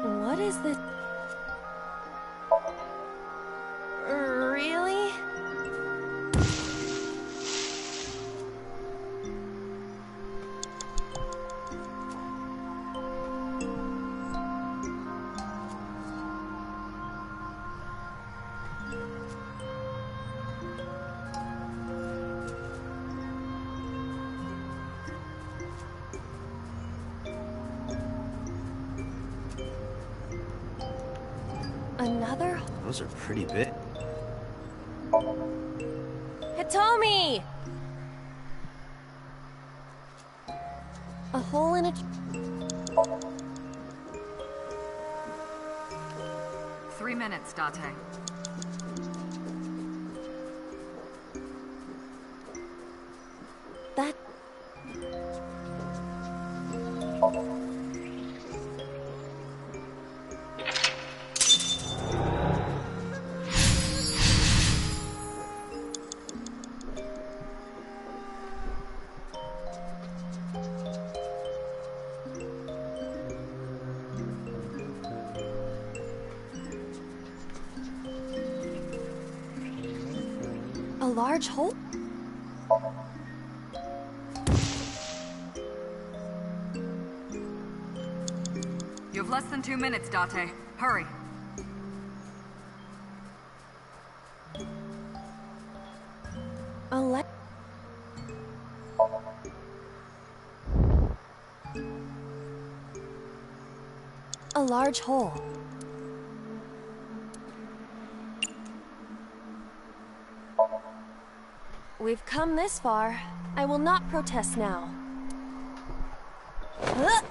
What is this? Really? Another? Those are pretty big. Hitomi! A hole in a... 3 minutes, Date. That... A large hole? You have less than 2 minutes, Date. Hurry. A large hole. We've come this far. I will not protest now. Huh?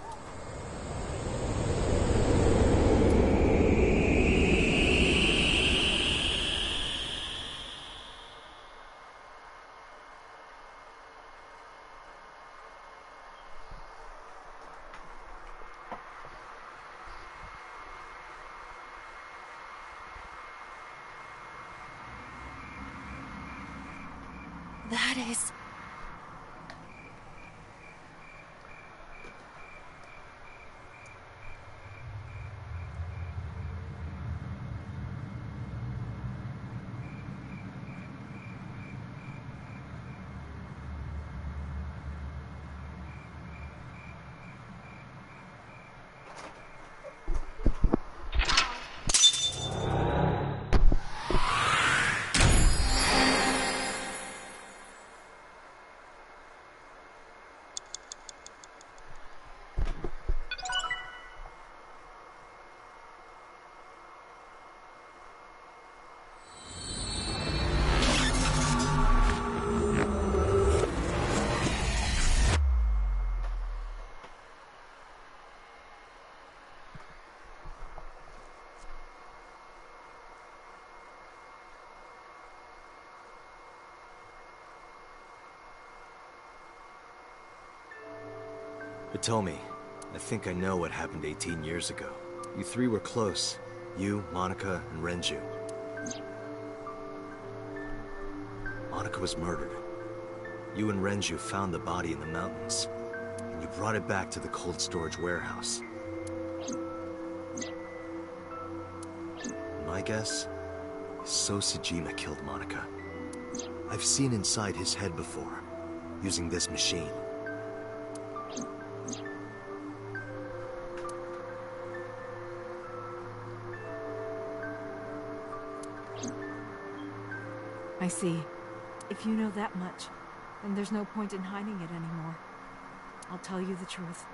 That is... Hitomi, I think I know what happened 18 years ago. You three were close. You, Monica, and Renju. Monica was murdered. You and Renju found the body in the mountains, and you brought it back to the cold storage warehouse. My guess is So Sejima killed Monica. I've seen inside his head before, using this machine. I see. If you know that much, then there's no point in hiding it anymore. I'll tell you the truth.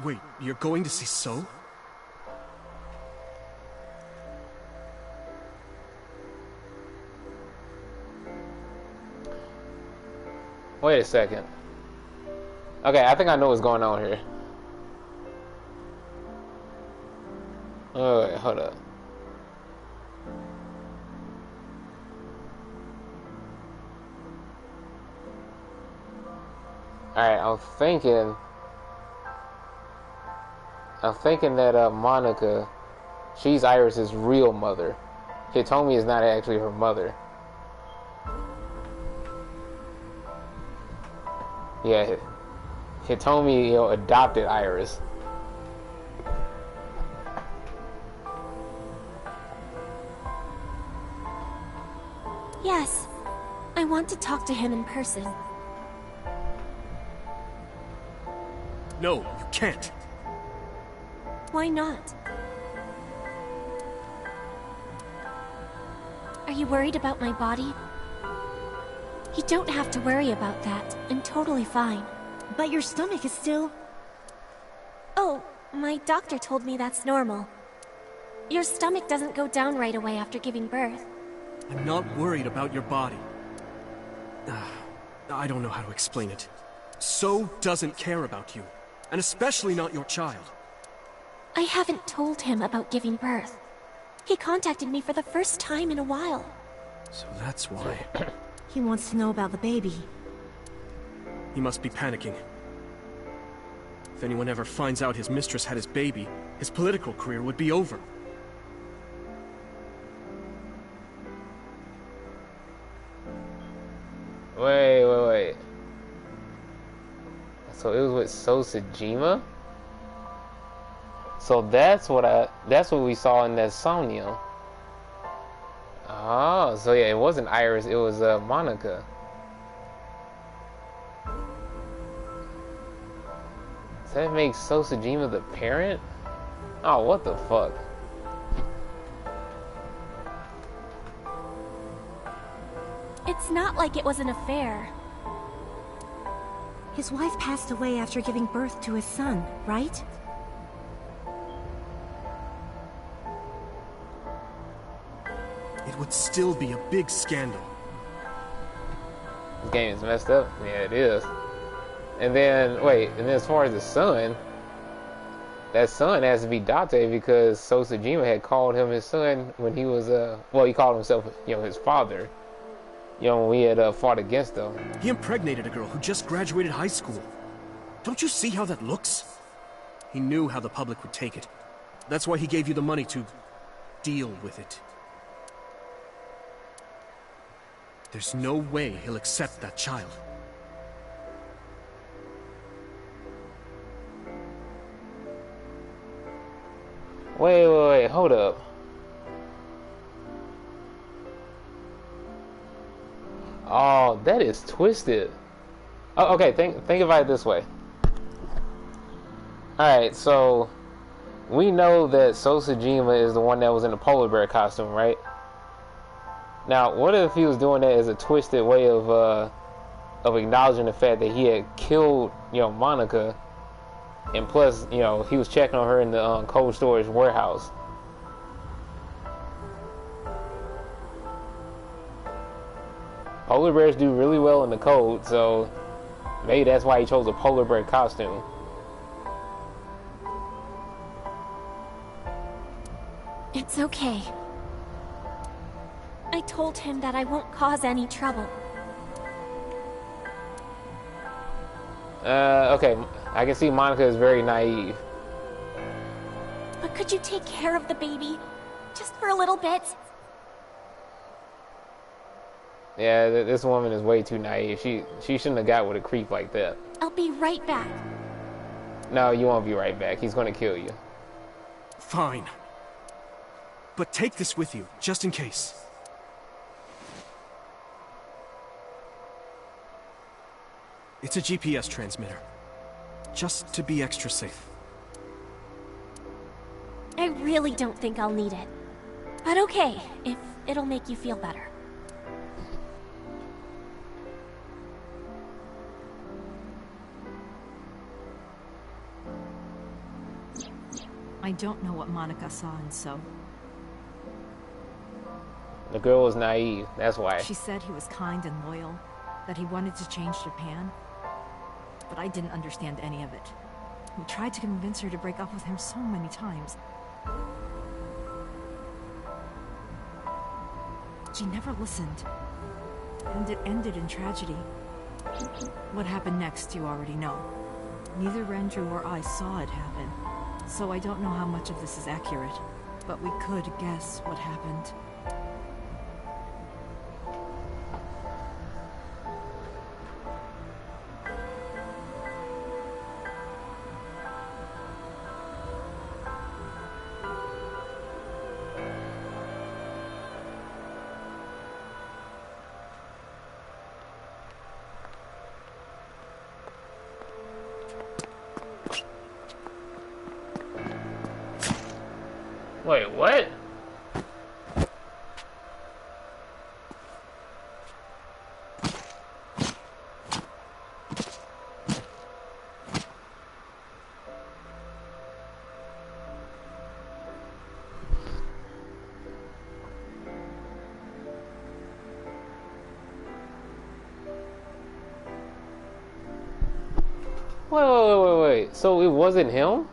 Wait, you're going to see So? Wait a second. Okay, I think I know what's going on here. Oh, wait, hold up. Alright, I'm thinking that Monica, she's Iris's real mother. Hitomi is not actually her mother. Yeah, Hitomi, you know, adopted Iris. Yes, I want to talk to him in person. No, you can't. Why not? Are you worried about my body? You don't have to worry about that. I'm totally fine. But your stomach is still... Oh, my doctor told me that's normal. Your stomach doesn't go down right away after giving birth. I'm not worried about your body. I don't know how to explain it. So doesn't care about you. And especially not your child. I haven't told him about giving birth. He contacted me for the first time in a while. So that's why. He wants to know about the baby. He must be panicking. If anyone ever finds out his mistress had his baby, his political career would be over. Wait. So it was with Sosajima? So that's what we saw in that Somnium. Oh, so yeah, it wasn't Iris, it was Monica. Does that make Sosajima the parent? Oh, what the fuck? It's not like it was an affair. His wife passed away after giving birth to his son, right? It would still be a big scandal. This game is messed up. Yeah, it is. And then, as far as the son, that son has to be Date because Sosajima had called him his son when he was, he called himself, his father. When we had fought against them. He impregnated a girl who just graduated high school. Don't you see how that looks? He knew how the public would take it. That's why he gave you the money to deal with it. There's no way he'll accept that child. Wait, hold up. Oh, that is twisted. Oh, okay, think about it this way. Alright, so we know that Sosajima is the one that was in the polar bear costume, right? Now, what if he was doing that as a twisted way of acknowledging the fact that he had killed, Monica, and plus, he was checking on her in the cold storage warehouse. Polar bears do really well in the cold, so maybe that's why he chose a polar bear costume. It's okay. I told him that I won't cause any trouble. Okay, I can see Monica is very naive. But could you take care of the baby? Just for a little bit? Yeah, this woman is way too naive. She shouldn't have got with a creep like that. I'll be right back. No, you won't be right back. He's gonna kill you. Fine. But take this with you, just in case. It's a GPS transmitter. Just to be extra safe. I really don't think I'll need it. But okay, if it'll make you feel better. I don't know what Monica saw in So. The girl was naive, that's why. She said he was kind and loyal, that he wanted to change Japan. But I didn't understand any of it. We tried to convince her to break up with him so many times. She never listened. And it ended in tragedy. What happened next, you already know. Neither Renju or I saw it happen, so I don't know how much of this is accurate. But we could guess what happened. Wait, what? Wait. So it wasn't him?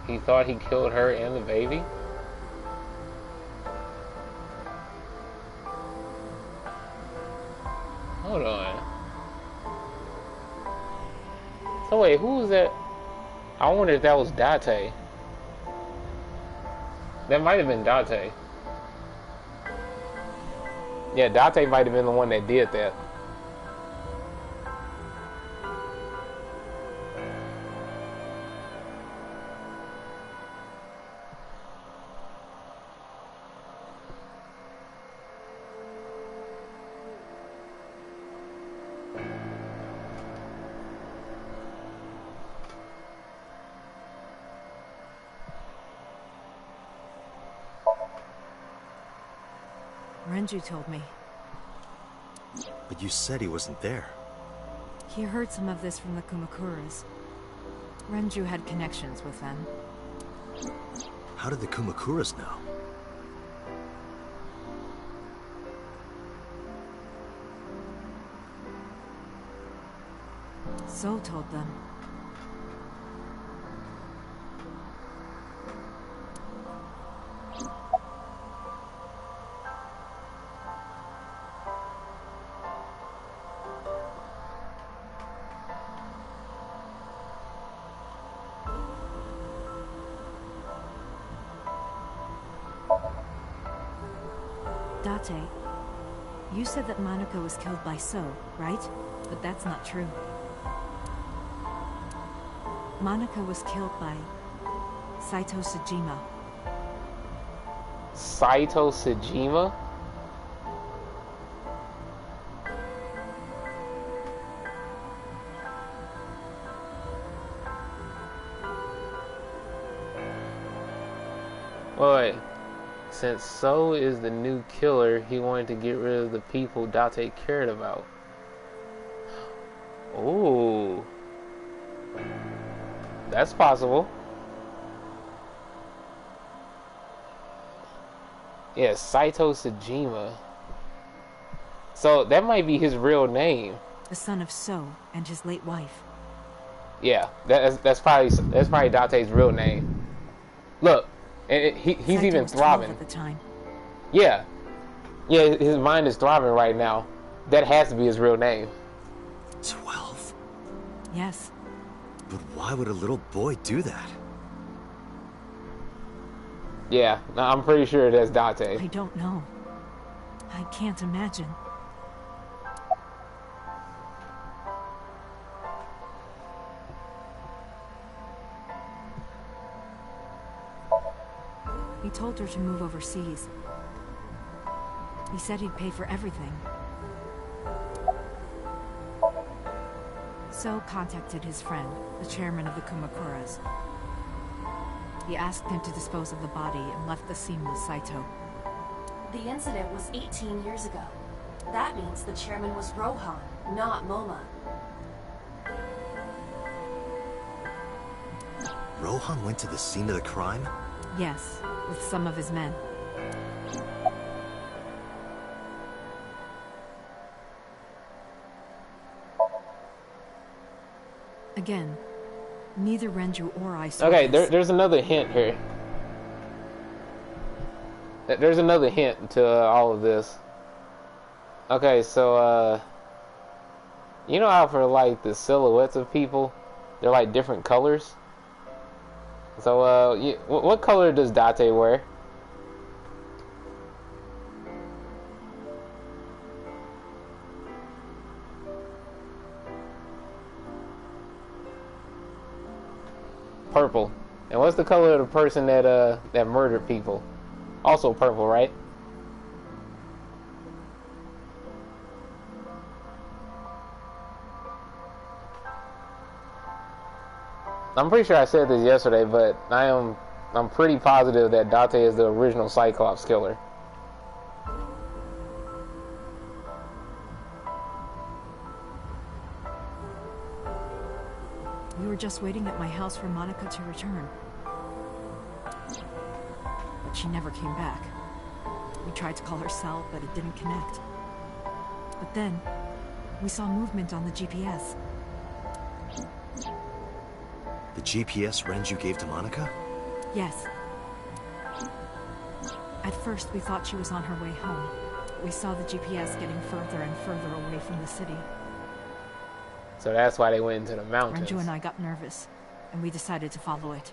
He thought he killed her and the baby? Hold on. So wait, who was that? I wonder if that was Date. That might have been Date. Yeah, Date might have been the one that did that. Renju told me. But you said he wasn't there. He heard some of this from the Kumakuras. Renju had connections with them. How did the Kumakuras know? So told them. Date, you said that Monica was killed by So, right? But that's not true. Monica was killed by Saito Sejima. Saito Sejima? Wait. Since So is the new killer, he wanted to get rid of the people Date cared about. Ooh. That's possible. Yeah, Saito Sejima. So that might be his real name. The son of So and his late wife. Yeah, that's probably Date's real name. Look, and he's even throbbing at the time. Yeah, his mind is throbbing right now. That has to be his real name. 12? Yes. But why would a little boy do that? Yeah, I'm pretty sure that's Date. I don't know. I can't imagine. He told her to move overseas. He said he'd pay for everything. So contacted his friend, the chairman of the Kumakuras. He asked him to dispose of the body and left the scene with Saito. The incident was 18 years ago. That means the chairman was Rohan, not Moma. Rohan went to the scene of the crime? Yes, with some of his men. Again, neither Renju or I saw Okay, this. there's another hint here. There's another hint to all of this. Okay, so, you know how for, like, the silhouettes of people, they're, like, different colors? So, what color does Date wear? Purple. And what's the color of the person that that murdered people? Also purple, right? I'm pretty sure I said this yesterday, but I'm pretty positive that Date is the original Cyclops killer. We were just waiting at my house for Monica to return. But she never came back. We tried to call her cell, but it didn't connect. But then, we saw movement on the GPS. The GPS Renju gave to Monica? Yes. At first, we thought she was on her way home. We saw the GPS getting further and further away from the city. So that's why they went into the mountains. Renju and I got nervous, and we decided to follow it.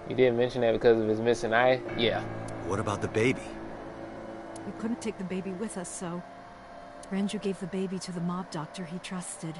You didn't mention that because of his missing eye? Yeah. What about the baby? We couldn't take the baby with us, so Renju gave the baby to the mob doctor he trusted.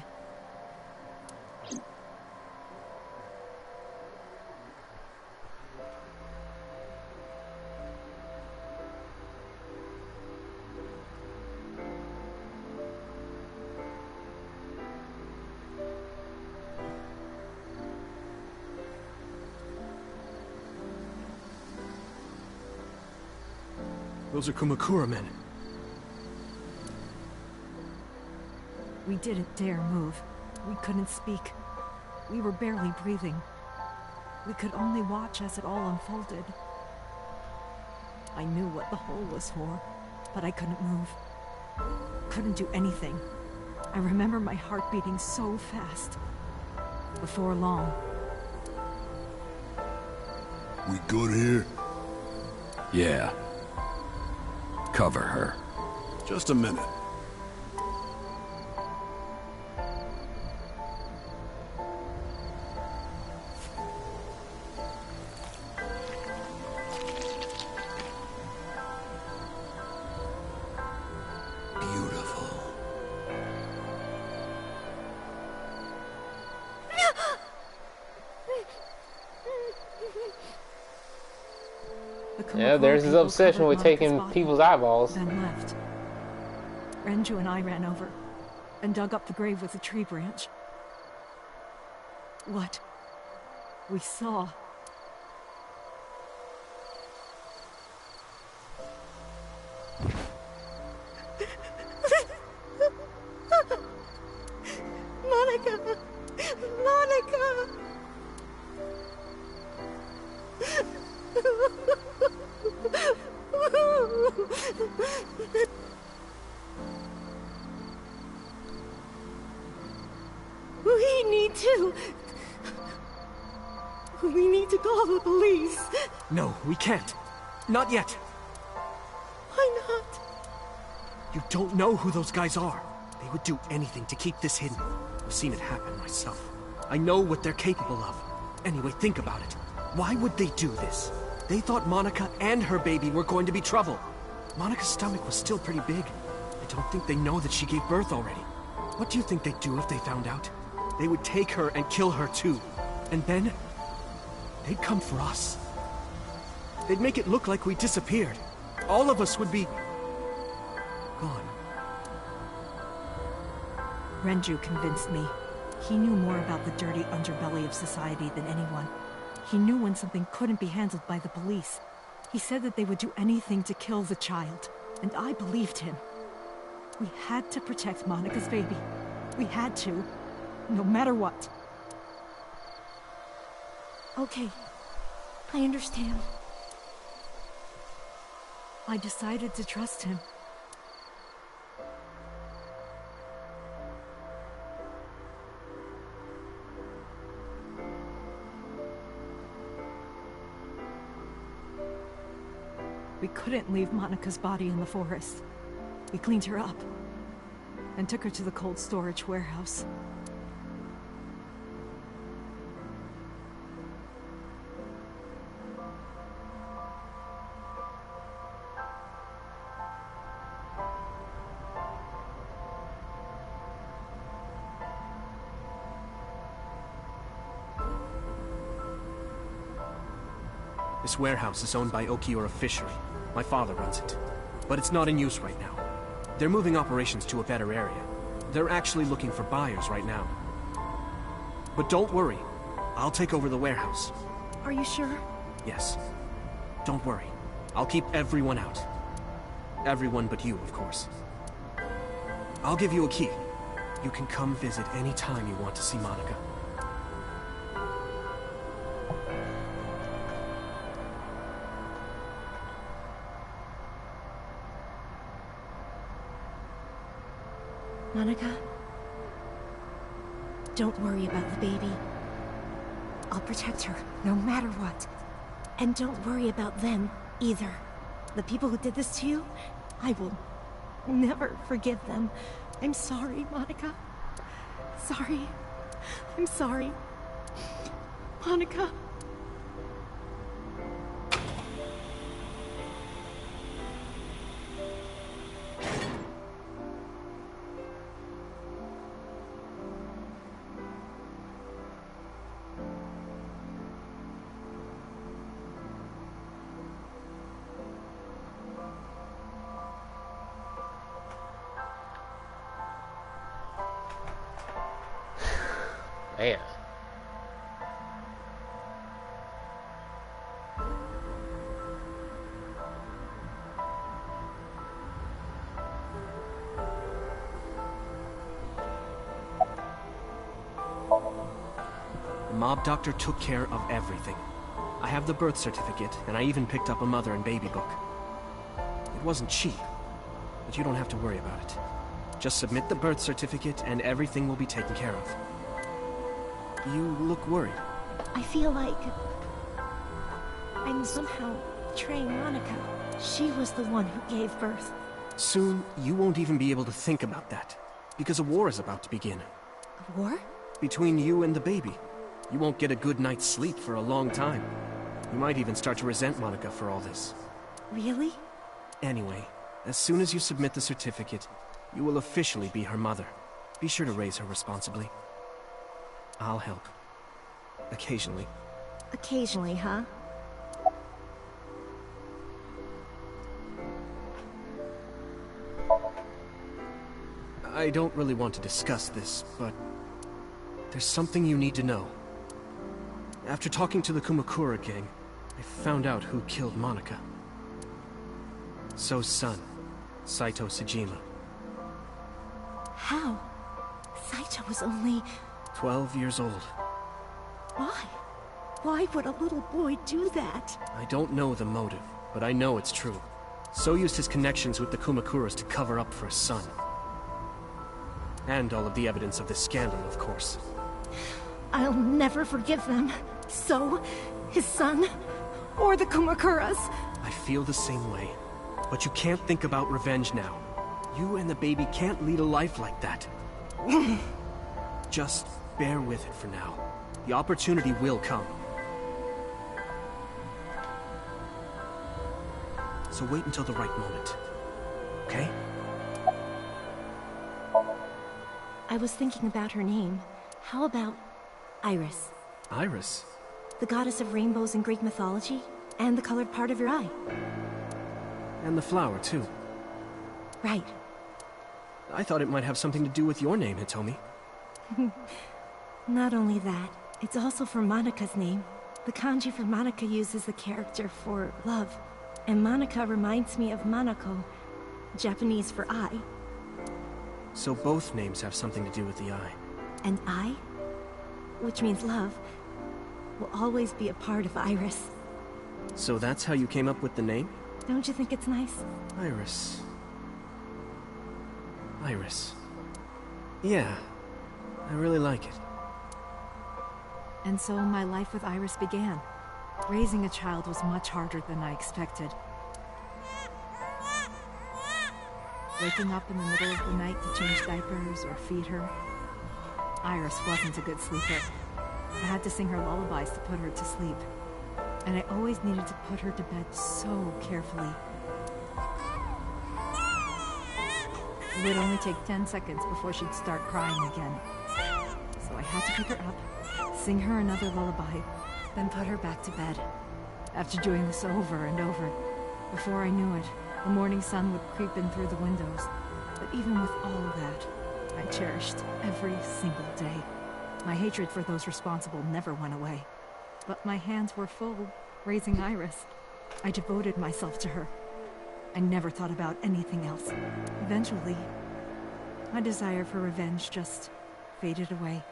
Those are Kumakura men. We didn't dare move. We couldn't speak. We were barely breathing. We could only watch as it all unfolded. I knew what the hole was for, but I couldn't move. Couldn't do anything. I remember my heart beating so fast. Before long. We good here? Yeah. Cover her. Just a minute. Yeah, there's his obsession with taking people's eyeballs. Then left. Renju and I ran over and dug up the grave with a tree branch. What we saw. Monica! Monica! We need to call the police. No, we can't. Not yet. Why not? You don't know who those guys are. They would do anything to keep this hidden. I've seen it happen myself. I know what they're capable of. Anyway, think about it. Why would they do this? They thought Monica and her baby were going to be trouble. Monica's stomach was still pretty big. I don't think they know that she gave birth already. What do you think they'd do if they found out? They would take her and kill her too. And then, they'd come for us. They'd make it look like we disappeared. All of us would be gone. Renju convinced me. He knew more about the dirty underbelly of society than anyone. He knew when something couldn't be handled by the police. He said that they would do anything to kill the child, and I believed him. We had to protect Monika's baby. We had to, no matter what. Okay, I understand. I decided to trust him. We couldn't leave Monika's body in the forest. We cleaned her up and took her to the cold storage warehouse. This warehouse is owned by Okiura Fishery. My father runs it. But it's not in use right now. They're moving operations to a better area. They're actually looking for buyers right now. But don't worry. I'll take over the warehouse. Are you sure? Yes. Don't worry. I'll keep everyone out. Everyone but you, of course. I'll give you a key. You can come visit any time you want to see Monika. Monika, don't worry about the baby. I'll protect her, no matter what. And don't worry about them, either. The people who did this to you, I will never forgive them. I'm sorry, Monika. Sorry. I'm sorry. Monika. Man. The mob doctor took care of everything. I have the birth certificate, and I even picked up a mother and baby book. It wasn't cheap, but you don't have to worry about it. Just submit the birth certificate, and everything will be taken care of. You look worried. I feel like I'm somehow betraying Monika. She was the one who gave birth. Soon, you won't even be able to think about that, because a war is about to begin. A war? Between you and the baby. You won't get a good night's sleep for a long time. You might even start to resent Monika for all this. Really? Anyway, as soon as you submit the certificate, you will officially be her mother. Be sure to raise her responsibly. I'll help. Occasionally. Occasionally, huh? I don't really want to discuss this, but there's something you need to know. After talking to the Kumakura gang, I found out who killed Monika. So's son, Saito Sejima. How? Saito was only 12 years old. Why? Why would a little boy do that? I don't know the motive, but I know it's true. So used his connections with the Kumakuras to cover up for his son. And all of the evidence of this scandal, of course. I'll never forgive them. So, his son, or the Kumakuras. I feel the same way. But you can't think about revenge now. You and the baby can't lead a life like that. Just bear with it for now. The opportunity will come. So wait until the right moment. Okay? I was thinking about her name. How about Iris? Iris? The goddess of rainbows in Greek mythology, and the colored part of your eye. And the flower, too. Right. I thought it might have something to do with your name, Hitomi. Not only that, it's also for Monika's name. The kanji for Monika uses the character for love, and Monika reminds me of Monoko, Japanese for eye. So both names have something to do with the eye. And eye, which means love, will always be a part of Iris. So that's how you came up with the name? Don't you think it's nice? Iris. Iris. Yeah, I really like it. And so my life with Iris began. Raising a child was much harder than I expected. Waking up in the middle of the night to change diapers or feed her. Iris wasn't a good sleeper. I had to sing her lullabies to put her to sleep. And I always needed to put her to bed so carefully. It would only take 10 seconds before she'd start crying again. So I had to pick her up, sing her another lullaby, then put her back to bed. After doing this over and over, before I knew it, the morning sun would creep in through the windows. But even with all that, I cherished every single day. My hatred for those responsible never went away. But my hands were full, raising Iris. I devoted myself to her. I never thought about anything else. Eventually, my desire for revenge just faded away.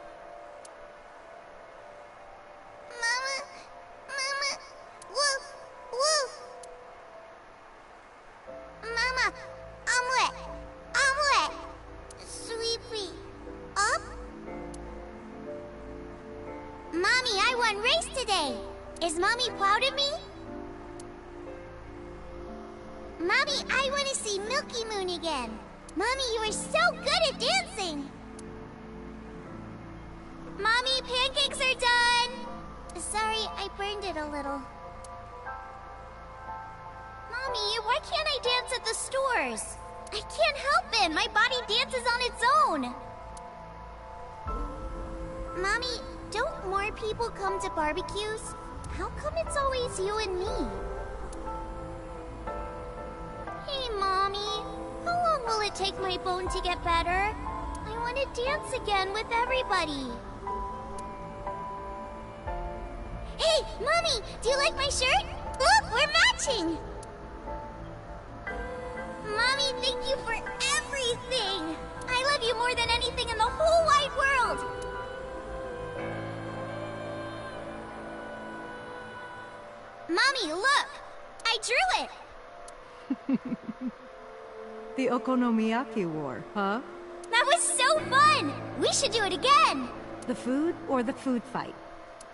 Mama, woof, woof. Mama, omelet, sweepy, up. Mommy, I won race today. Is Mommy proud of me? Mommy, I want to see Milky Moon again. Mommy, you are so good at dancing. Mommy, pancakes are done. Sorry, I burned it a little. Mommy, why can't I dance at the stores? I can't help it. My body dances on its own. Mommy, don't more people come to barbecues? How come it's always you and me? Hey, Mommy. How long will it take my bone to get better? I want to dance again with everybody. Hey, Mommy! Do you like my shirt? Look, we're matching! Mommy, thank you for everything! I love you more than anything in the whole wide world! Mommy, look! I drew it! The Okonomiyaki War, huh? That was so fun! We should do it again! The food or the food fight?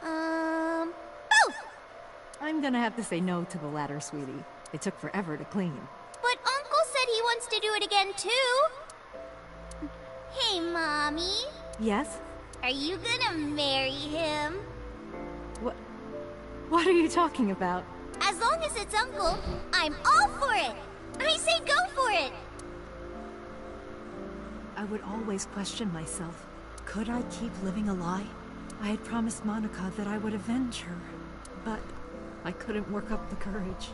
Both! I'm gonna have to say no to the latter, sweetie. It took forever to clean. But Uncle said he wants to do it again, too! Hey, Mommy. Yes? Are you gonna marry him? What are you talking about? As long as it's Uncle, I'm all for it! I say go for it! I would always question myself. Could I keep living a lie? I had promised Monika that I would avenge her, but I couldn't work up the courage.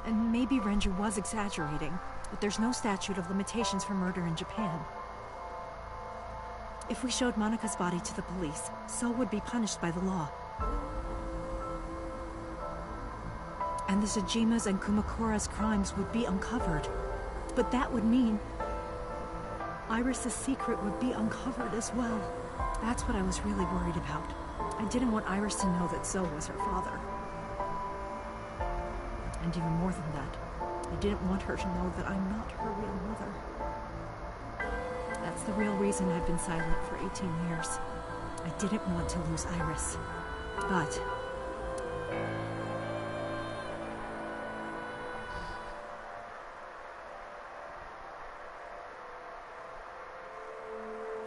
And maybe Renju was exaggerating, but there's no statute of limitations for murder in Japan. If we showed Monika's body to the police, So would be punished by the law. And the Tsujima's and Kumakura's crimes would be uncovered. But that would mean Iris's secret would be uncovered as well. That's what I was really worried about. I didn't want Iris to know that So was her father. And even more than that, I didn't want her to know that I'm not her real mother. That's the real reason I've been silent for 18 years. I didn't want to lose Iris. But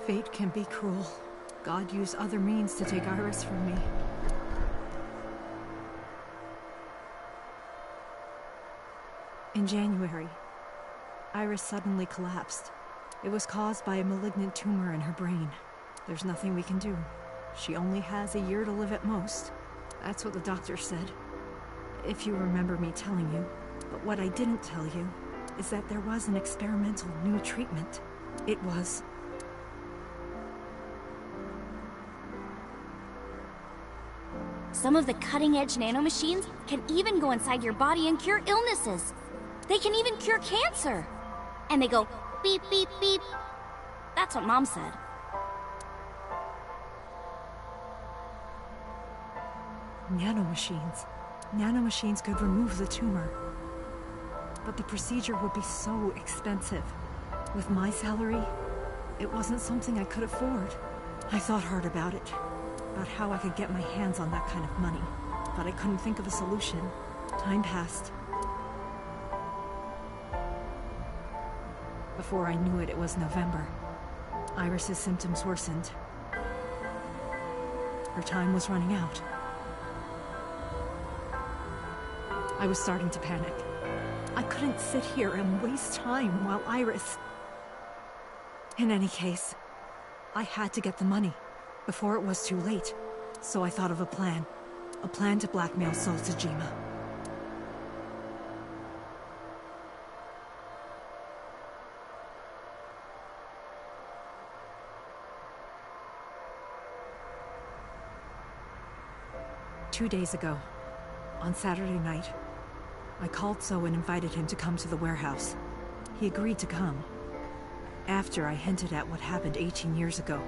fate can be cruel. God used other means to take Iris from me. In January, Iris suddenly collapsed. It was caused by a malignant tumor in her brain. There's nothing we can do. She only has a year to live at most. That's what the doctor said. If you remember me telling you. But what I didn't tell you is that there was an experimental new treatment. It was. Some of the cutting-edge nanomachines can even go inside your body and cure illnesses. They can even cure cancer. And they go beep, beep, beep. That's what Mom said. Nanomachines. Nanomachines could remove the tumor. But the procedure would be so expensive. With my salary, it wasn't something I could afford. I thought hard about it. About how I could get my hands on that kind of money. But I couldn't think of a solution. Time passed. Before I knew it, it was November. Iris's symptoms worsened. Her time was running out. I was starting to panic. I couldn't sit here and waste time while Iris... In any case, I had to get the money before it was too late. So I thought of a plan. A plan to blackmail Sosajima. Two days ago, on Saturday night, I called So and invited him to come to the warehouse. He agreed to come. After I hinted at what happened 18 years ago,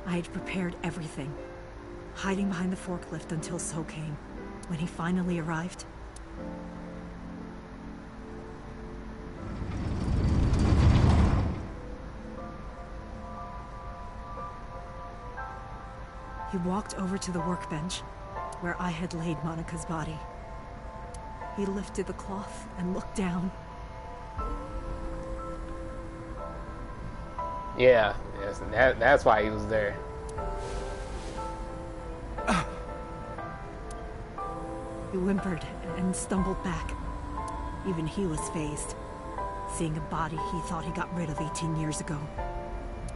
I had prepared everything, hiding behind the forklift until So came. When he finally arrived, he walked over to the workbench where I had laid Monica's body. He lifted the cloth and looked down. Yeah, yes, that's why he was there. He whimpered and stumbled back. Even he was fazed, seeing a body he thought he got rid of 18 years ago.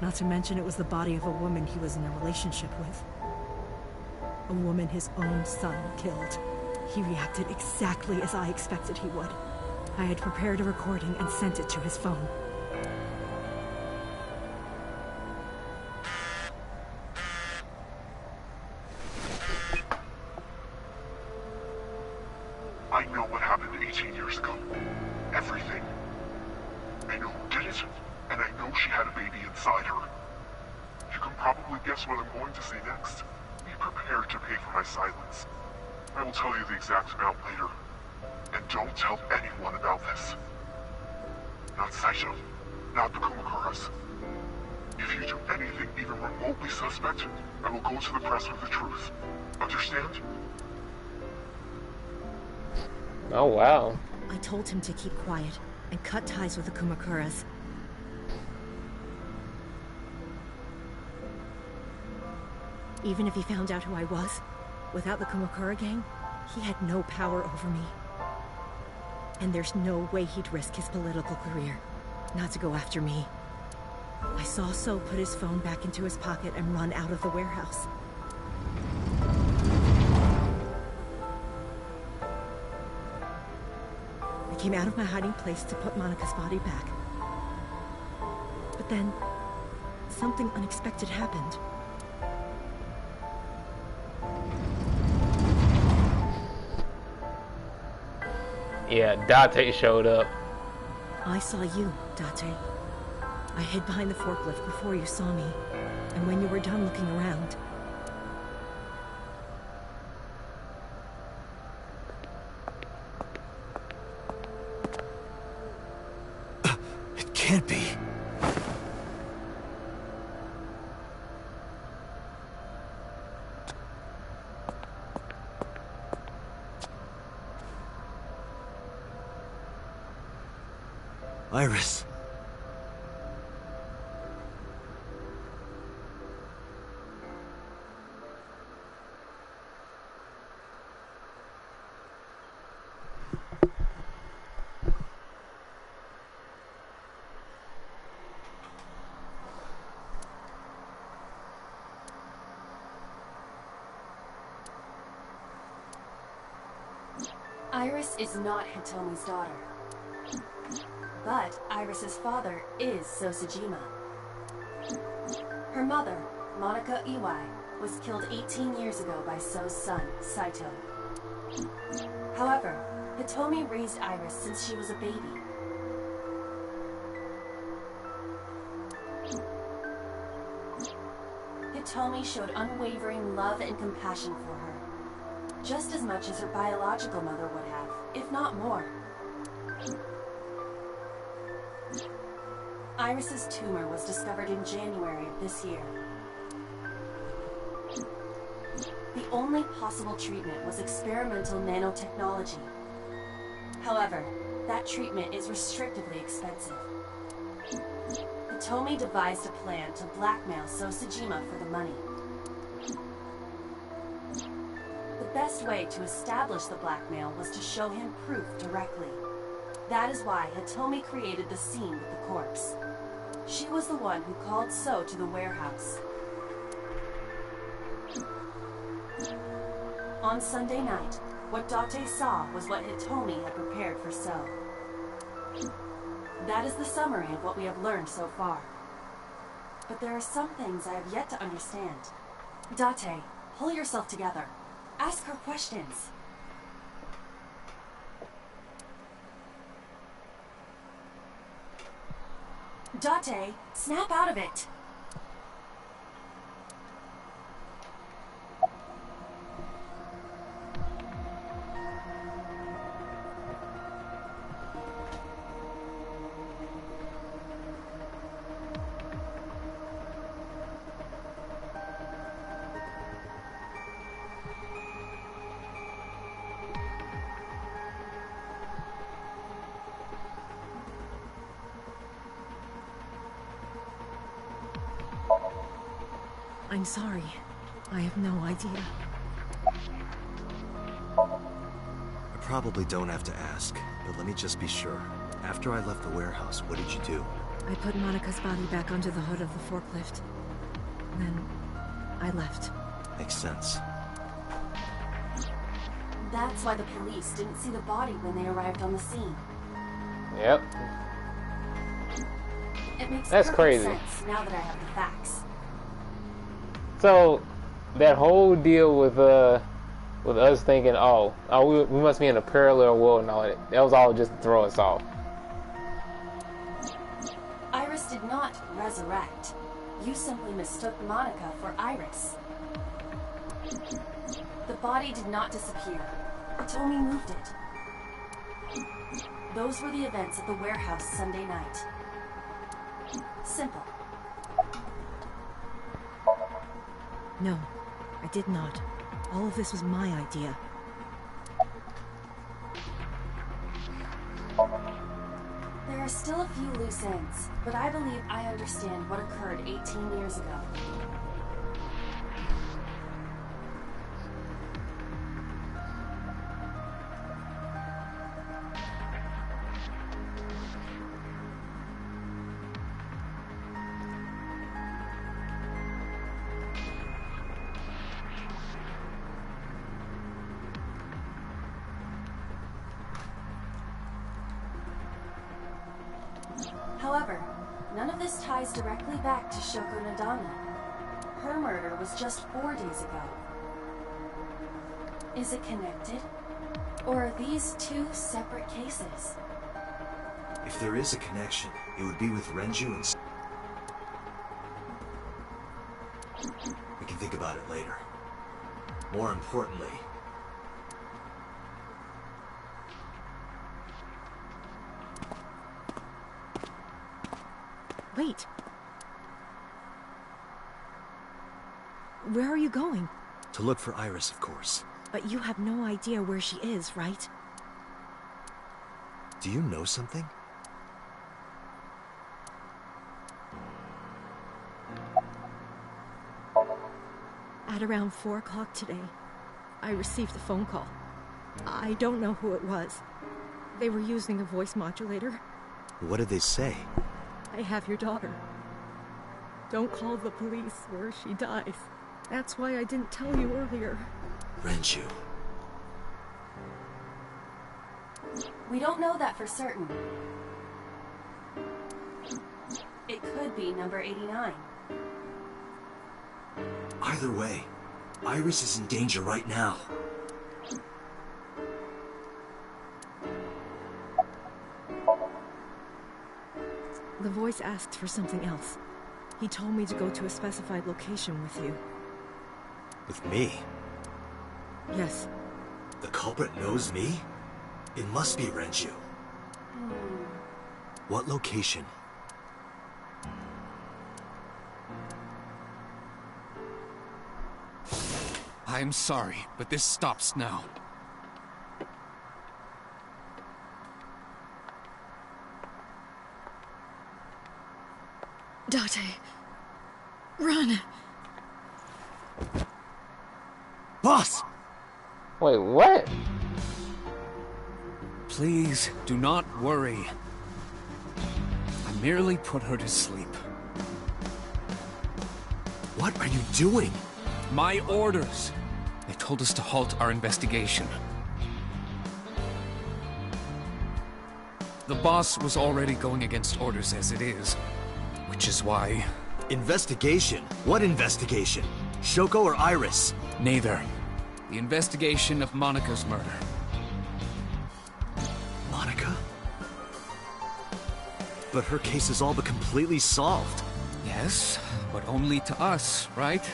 Not to mention it was the body of a woman he was in a relationship with. A woman his own son killed. He reacted exactly as I expected he would. I had prepared a recording and sent it to his phone. I know what happened 18 years ago. Everything. I know who did it, and I know she had a baby inside her. You can probably guess what I'm going to say next. Be prepared to pay for my silence. I will tell you the exact amount later. And don't tell anyone about this. Not Saito, not the Kumakuras. If you do anything even remotely suspect, I will go to the press with the truth. Understand? Oh, wow. I told him to keep quiet and cut ties with the Kumakuras. Even if he found out who I was, without the Kumakura gang, he had no power over me. And there's no way he'd risk his political career, not to go after me. I saw So put his phone back into his pocket and run out of the warehouse. I came out of my hiding place to put Monica's body back. But then, something unexpected happened. Yeah, Date showed up. I saw you, Date. I hid behind the forklift before you saw me. And when you were done looking around... It can't be. Iris. Iris is not Hitomi's daughter. But Iris's father is Sosajima. Her mother, Monica Iwai, was killed 18 years ago by So's son, Saito. However, Hitomi raised Iris since she was a baby. Hitomi showed unwavering love and compassion for her, just as much as her biological mother would have, if not more. Iris's tumor was discovered in January of this year. The only possible treatment was experimental nanotechnology. However, that treatment is restrictively expensive. Hitomi devised a plan to blackmail Sosajima for the money. The best way to establish the blackmail was to show him proof directly. That is why Hitomi created the scene with the corpse. She was the one who called So to the warehouse. On Sunday night, what Date saw was what Hitomi had prepared for So. That is the summary of what we have learned so far. But there are some things I have yet to understand. Date, pull yourself together. Ask her questions. Date, snap out of it! I'm sorry. I have no idea. I probably don't have to ask, but let me just be sure. After I left the warehouse, what did you do? I put Monica's body back onto the hood of the forklift. Then I left. Makes sense. That's why the police didn't see the body when they arrived on the scene. Yep. It makes That's crazy. sense now that I have the facts. So, that whole deal with us thinking, we must be in a parallel world and all that was all just to throw us off. Iris did not resurrect. You simply mistook Monica for Iris. The body did not disappear. Hitomi moved it. Those were the events at the warehouse Sunday night. Simple. No, I did not. All of this was my idea. There are still a few loose ends, but I believe I understand what occurred 18 years ago. However, none of this ties directly back to Shoko Nadami. Her murder was just 4 days ago. Is it connected? Or are these two separate cases? If there is a connection, it would be with Renju and... We can think about it later. More importantly... Wait. Where are you going? To look for Iris, of course. But you have no idea where she is, right? Do you know something? At around 4 o'clock today, I received a phone call. I don't know who it was. They were using a voice modulator. What did they say? I have your daughter. Don't call the police or she dies. That's why I didn't tell you earlier. Renju. We don't know that for certain. It could be number 89. Either way, Iris is in danger right now. The voice asked for something else. He told me to go to a specified location with you. With me? Yes. The culprit knows me? It must be Renju. What location? I'm sorry, but this stops now. Date. Run! Boss! Wait, what? Please, do not worry. I merely put her to sleep. What are you doing? My orders. They told us to halt our investigation. The boss was already going against orders as it is, which is why... Investigation? What investigation? Shoko or Iris? Neither. The investigation of Monika's murder. Monika? But her case is all but completely solved. Yes, but only to us, right?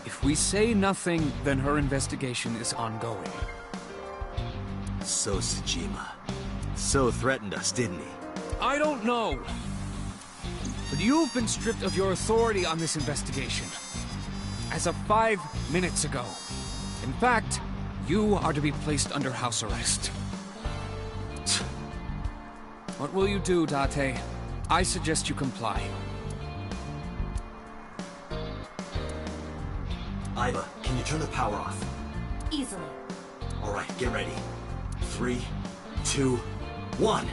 If we say nothing, then her investigation is ongoing. So Tsujima. So threatened us, didn't he? I don't know. But you've been stripped of your authority on this investigation. As of 5 minutes ago. In fact, you are to be placed under house arrest. What will you do, Date? I suggest you comply. Aiba, can you turn the power off? Easily. All right, get ready. 3, 2, 1.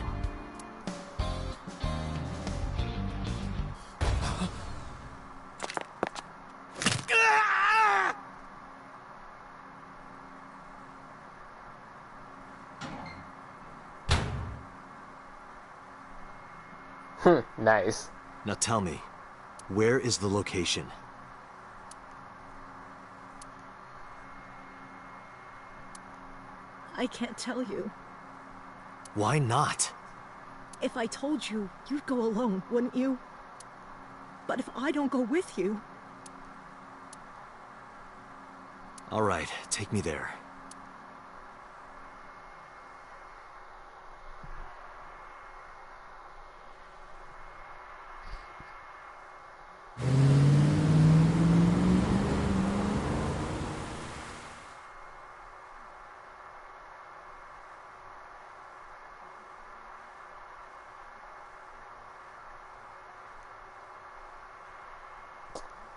Nice. Now tell me, where is the location? I can't tell you. Why not? If I told you, you'd go alone, wouldn't you? But if I don't go with you... All right, take me there.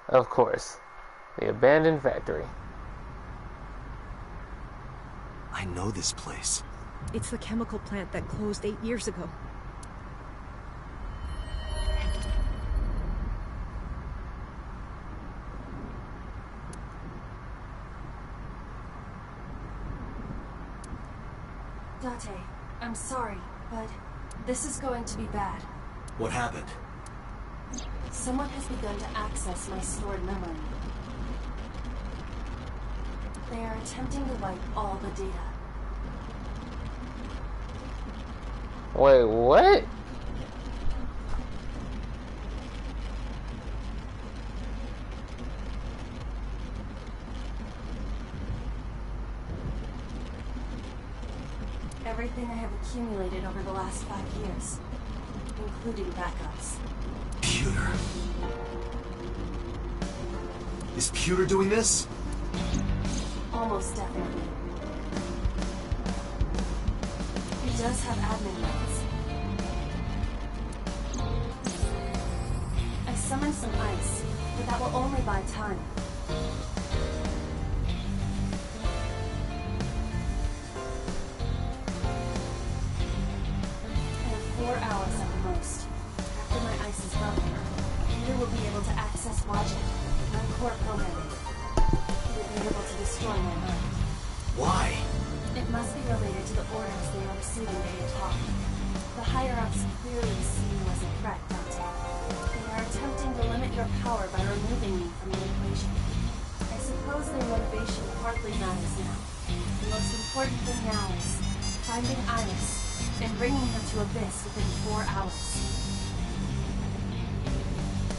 Of course. The abandoned factory. I know this place. It's the chemical plant that closed 8 years ago. Date, I'm sorry, but this is going to be bad. What happened? Someone has begun to access my stored memory. They are attempting to wipe all the data. Wait, what? Everything I have accumulated over the last 5 years, including backups. Pewter. Is Pewter doing this? Almost definitely. He does have admin rights. I summoned some ice, but that will only buy time. I have 4 hours at the most. After my ice is melted, Peter will be able to access logic, non-core programming. He will be able to destroy my mind. Why? It must be related to the orders they are receiving via talk. The higher-ups clearly see you as a threat, Dante. They are attempting to limit your power by removing me from the equation. I suppose their motivation hardly matters now. The most important thing now is finding Iris and bringing her to Abyss within 4 hours.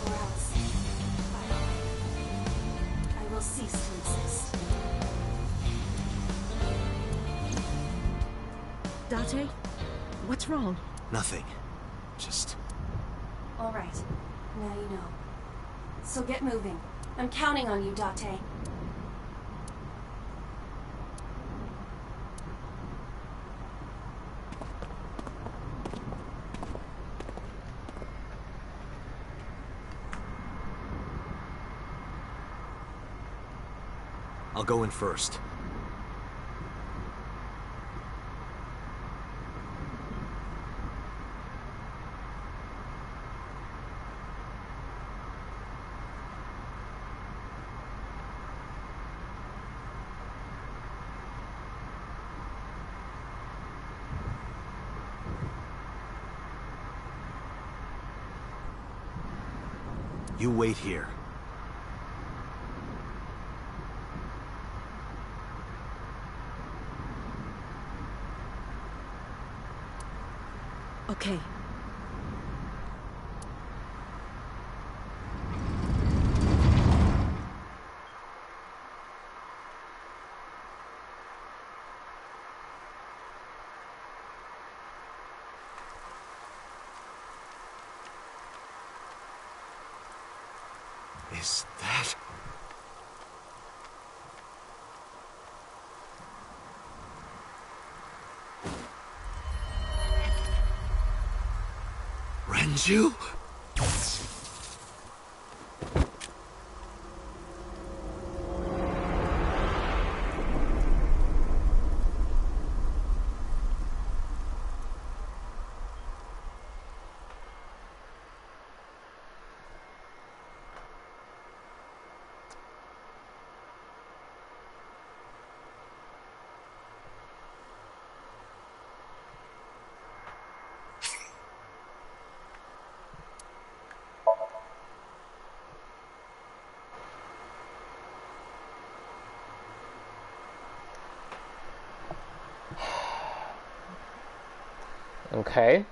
Or else, I will cease to exist. Date? What's wrong? Nothing. Just... All right. Now you know. So get moving. I'm counting on you, Date. I'll go in first. You wait here. Okay. Is that... Renju? Okay.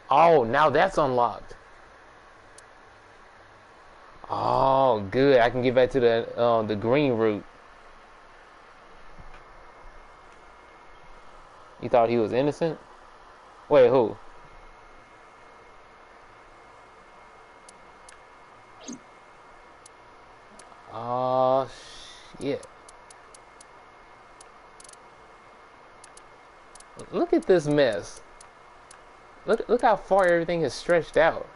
Oh, now that's unlocked. Oh, good. I can get back to the green route. You thought he was innocent? Wait, who? Oh, shit. Look at this mess. Look how far everything is stretched out.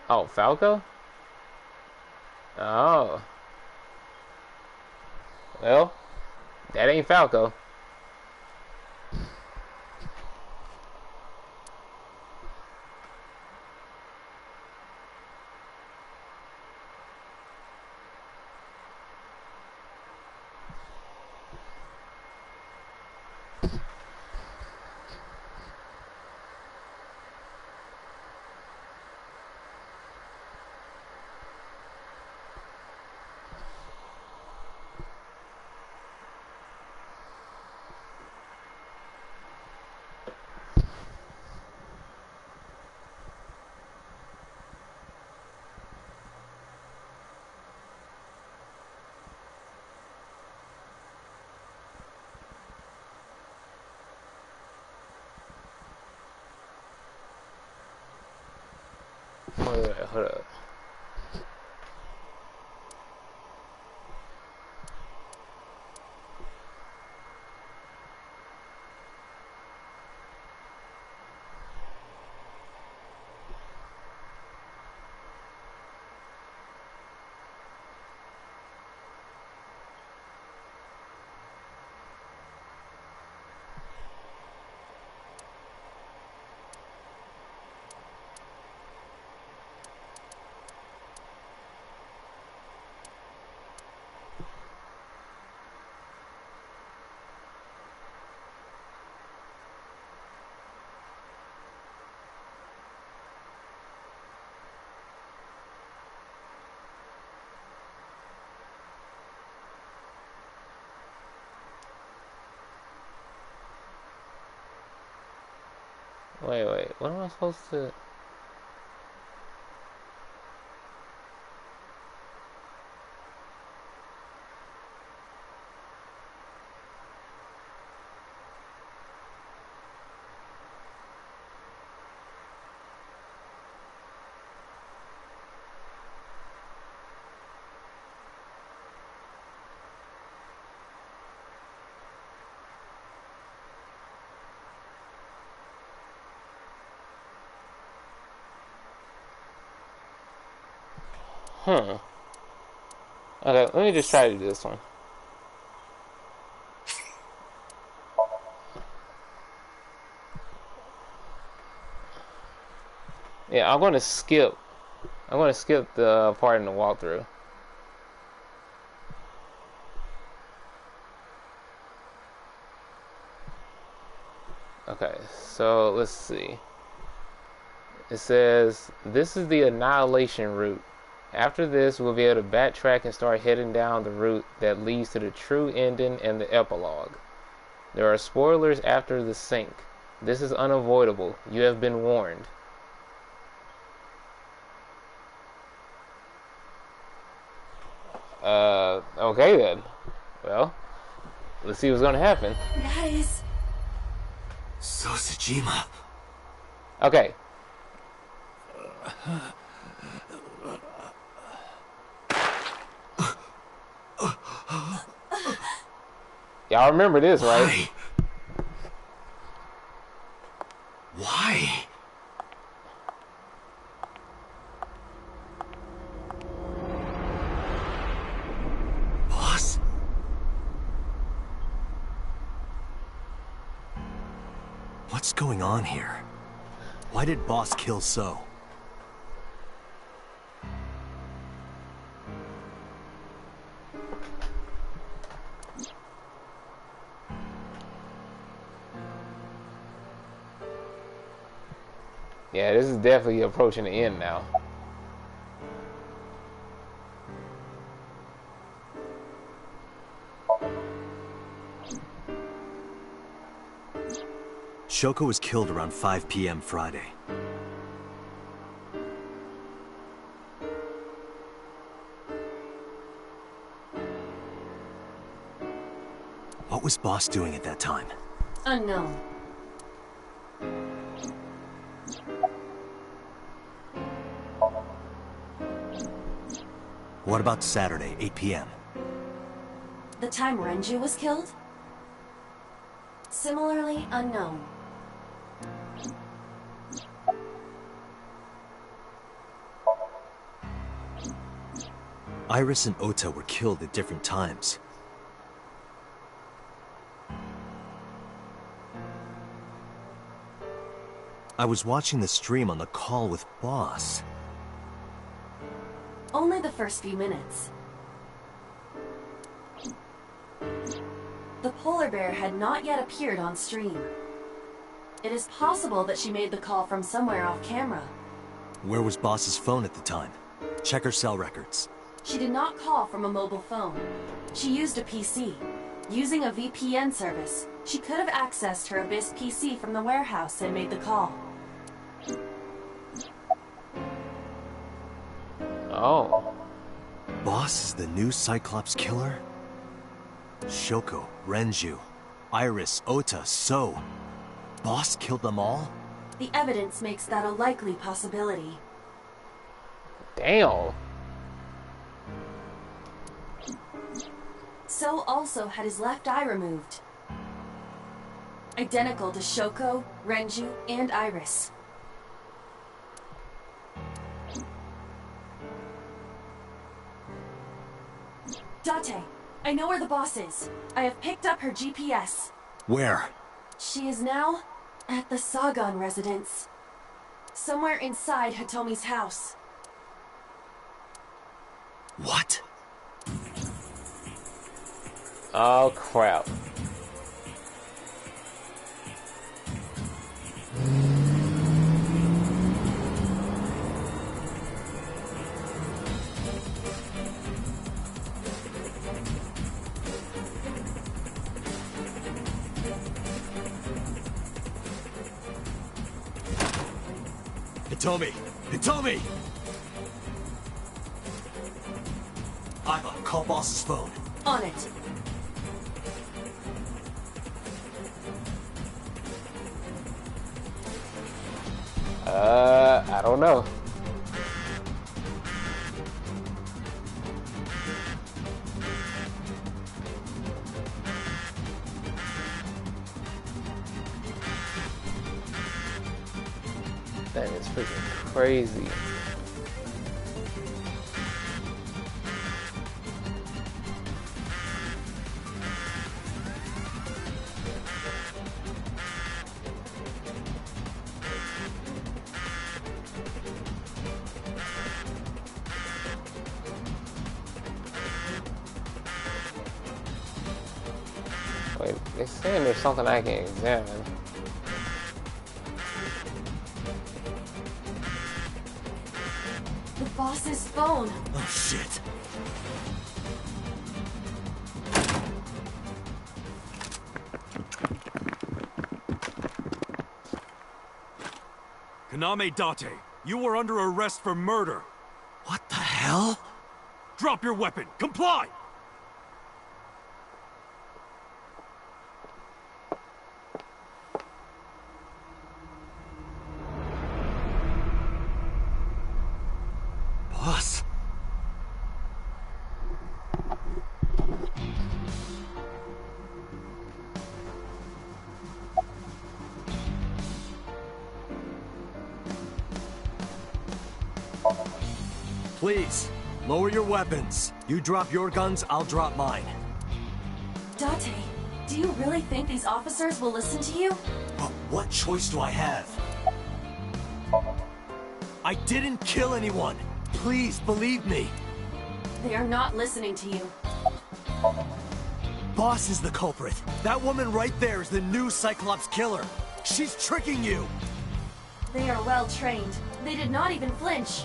Oh, Falco? Oh. Well, that ain't Falco. Wait, hold up. Wait, what am I supposed to... Okay, let me just try to do this one. Yeah, I'm going to skip the part in the walkthrough. Okay, so let's see. It says, this is the annihilation route. After this, we'll be able to backtrack and start heading down the route that leads to the true ending and the epilogue. There are spoilers after the sync. This is unavoidable. You have been warned. Okay then. Well, let's see what's gonna happen. Guys. Sosajima. Okay. Y'all remember this, right? Why? Boss? What's going on here? Why did Boss kill So? Yeah, this is definitely approaching the end now. Shoko was killed around 5 p.m. Friday. What was Boss doing at that time? Unknown. What about Saturday, 8 p.m.? The time Renju was killed? Similarly unknown. Iris and Ota were killed at different times. I was watching the stream on the call with Boss. Only the first few minutes. The polar bear had not yet appeared on stream. It is possible that she made the call from somewhere off camera. Where was Boss's phone at the time? Check her cell records. She did not call from a mobile phone. She used a PC. Using a VPN service, she could have accessed her Abyss PC from the warehouse and made the call. Oh. Boss is the new Cyclops killer? Shoko, Renju, Iris, Ota, So. Boss killed them all? The evidence makes that a likely possibility. Damn. So also had his left eye removed. Identical to Shoko, Renju, and Iris. Date, I know where the boss is. I have picked up her GPS. Where? She is now at the Sagan residence. Somewhere inside Hitomi's house. What? Oh, crap. Hitomi! Hitomi! Iva, call boss's phone. On it. I don't know. That is freaking crazy. Wait, they're saying there's something I can examine. The boss's phone. Oh, shit. Kaname Date, you were under arrest for murder. What the hell? Drop your weapon. Comply! Boss? Please, lower your weapons. You drop your guns, I'll drop mine. Date, do you really think these officers will listen to you? But what choice do I have? I didn't kill anyone. Please, believe me. They are not listening to you. Boss is the culprit. That woman right there is the new Cyclops killer. She's tricking you. They are well trained. They did not even flinch.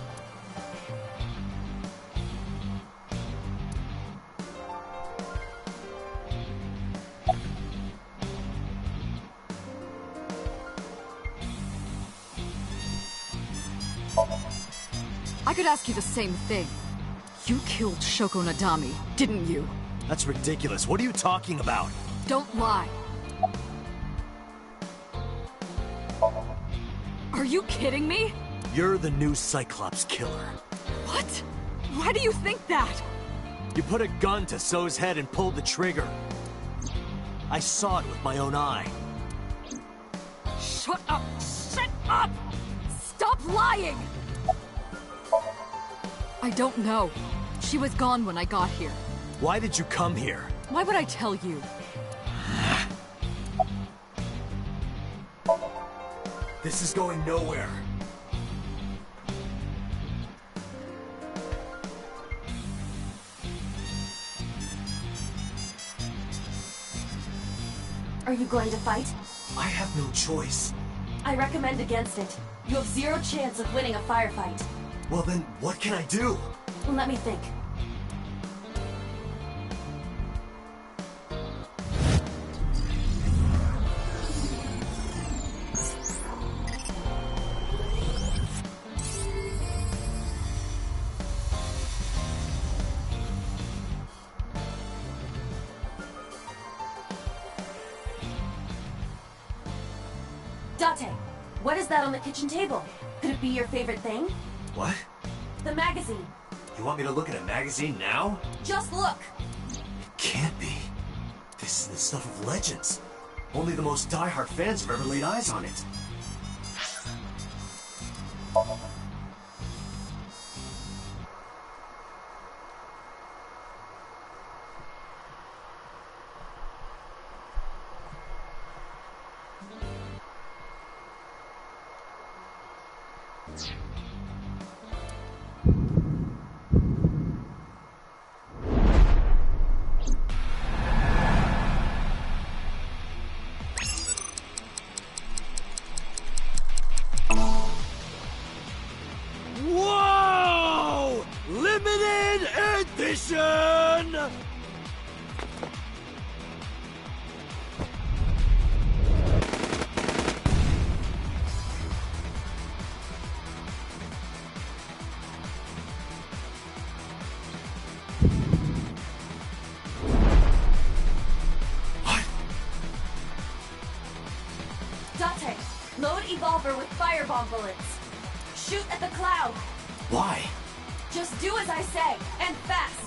I could ask you the same thing. You killed Shoko Nadami, didn't you? That's ridiculous. What are you talking about? Don't lie. Are you kidding me? You're the new Cyclops killer. What? Why do you think that? You put a gun to So's head and pulled the trigger. I saw it with my own eye. Shut up! Shut up! Stop lying! I don't know. She was gone when I got here. Why did you come here? Why would I tell you? This is going nowhere. Are you going to fight? I have no choice. I recommend against it. You have zero chance of winning a firefight. Well then, what can I do? Let me think. Date, what is that on the kitchen table? Could it be your favorite thing? What? The magazine. You want me to look at a magazine now? Just look. Can't be. This is the stuff of legends. Only the most diehard fans have ever laid eyes on it. Whoa! Limited edition! Date, load Evolver with firebomb bullets. Shoot at the cloud. Why? Just do as I say, and fast.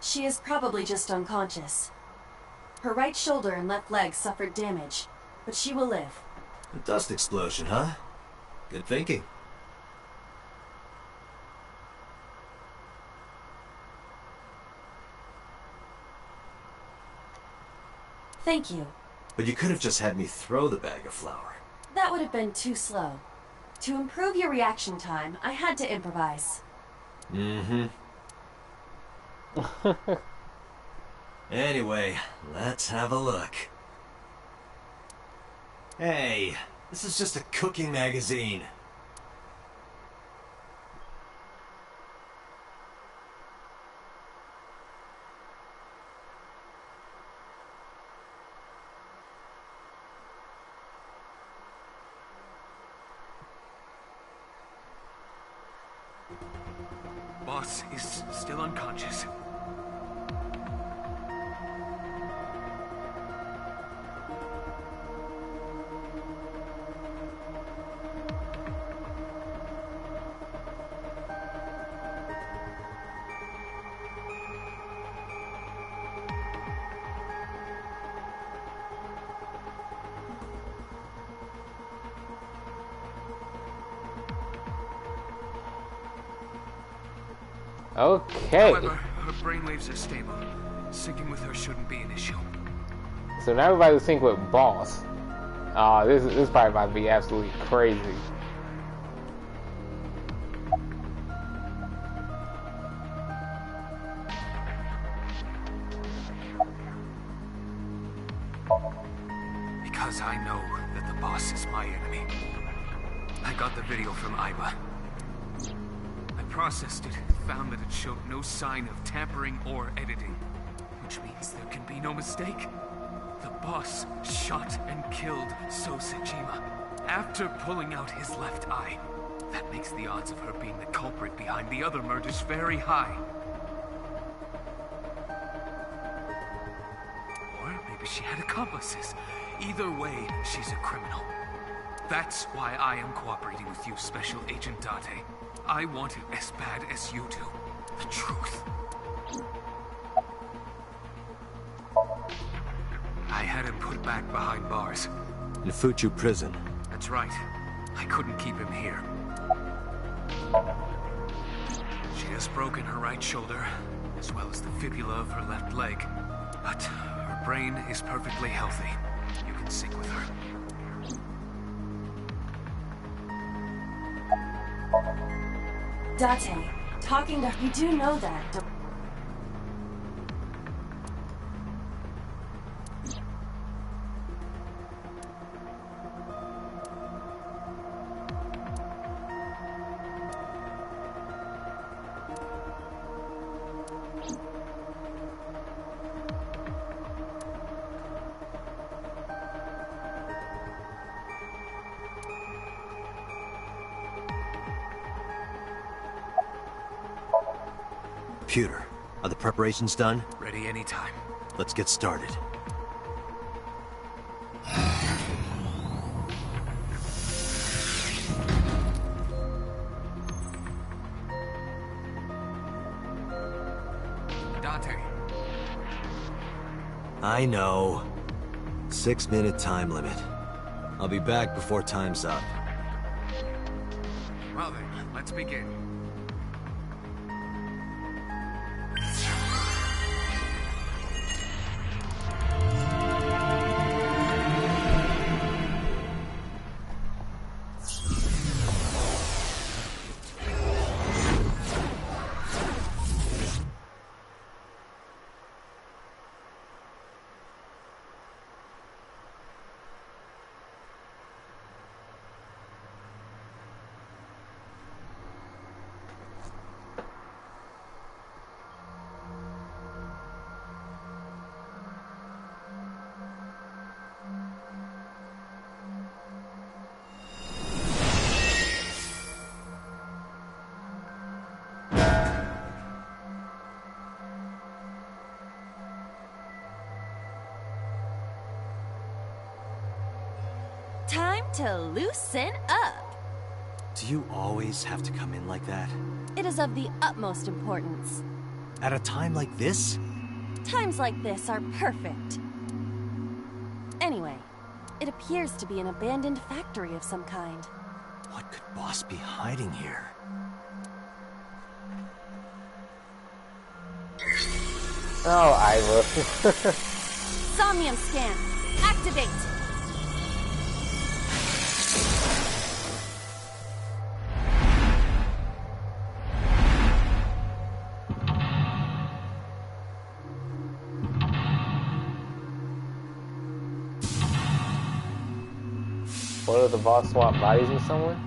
She is probably just unconscious. Her right shoulder and left leg suffered damage, but she will live. A dust explosion, huh? Good thinking. Thank you. But you could have just had me throw the bag of flour. That would have been too slow. To improve your reaction time, I had to improvise. Mm-hmm. Anyway, let's have a look. Hey, this is just a cooking magazine. Boss is still unconscious. Okay. However, her brainwaves are stable. Syncing with her shouldn't be an issue. So now everybody's sync with Boss. This probably about to be absolutely crazy. Because I know that the boss is my enemy. I got the video from Iba. I processed it, found that it showed no sign of tampering or editing, which means there can be no mistake. The boss shot and killed So Sejima after pulling out his left eye. That makes the odds of her being the culprit behind the other murders very high. Or maybe she had accomplices. Either way, she's a criminal. That's why I am cooperating with you, Special Agent Date. I want it as bad as you do. The truth. I had him put back behind bars. In Fuchu prison. That's right. I couldn't keep him here. She has broken her right shoulder, as well as the fibula of her left leg. But her brain is perfectly healthy. You can sync with her. Date, talking to... You do know that. Computer, are the preparations done? Ready anytime. Let's get started. Date. I know. 6-minute time limit. I'll be back before time's up. Well then, let's begin. Time to loosen up. Do you always have to come in like that? It is of the utmost importance. At a time like this? Times like this are perfect. Anyway, it appears to be an abandoned factory of some kind. What could Boss be hiding here? Oh, Ira. Somnium scan. Activate. What if the boss swap bodies with someone?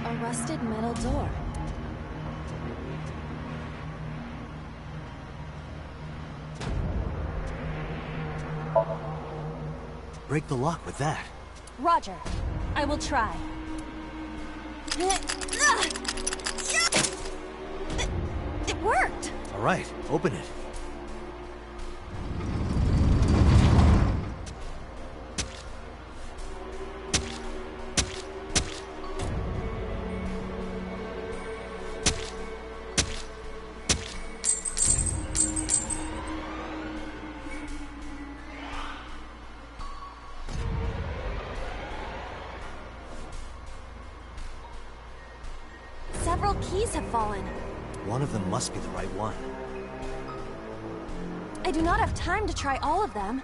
A rusted metal door. Break the lock with that. Roger. I will try. It worked! All right, open it. Several keys have fallen. One of them must be the right one. I do not have time to try all of them.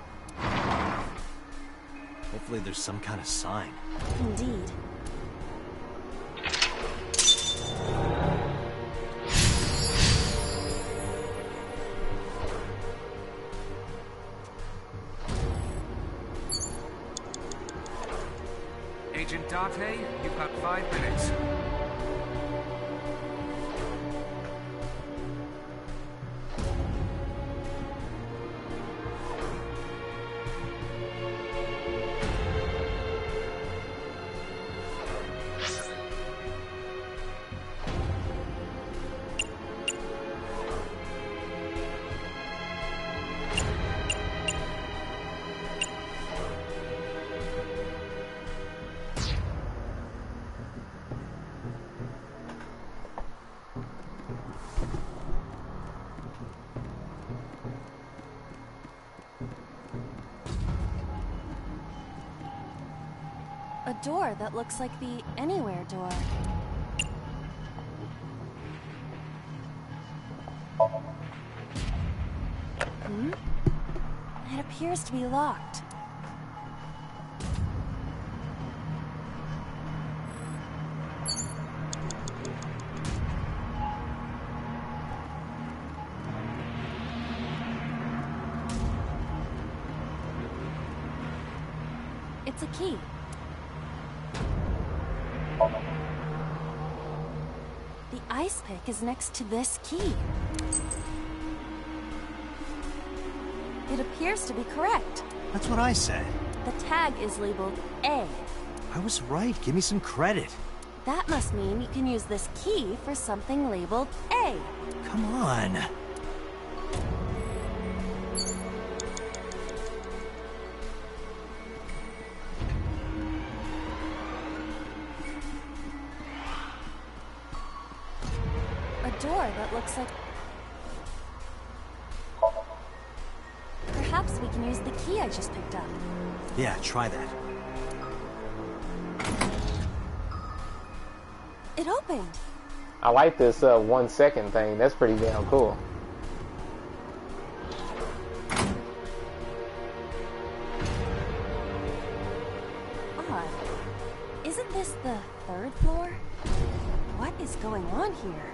Hopefully there's some kind of sign. Indeed. Agent Date, you've got 5 minutes. door that looks like the Anywhere door. It appears to be locked. It's a key. The ice pick is next to this key. It appears to be correct. That's what I said. The tag is labeled A. I was right. Give me some credit. That must mean you can use this key for something labeled A. Come on. A door that looks like... Perhaps we can use the key I just picked up. Yeah, try that. It opened. I like this 1 second thing. That's pretty damn cool. Odd. Isn't this the 3rd floor? What is going on here?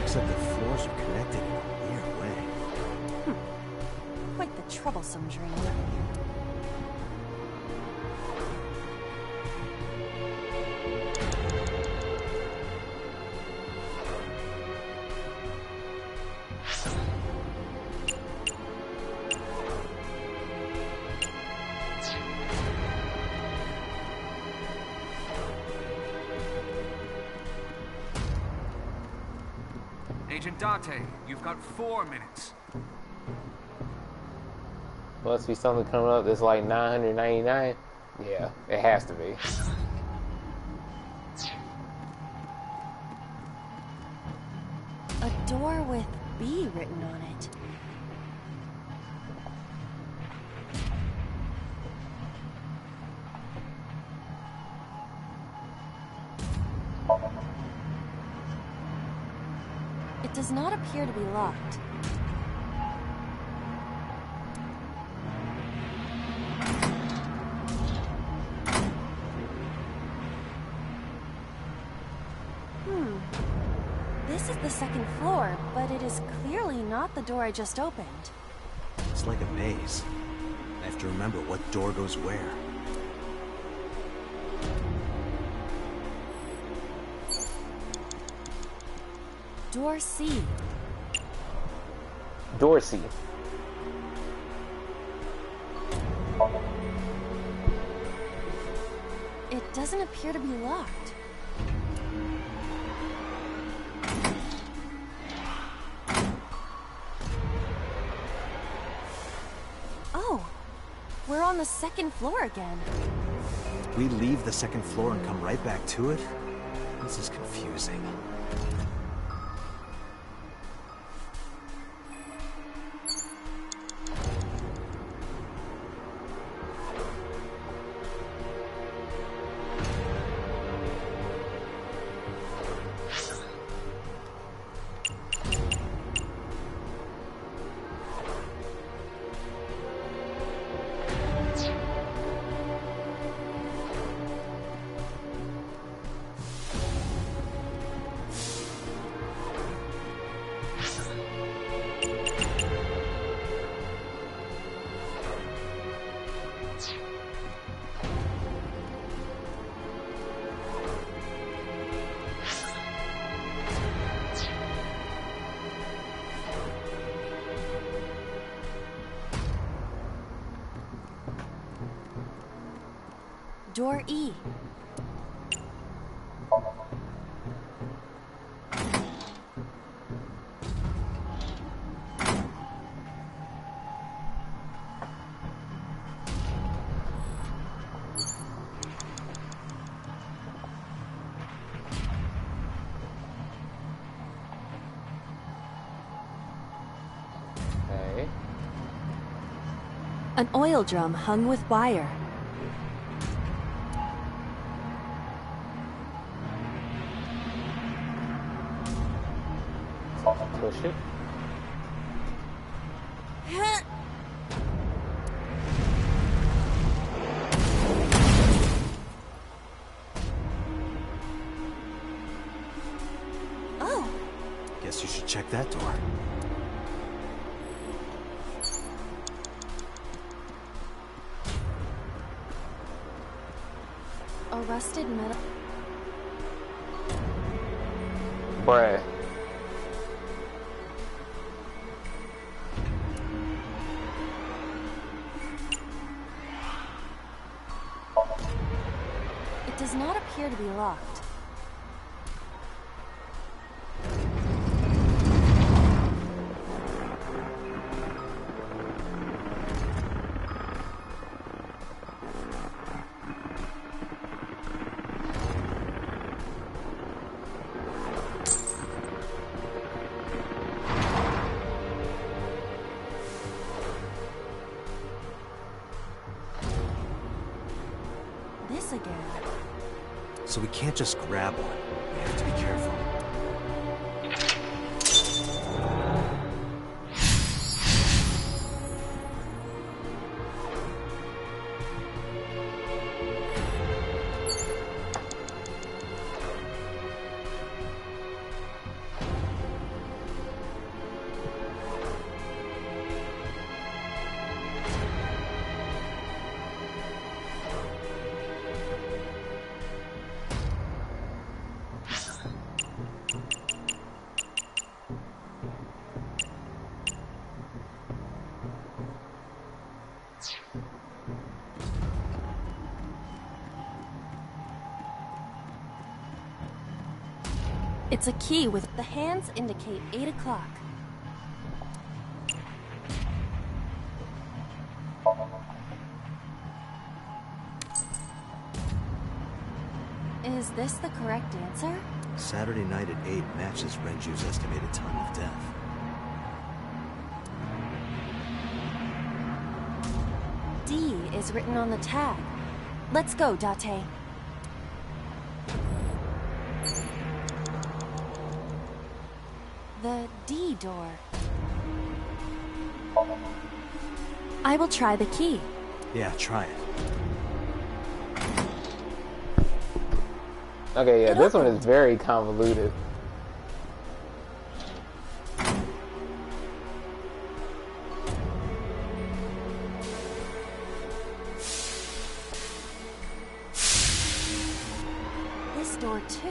Looks like the floors are connected in a weird way. Quite the troublesome dream. Agent Date, you've got 4 minutes. Must be something coming up that's like 999. Yeah, it has to be. A door with B written on it. It does not appear to be locked. This is the 2nd floor, but it is clearly not the door I just opened. It's like a maze. I have to remember what door goes where. Door C. Door C. It doesn't appear to be locked. Oh, we're on the 2nd floor again. We leave the 2nd floor and come right back to it? This is confusing. Door E. Okay. An oil drum hung with wire. Push it. Oh. Guess you should check that door. A rusted metal. Bruh. It does not appear to be locked. This again. So we can't just grab one. We have to be careful. It's a key with the hands indicate 8 o'clock. Is this the correct answer? Saturday night at 8 matches Renju's estimated time of death. D is written on the tag. Let's go, Date. The D door. I will try the key. Yeah, try it. Okay, yeah, this one is very convoluted. This door too.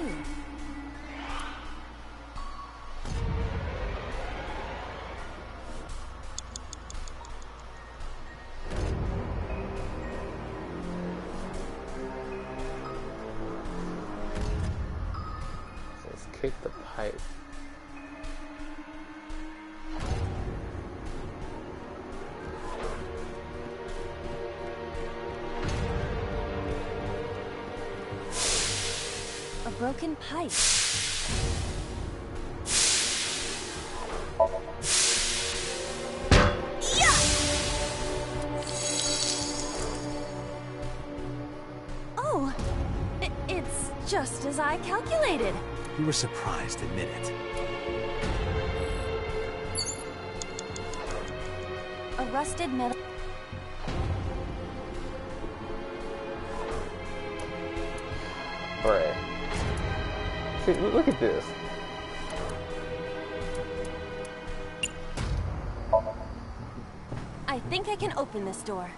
Let's kick the pipe. A broken pipe. Oh, it's just as I calculated. You were surprised, admit it. A rusted metal. Bruh. See, look at this. I think I can open this door.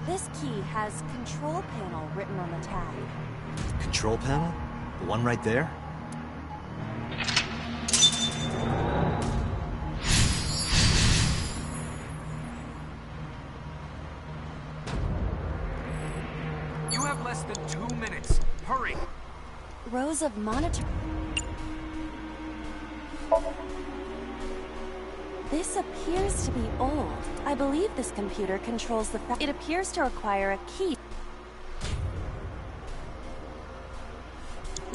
This key has control panel written on the tag. Control panel? The one right there? You have less than 2 minutes. Rows of monitor. This appears to be old. I believe this computer controls the it appears to require a key.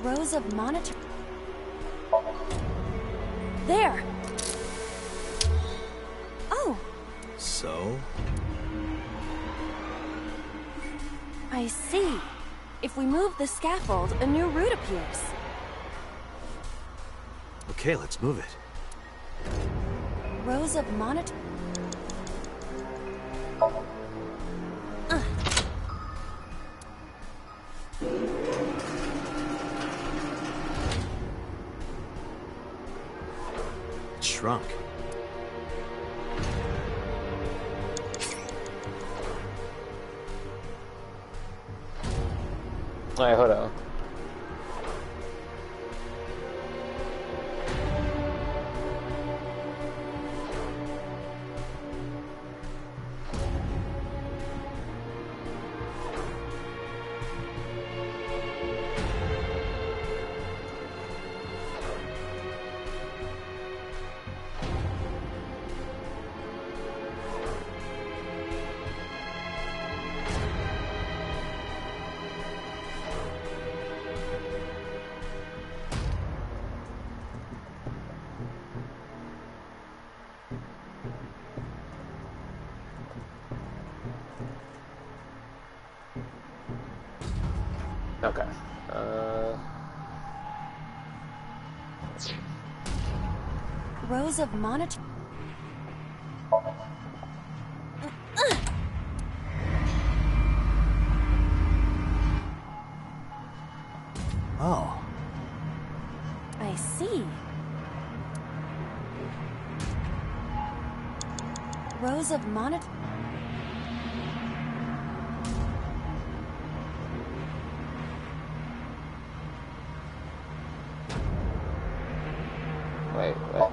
Rows of monitor. There! Oh! So? I see. If we move the scaffold, a new route appears. Okay, let's move it. Rows of monitor. Shrunk. Alright, hold on. Okay. Rows of monitor. Oh. I see. Rows of monitor. Wait, what?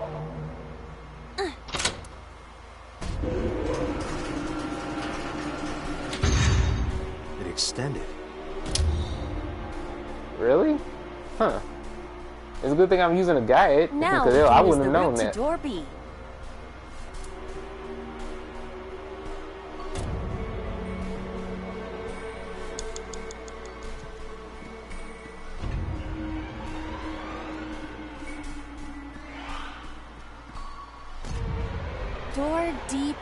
It extended. Really? Huh. It's a good thing I'm using a guide, Now because I wouldn't have known to that. door B. Door D.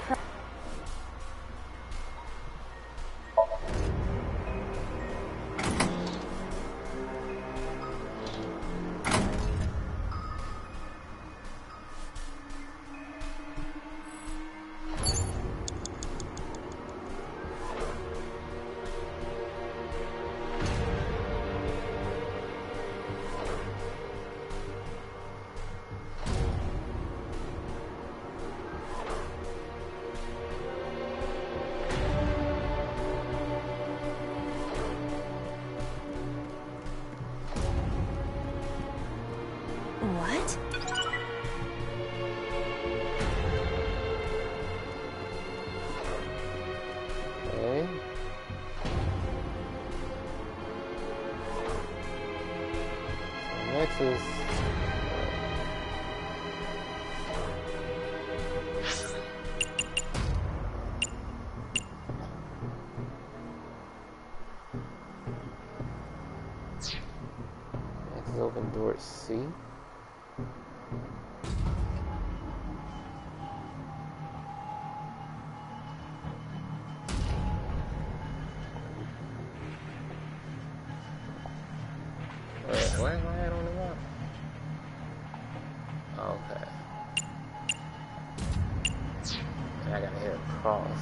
What? Okay. So next is... Next is open door C. Why am I on the map? Okay. I gotta hit across.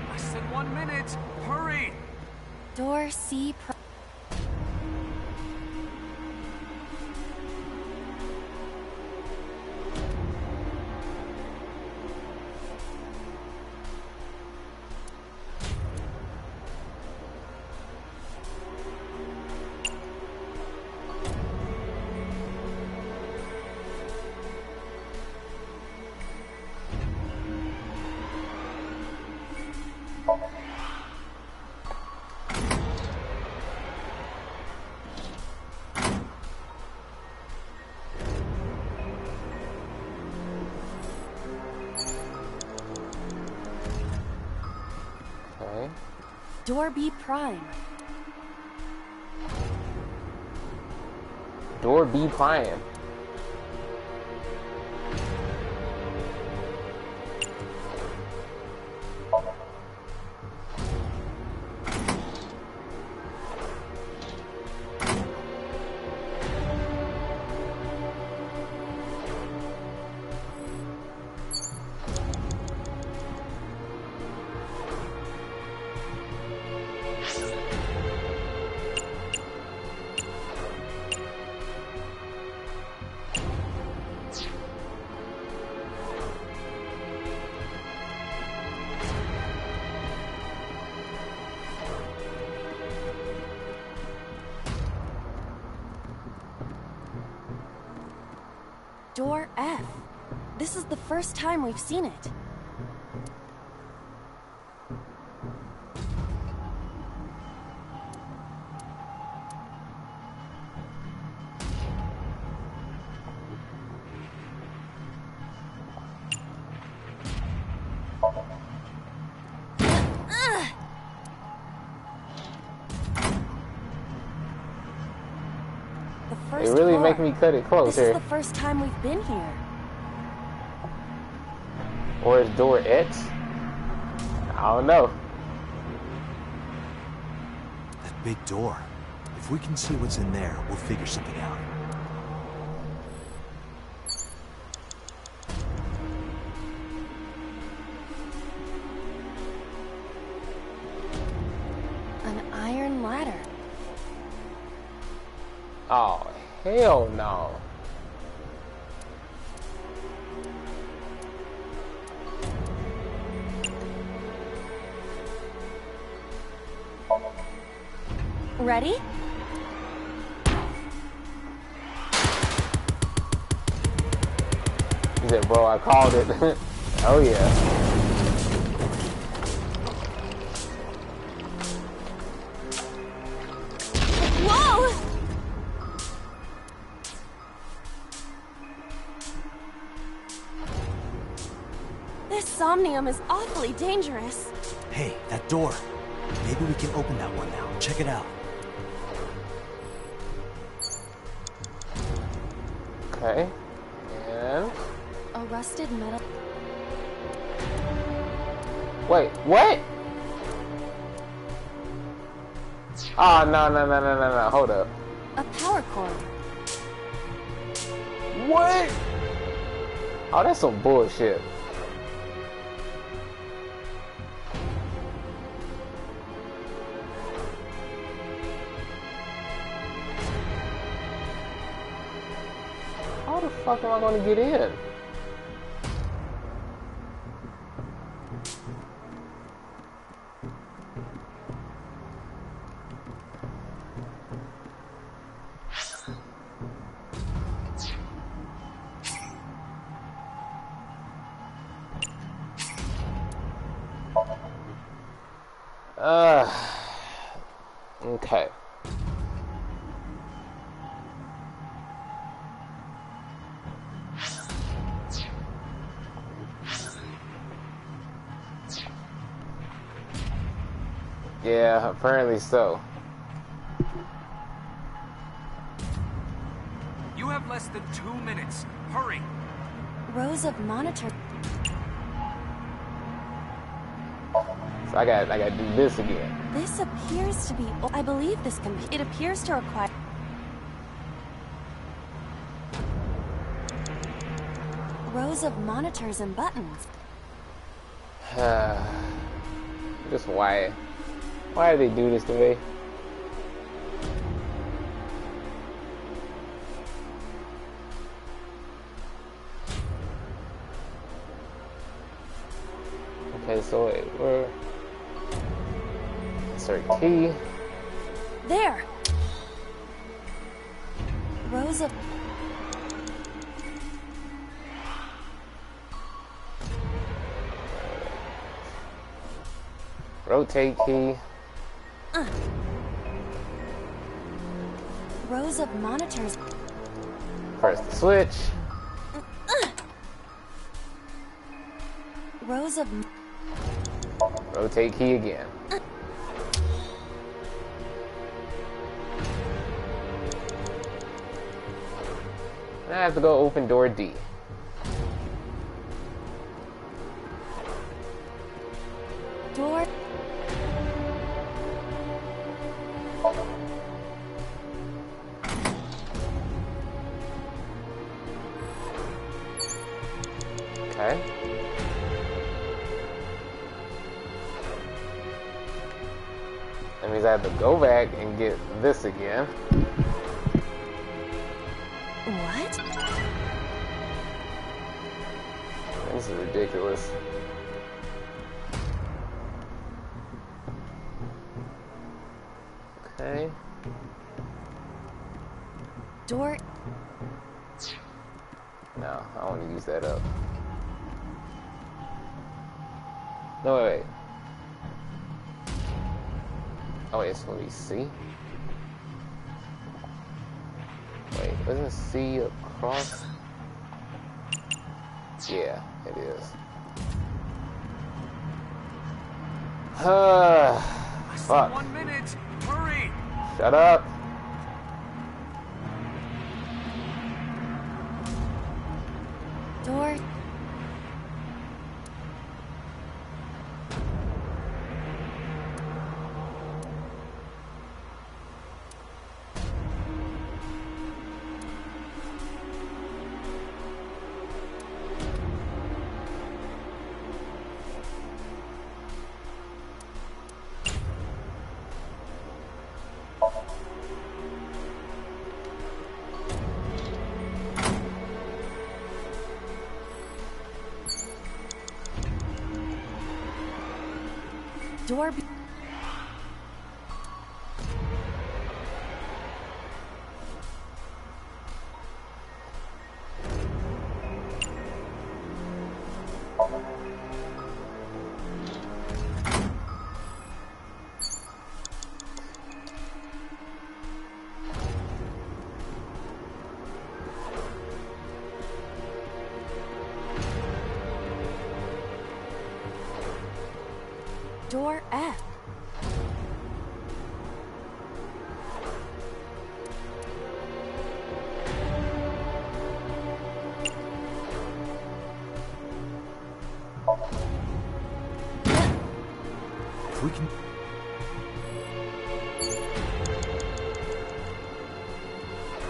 Less than 1 minute! Hurry! Door C. Door B prime. Door B prime. Door F. This is the first time we've seen it. They really make me cut it close here. here. This is the first time we've been here. Or is door X? I don't know. That big door. If we can see what's in there, we'll figure something out. An iron ladder. Oh, hell no. Ready? He said, bro, I called it. Oh, yeah. Whoa! This somnium is awfully dangerous. Hey, that door. Maybe we can open that one now. Check it out. Okay. And... a rusted metal... Wait, what? Oh, no. Hold up. a power cord. What? Oh, that's some bullshit. How the fuck am I gonna get in? Okay. Yeah, apparently so. You have less than 2 minutes. Hurry. Rows of monitor. So I gotta do this again. This appears to be. I believe this can be. It appears to require. Rows of monitors and buttons. Just why? Why do they do this to me? Okay, so wait, we're insert key. There. Rows of. Rotate key. Rows of monitors. Press the switch. Rows of. Rotate key again. I have to go open door D. Door. Okay. That means I have to go back and get this again. What? This is ridiculous. Okay. Door. No, I want to use that up. No, wait. Oh, wait, so let me see. Wait, isn't C across? Yeah, it is. Fuck. 1 minute. Hurry. Shut up. Door. Door. Door F. If we can...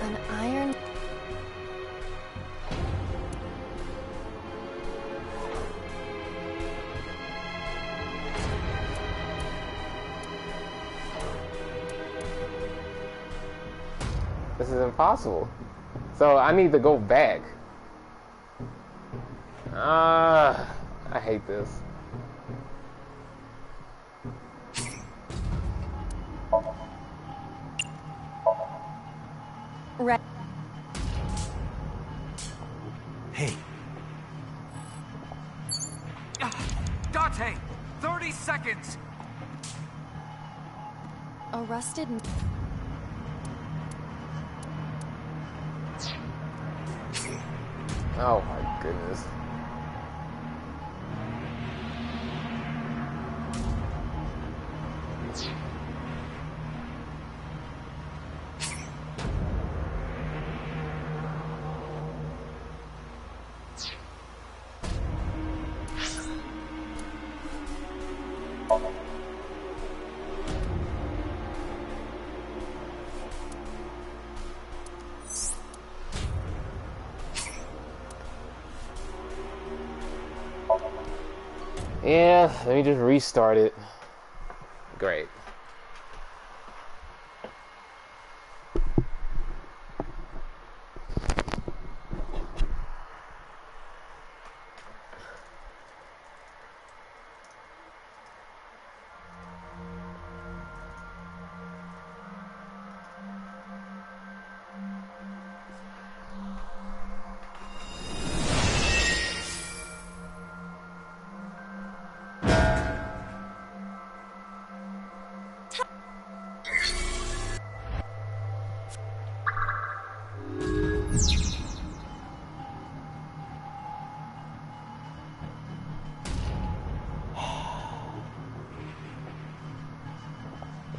An iron. This is impossible. So I need to go back. I hate this. Red. Hey. Date, 30 seconds. A rusted. Oh my goodness. Yeah, let me just restart it. Great.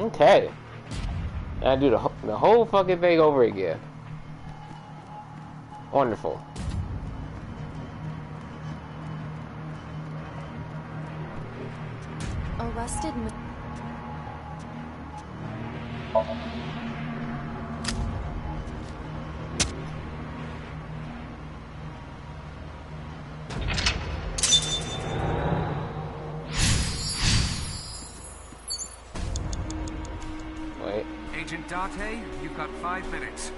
Okay. I do the whole fucking thing over again. Wonderful. Arrested. Wait. Agent Date, you've got 5 minutes.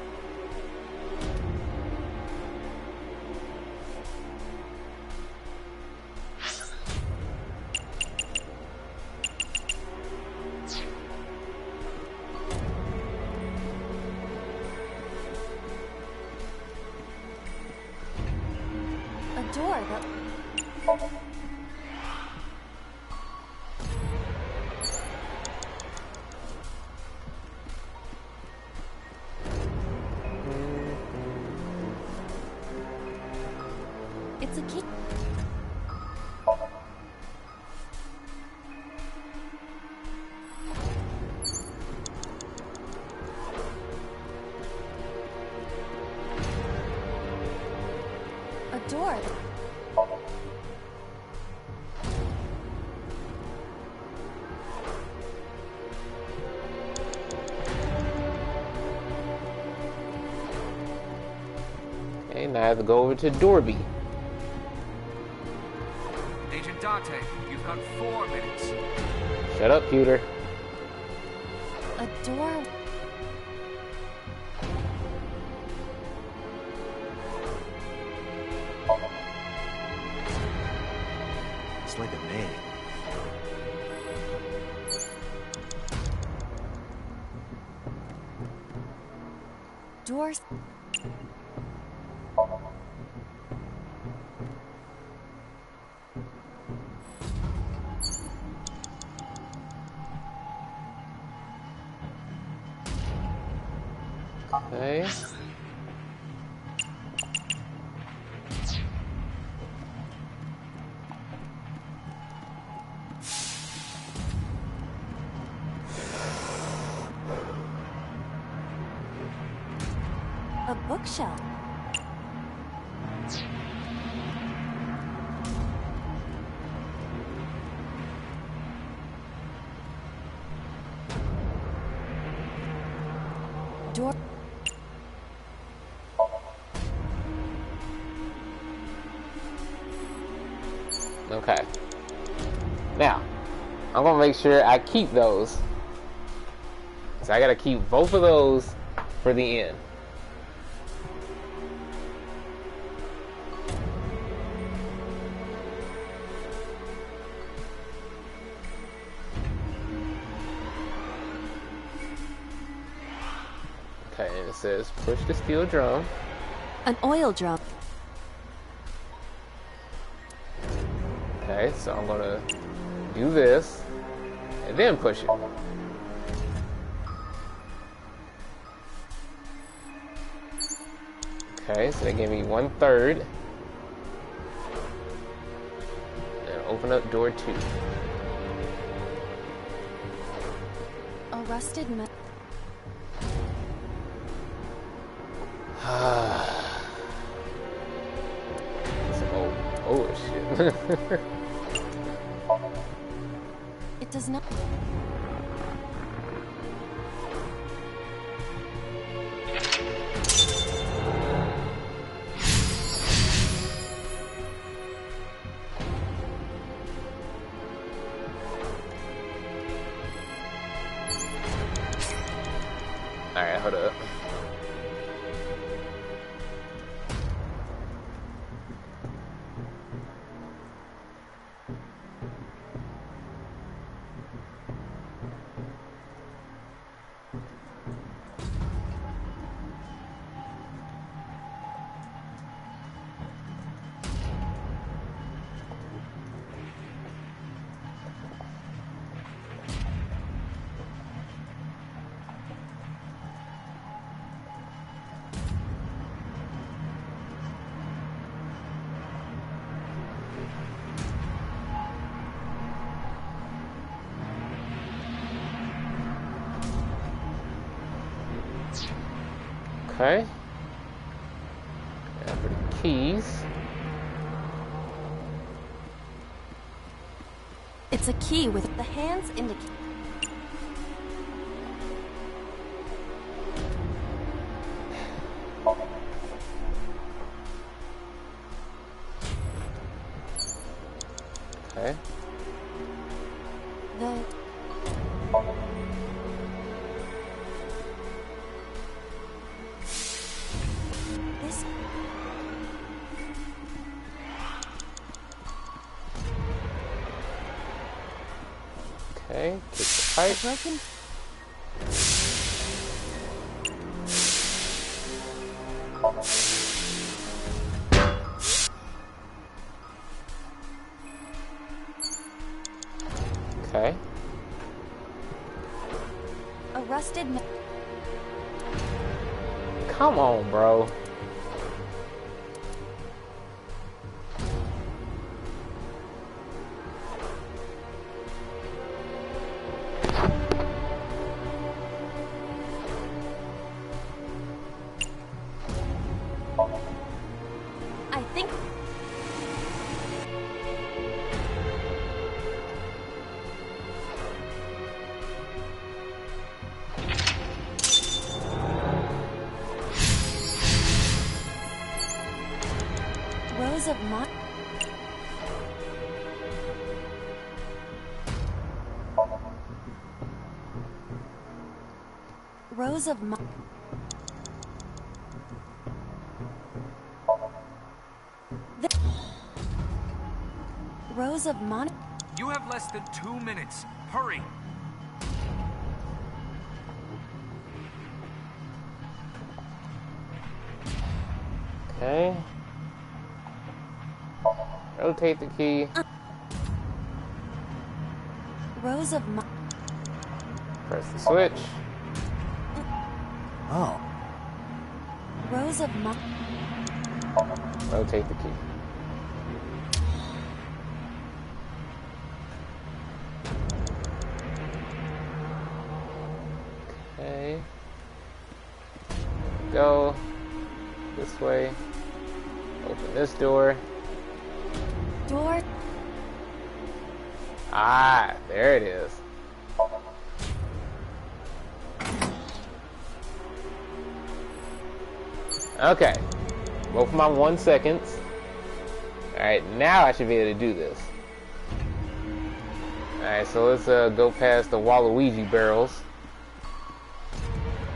A door that... It's a key. A door. Okay, now I have to go over to Dorby. Agent Date, you've got 4 minutes. Shut up, Pewter. A door. It's like a name. Doors. Okay. A bookshelf. Door. Okay. Now, I'm gonna make sure I keep those. So I gotta keep both of those for the end. Okay, and it says push the steel drum. An oil drum. Okay, so I'm gonna do this and then push it. Okay, so they gave me 1/3. And open up door 2. A rusted metal. Some old shit. It does not. Alright, hold up. Okay. keys. It's a key with the hands indicate. Okay. This. Okay, kick the pipe. Broken. Okay. A rusted. Come on, bro. I think. Rose of Mon. Rose of Mon. Rose of Mon. You have less than 2 minutes. Hurry. Okay. Rotate the key. Rose of Mon. Press the switch. Oh. Rose of Mon. Rotate the key. Okay. Go this way. Open this door. Door. Ah, there it is. Okay. Go for my 1 second. Alright, now I should be able to do this. Alright, so let's go past the Waluigi barrels.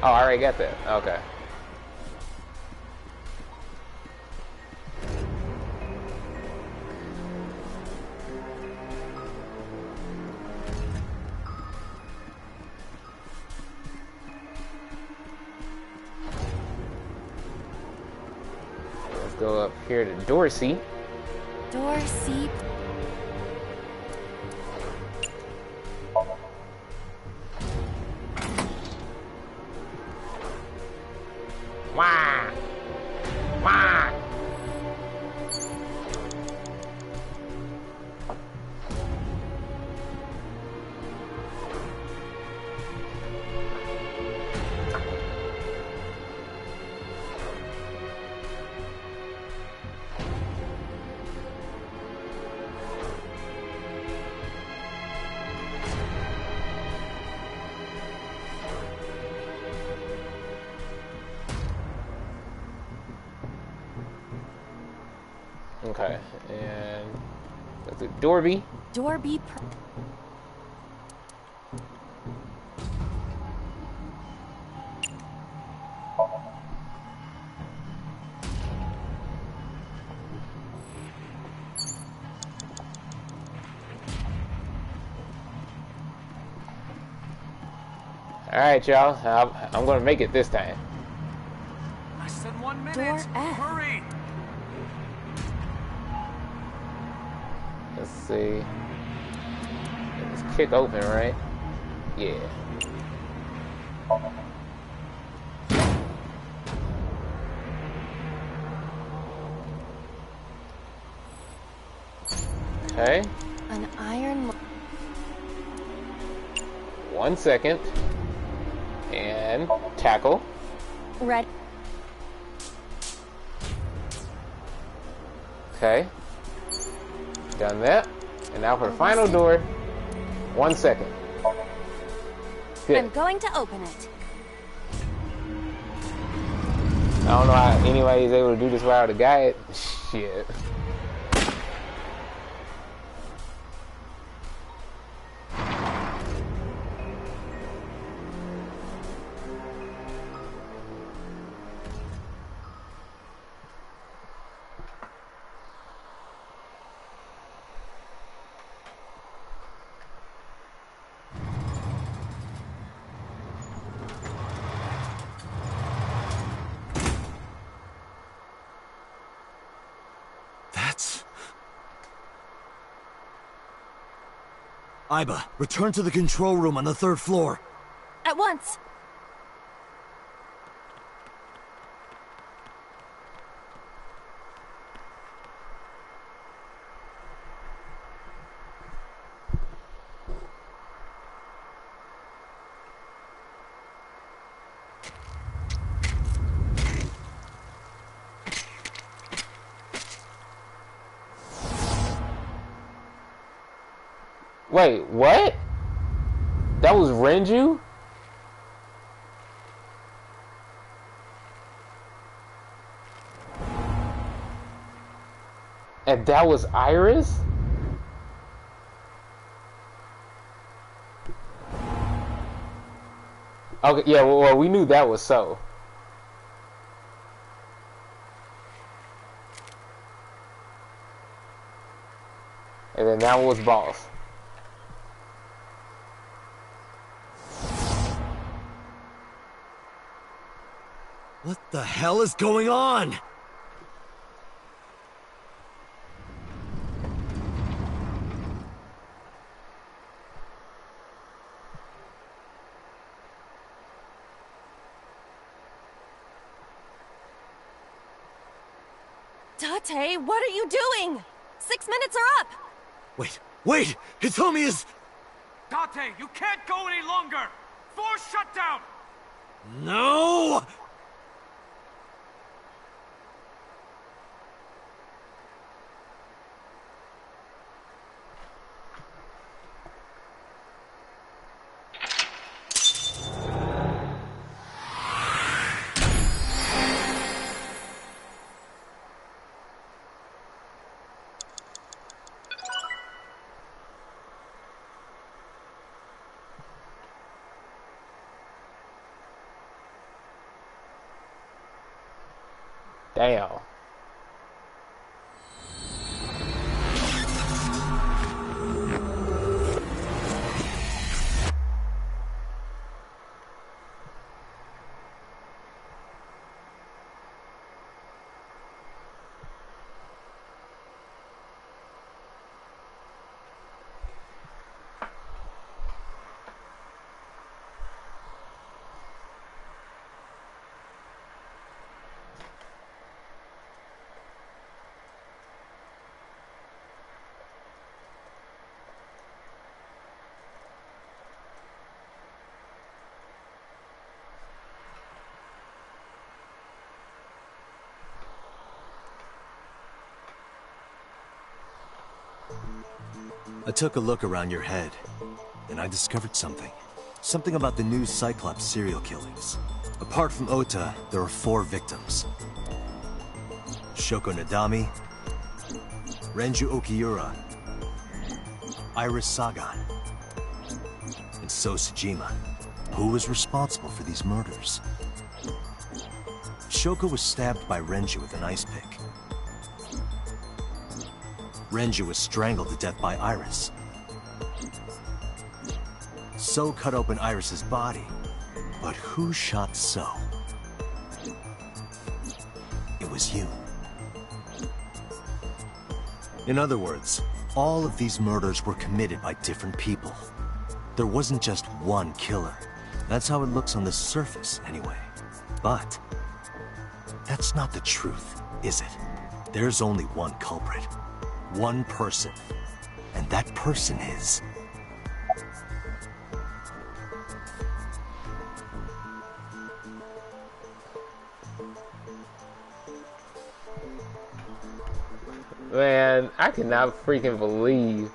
Oh, I already got that. Okay. Let's go up here to Dorsey. Dorsey. Wah! Wah! Okay, and go through Dorby. Dorby. All right, y'all. I'm gonna make it this time. Less than 1 minute. Door F. Hurry. Let's see. Let's kick open, right? Yeah. Okay. An iron. 1 second. And tackle. Red. Okay. Done that. And now for the final door. 1 second. Good. I'm going to open it. I don't know how anybody's able to do this without a guide. Shit. Iba, return to the control room on the 3rd floor. At once. Wait, what? That was Renju? And that was Iris? Okay, yeah, well, we knew that was so. And then that was Boss. What the hell is going on? Date, what are you doing? 6 minutes are up. Wait! Hitomi is... Date, you can't go any longer! Force shutdown! No! Damn. I took a look around your head, and I discovered something. Something about the new Cyclops serial killings. Apart from Ota, there are 4 victims. Shoko Nadami, Renju Okiura, Iris Sagan, and So Tsujima. Who was responsible for these murders? Shoko was stabbed by Renju with an ice pick. Renju was strangled to death by Iris. So cut open Iris's body. But who shot So? It was you. In other words, all of these murders were committed by different people. There wasn't just one killer. That's how it looks on the surface, anyway. But that's not the truth, is it? There's only one culprit. One person. And that person is... Man, I cannot freaking believe.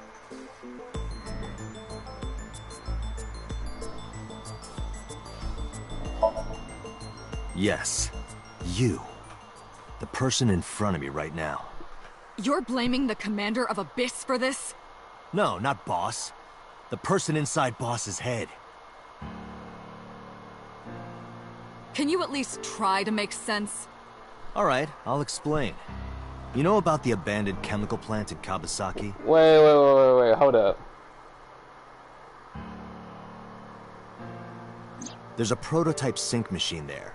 Yes, you. The person in front of me right now. You're blaming the commander of Abyss for this? No, not Boss. The person inside Boss's head. Can you at least try to make sense? Alright, I'll explain. You know about the abandoned chemical plant in Kawasaki? Wait, hold up. There's a prototype sync machine there.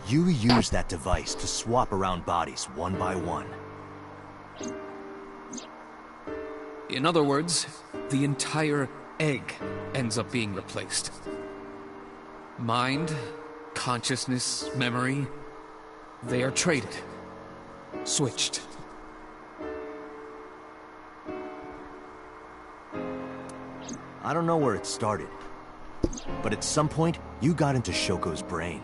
You use that device to swap around bodies one by one. In other words, the entire egg ends up being replaced. Mind, consciousness, memory, they are traded. Switched. I don't know where it started, but at some point, you got into Shoko's brain.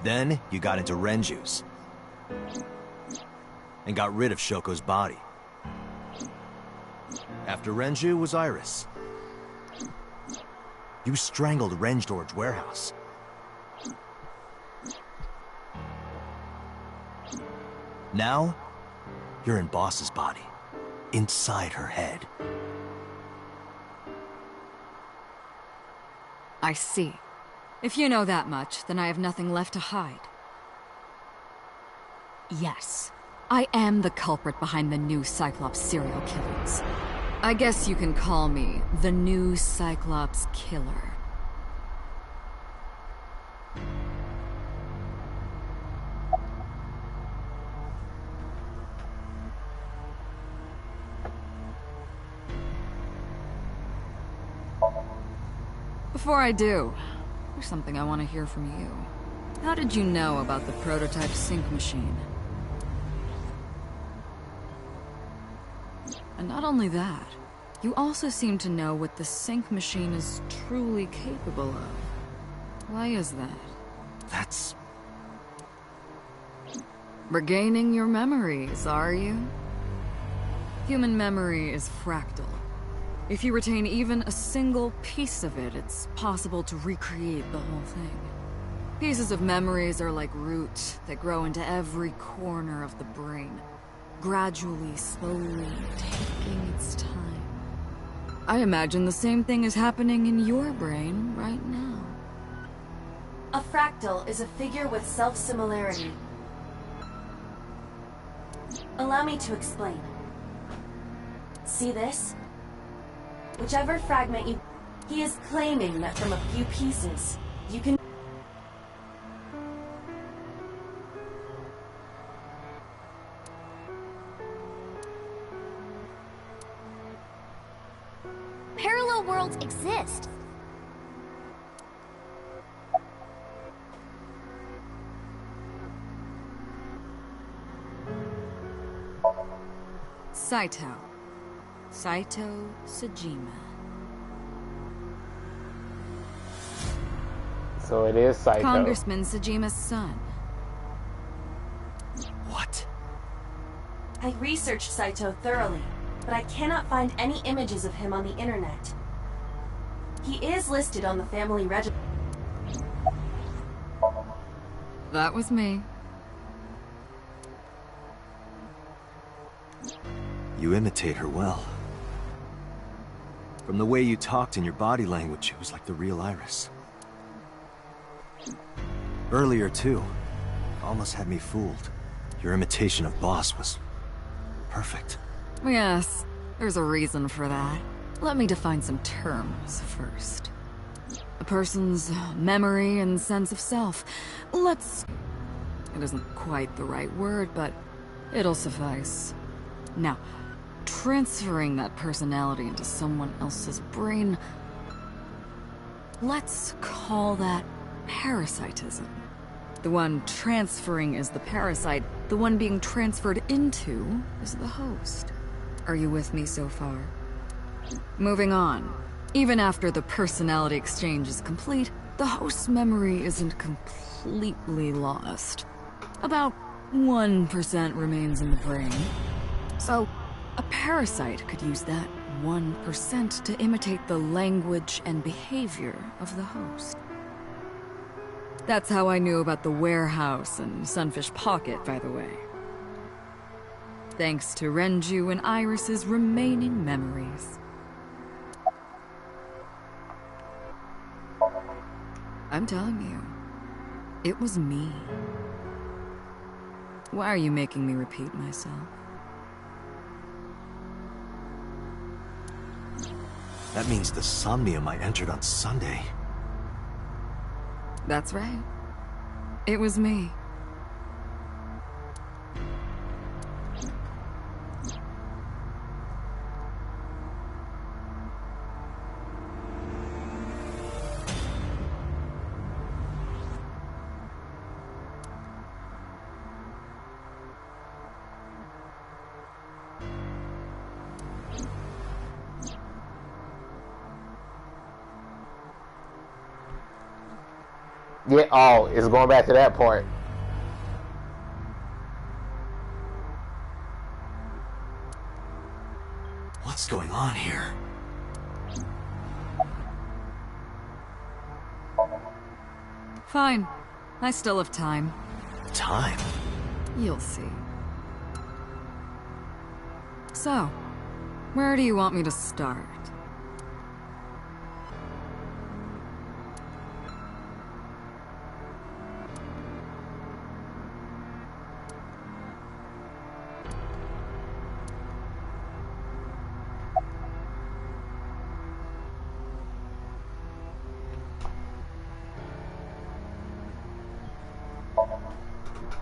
Then, you got into Renju's. And got rid of Shoko's body. After Renju was Iris. You strangled Renjord's warehouse. Now, you're in Boss's body. Inside her head. I see. If you know that much, then I have nothing left to hide. Yes, I am the culprit behind the new Cyclops serial killings. I guess you can call me the new Cyclops killer. Before I do, there's something I want to hear from you. How did you know about the prototype sync machine? And not only that, you also seem to know what the sync machine is truly capable of. Why is that? That's... Regaining your memories, are you? Human memory is fractal. If you retain even a single piece of it, it's possible to recreate the whole thing. Pieces of memories are like roots that grow into every corner of the brain, gradually, slowly, taking its time. I imagine the same thing is happening in your brain right now. A fractal is a figure with self-similarity. Allow me to explain. See this? Whichever fragment you... He is claiming that from a few pieces, you can... Parallel worlds exist. Saito. Saito Sejima. So it is Saito. Congressman Sejima's son. What? I researched Saito thoroughly, but I cannot find any images of him on the internet. He is listed on the family register. That was me. You imitate her well. From the way you talked and your body language, it was like the real Iris. Earlier, too. Almost had me fooled. Your imitation of Boss was... perfect. Yes, there's a reason for that. Let me define some terms first. A person's memory and sense of self. It isn't quite the right word, but it'll suffice. Now, transferring that personality into someone else's brain, let's call that parasitism. The one transferring is the parasite, the one being transferred into is the host. Are you with me so far? Moving on. Even after the personality exchange is complete, The host's memory isn't completely lost. About 1% remains in the brain. So, a parasite could use that 1% to imitate the language and behavior of the host. That's how I knew about the warehouse and Sunfish Pocket, by the way. Thanks to Renju and Iris's remaining memories. I'm telling you, it was me. Why are you making me repeat myself? That means the somnium I entered on Sunday. That's right. It was me. Yeah, oh, it's going back to that part. What's going on here? Fine. I still have time. Time? You'll see. So, where do you want me to start?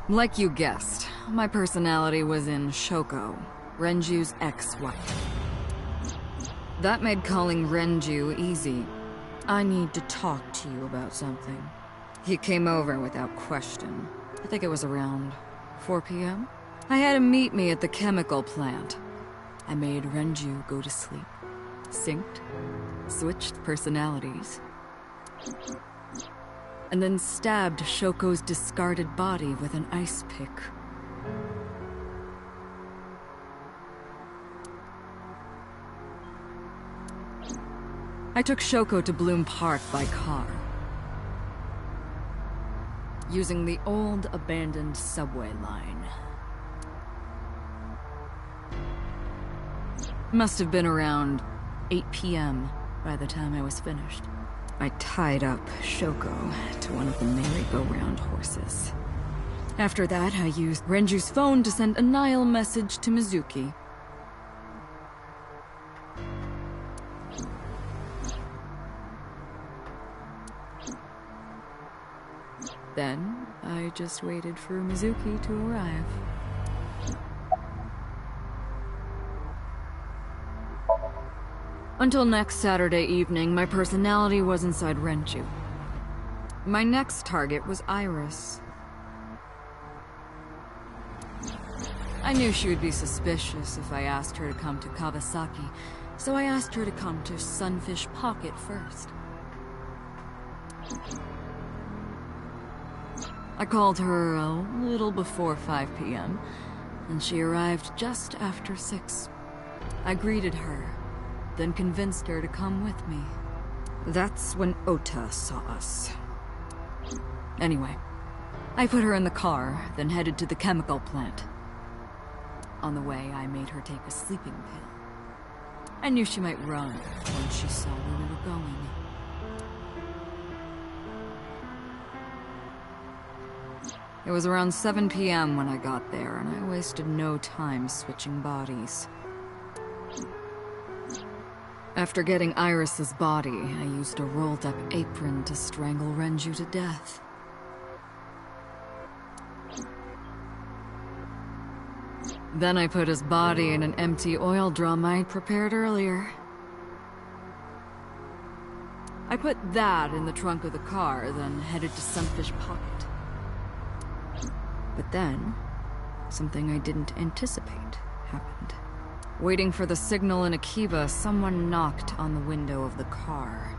Like you guessed, my personality was in Shoko, Renju's ex-wife. That made calling Renju easy. I need to talk to you about something. He came over without question. I think it was around 4 p.m. I had him meet me at the chemical plant. I made Renju go to sleep. Synced, switched personalities, and then stabbed Shoko's discarded body with an ice pick. I took Shoko to Bloom Park by car, using the old abandoned subway line. Must have been around 8 p.m. by the time I was finished. I tied up Shoko to one of the merry-go-round horses. After that, I used Renju's phone to send a Nile message to Mizuki. Then, I just waited for Mizuki to arrive. Until next Saturday evening, my personality was inside Renju. My next target was Iris. I knew she would be suspicious if I asked her to come to Kawasaki, so I asked her to come to Sunfish Pocket first. I called her a little before 5 p.m., and she arrived just after 6. I greeted her, then convinced her to come with me. That's when Ota saw us. Anyway, I put her in the car, then headed to the chemical plant. On the way, I made her take a sleeping pill. I knew she might run once she saw where we were going. It was around 7 p.m. when I got there, and I wasted no time switching bodies. After getting Iris's body, I used a rolled-up apron to strangle Renju to death. Then I put his body in an empty oil drum I'd prepared earlier. I put that in the trunk of the car, then headed to Sunfish Pocket. But then, something I didn't anticipate happened. Waiting for the signal in Akiba, someone knocked on the window of the car.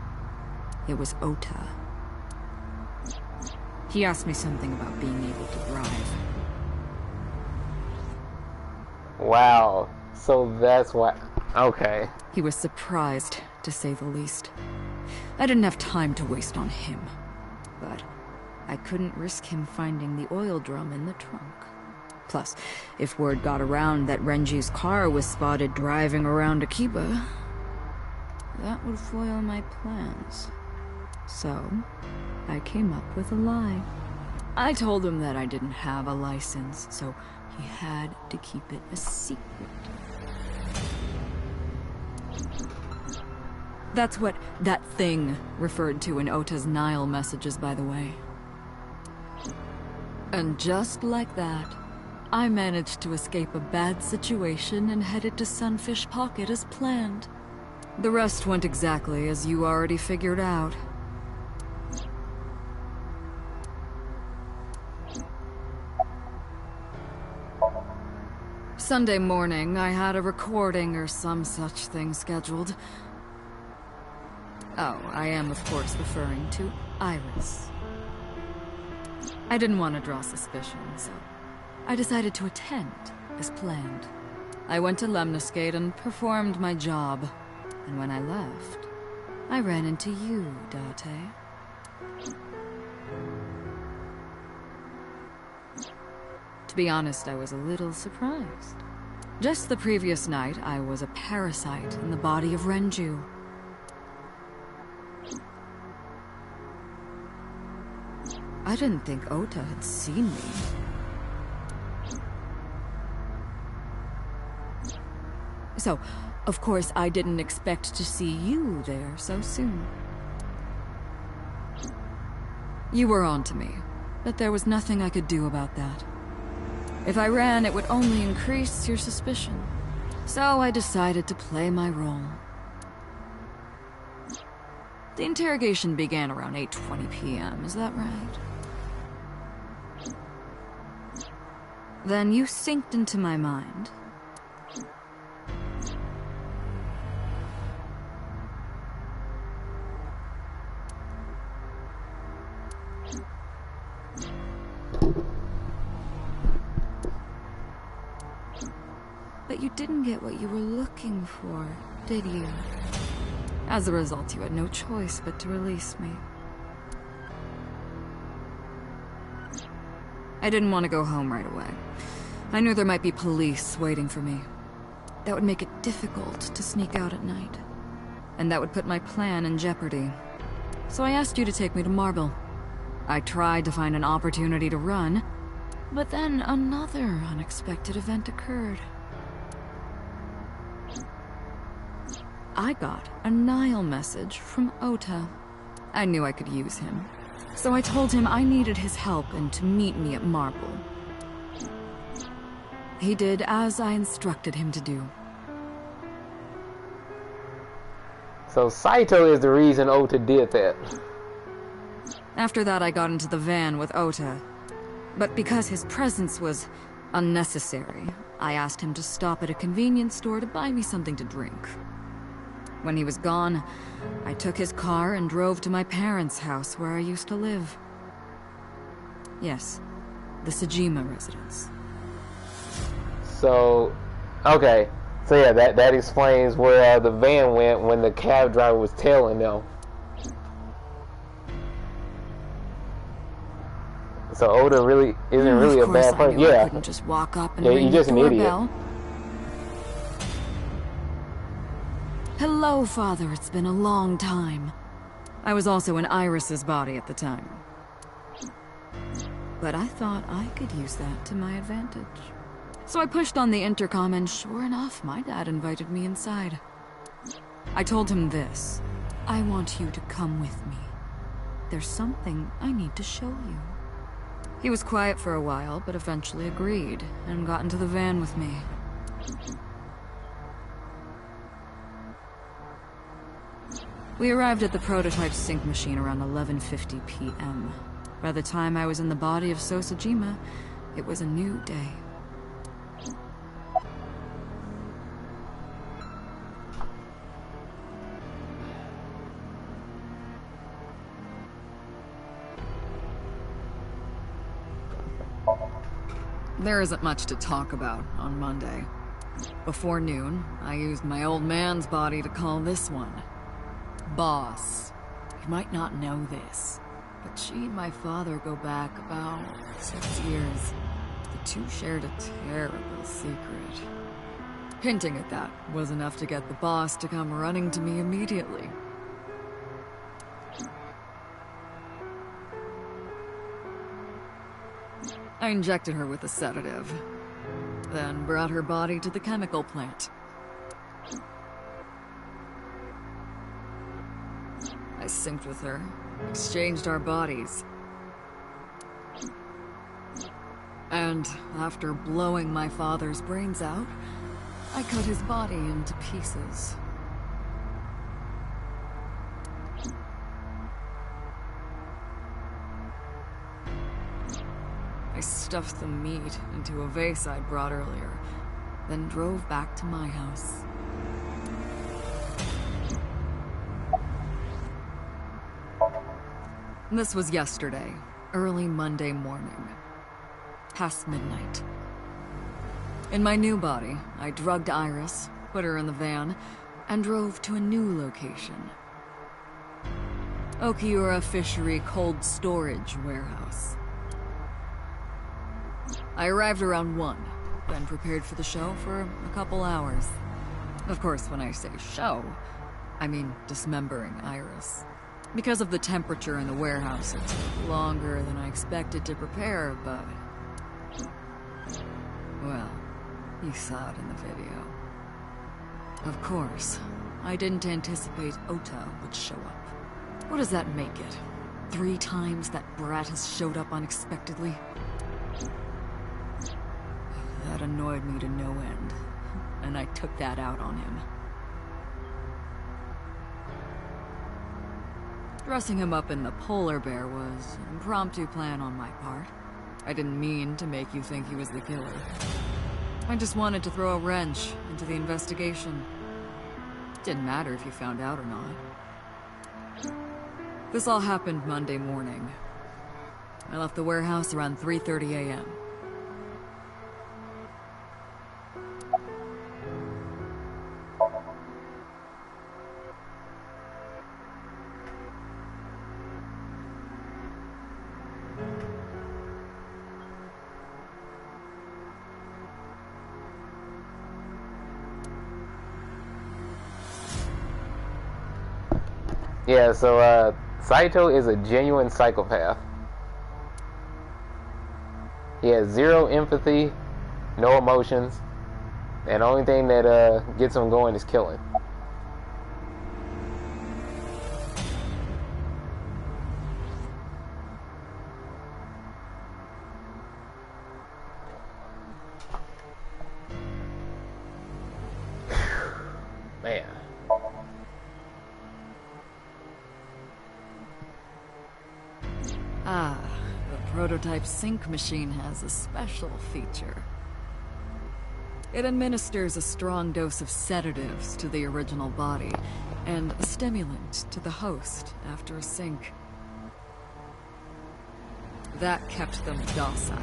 It was Ota. He asked me something about being able to drive. Wow. So that's why... Okay. He was surprised, to say the least. I didn't have time to waste on him. But I couldn't risk him finding the oil drum in the trunk. Plus, if word got around that Renji's car was spotted driving around Akiba, that would foil my plans. So, I came up with a lie. I told him that I didn't have a license, so he had to keep it a secret. That's what that thing referred to in Ota's Nile messages, by the way. And just like that, I managed to escape a bad situation and headed to Sunfish Pocket as planned. The rest went exactly as you already figured out. Sunday morning, I had a recording or some such thing scheduled. Oh, I am of course referring to Iris. I didn't want to draw suspicion, so I decided to attend, as planned. I went to Lemniscate and performed my job, and when I left, I ran into you, Date. To be honest, I was a little surprised. Just the previous night, I was a parasite in the body of Renju. I didn't think Ota had seen me. So, of course, I didn't expect to see you there so soon. You were on to me, but there was nothing I could do about that. If I ran, it would only increase your suspicion. So I decided to play my role. The interrogation began around 8:20 p.m., is that right? Then you synced into my mind. But you didn't get what you were looking for, did you? As a result, you had no choice but to release me. I didn't want to go home right away. I knew there might be police waiting for me. That would make it difficult to sneak out at night. And that would put my plan in jeopardy. So I asked you to take me to Marble. I tried to find an opportunity to run, but then another unexpected event occurred. I got a Nile message from Ota. I knew I could use him. So I told him I needed his help and to meet me at Marble. He did as I instructed him to do. So Saito is the reason Ota did that. After that, I got into the van with Ota. But because his presence was unnecessary, I asked him to stop at a convenience store to buy me something to drink. When he was gone, I took his car and drove to my parents' house where I used to live. Yes, the Sejima residence. So, okay. So yeah, that explains where the van went when the cab driver was tailing them. So Ota really isn't really a bad person. Yeah, I couldn't just walk up and ring the doorbell. Hello, Father. It's been a long time. I was also in Iris's body at the time. But I thought I could use that to my advantage. So I pushed on the intercom and sure enough, my dad invited me inside. I told him this. I want you to come with me. There's something I need to show you. He was quiet for a while, but eventually agreed and got into the van with me. We arrived at the prototype sync machine around 11:50 p.m. By the time I was in the body of Sosajima, it was a new day. There isn't much to talk about on Monday. Before noon, I used my old man's body to call this one Boss. You might not know this, but she and my father go back about 6 years. The two shared a terrible secret. Hinting at that was enough to get the boss to come running to me immediately. I injected her with a sedative, then brought her body to the chemical plant. I synced with her, exchanged our bodies. And after blowing my father's brains out, I cut his body into pieces. I stuffed the meat into a vase I'd brought earlier, then drove back to my house. This was yesterday, early Monday morning, past midnight. In my new body, I drugged Iris, put her in the van, and drove to a new location. Okiura Fishery Cold Storage Warehouse. I arrived around 1, then prepared for the show for a couple hours. Of course, when I say show, I mean dismembering Iris. Because of the temperature in the warehouse, it took longer than I expected to prepare, but... well, you saw it in the video. Of course, I didn't anticipate Ota would show up. What does that make it? 3 times that brat has showed up unexpectedly? That annoyed me to no end, and I took that out on him. Dressing him up in the polar bear was an impromptu plan on my part. I didn't mean to make you think he was the killer. I just wanted to throw a wrench into the investigation. Didn't matter if you found out or not. This all happened Monday morning. I left the warehouse around 3:30 a.m. Yeah, so Saito is a genuine psychopath. He has 0 empathy, no emotions, and the only thing that gets him going is killing. Man. Ah, the prototype sync machine has a special feature. It administers a strong dose of sedatives to the original body, and a stimulant to the host after a sync. That kept them docile.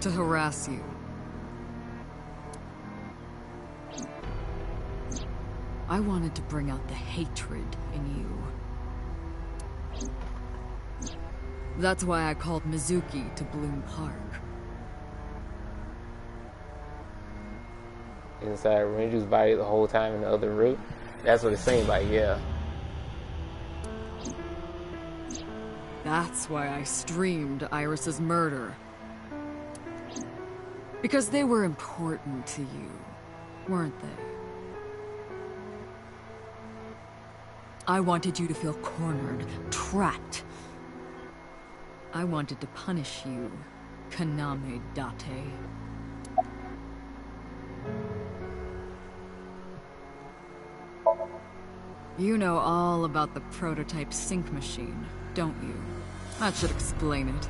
To harass you. I wanted to bring out the hatred in you. That's why I called Mizuki to Bloom Park. Inside Renju's body the whole time in the other room. That's what it seemed like, yeah. That's why I streamed Iris's murder. Because they were important to you, weren't they? I wanted you to feel cornered, trapped. I wanted to punish you, Kaname Date. You know all about the prototype sync machine, don't you? That should explain it.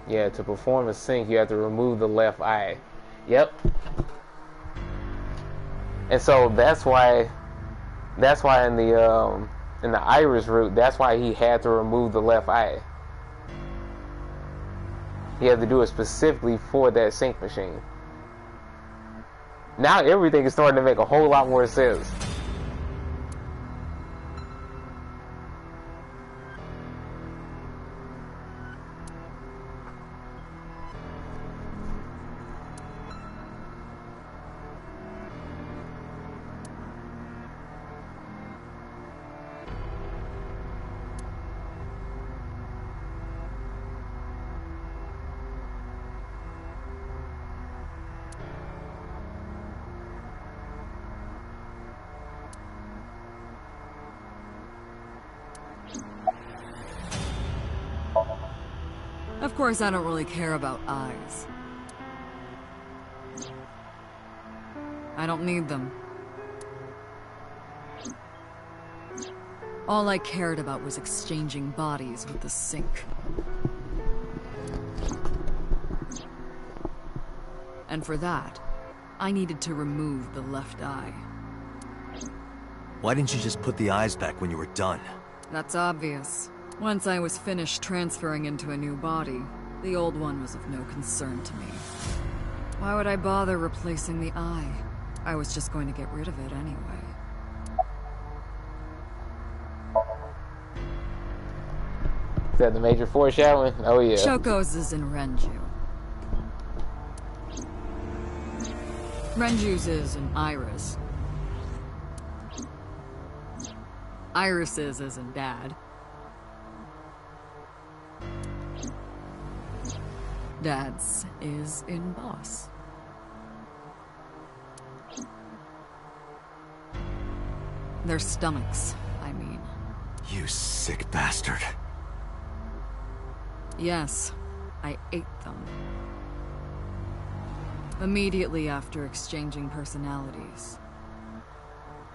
Yeah, to perform a sync, you have to remove the left eye. Yep. And so that's why in the iris root, that's why he had to remove the left eye. He had to do it specifically for that sync machine. Now everything is starting to make a whole lot more sense. Of course, I don't really care about eyes. I don't need them. All I cared about was exchanging bodies with the sink. And for that, I needed to remove the left eye. Why didn't you just put the eyes back when you were done? That's obvious. Once I was finished transferring into a new body, the old one was of no concern to me. Why would I bother replacing the eye? I was just going to get rid of it anyway. Is that the major foreshadowing? Oh yeah. Choko's is in Renju. Renju's is in Iris. Iris's is in Dad. Dad's is in Boss. Their stomachs, I mean. You sick bastard. Yes, I ate them. Immediately after exchanging personalities.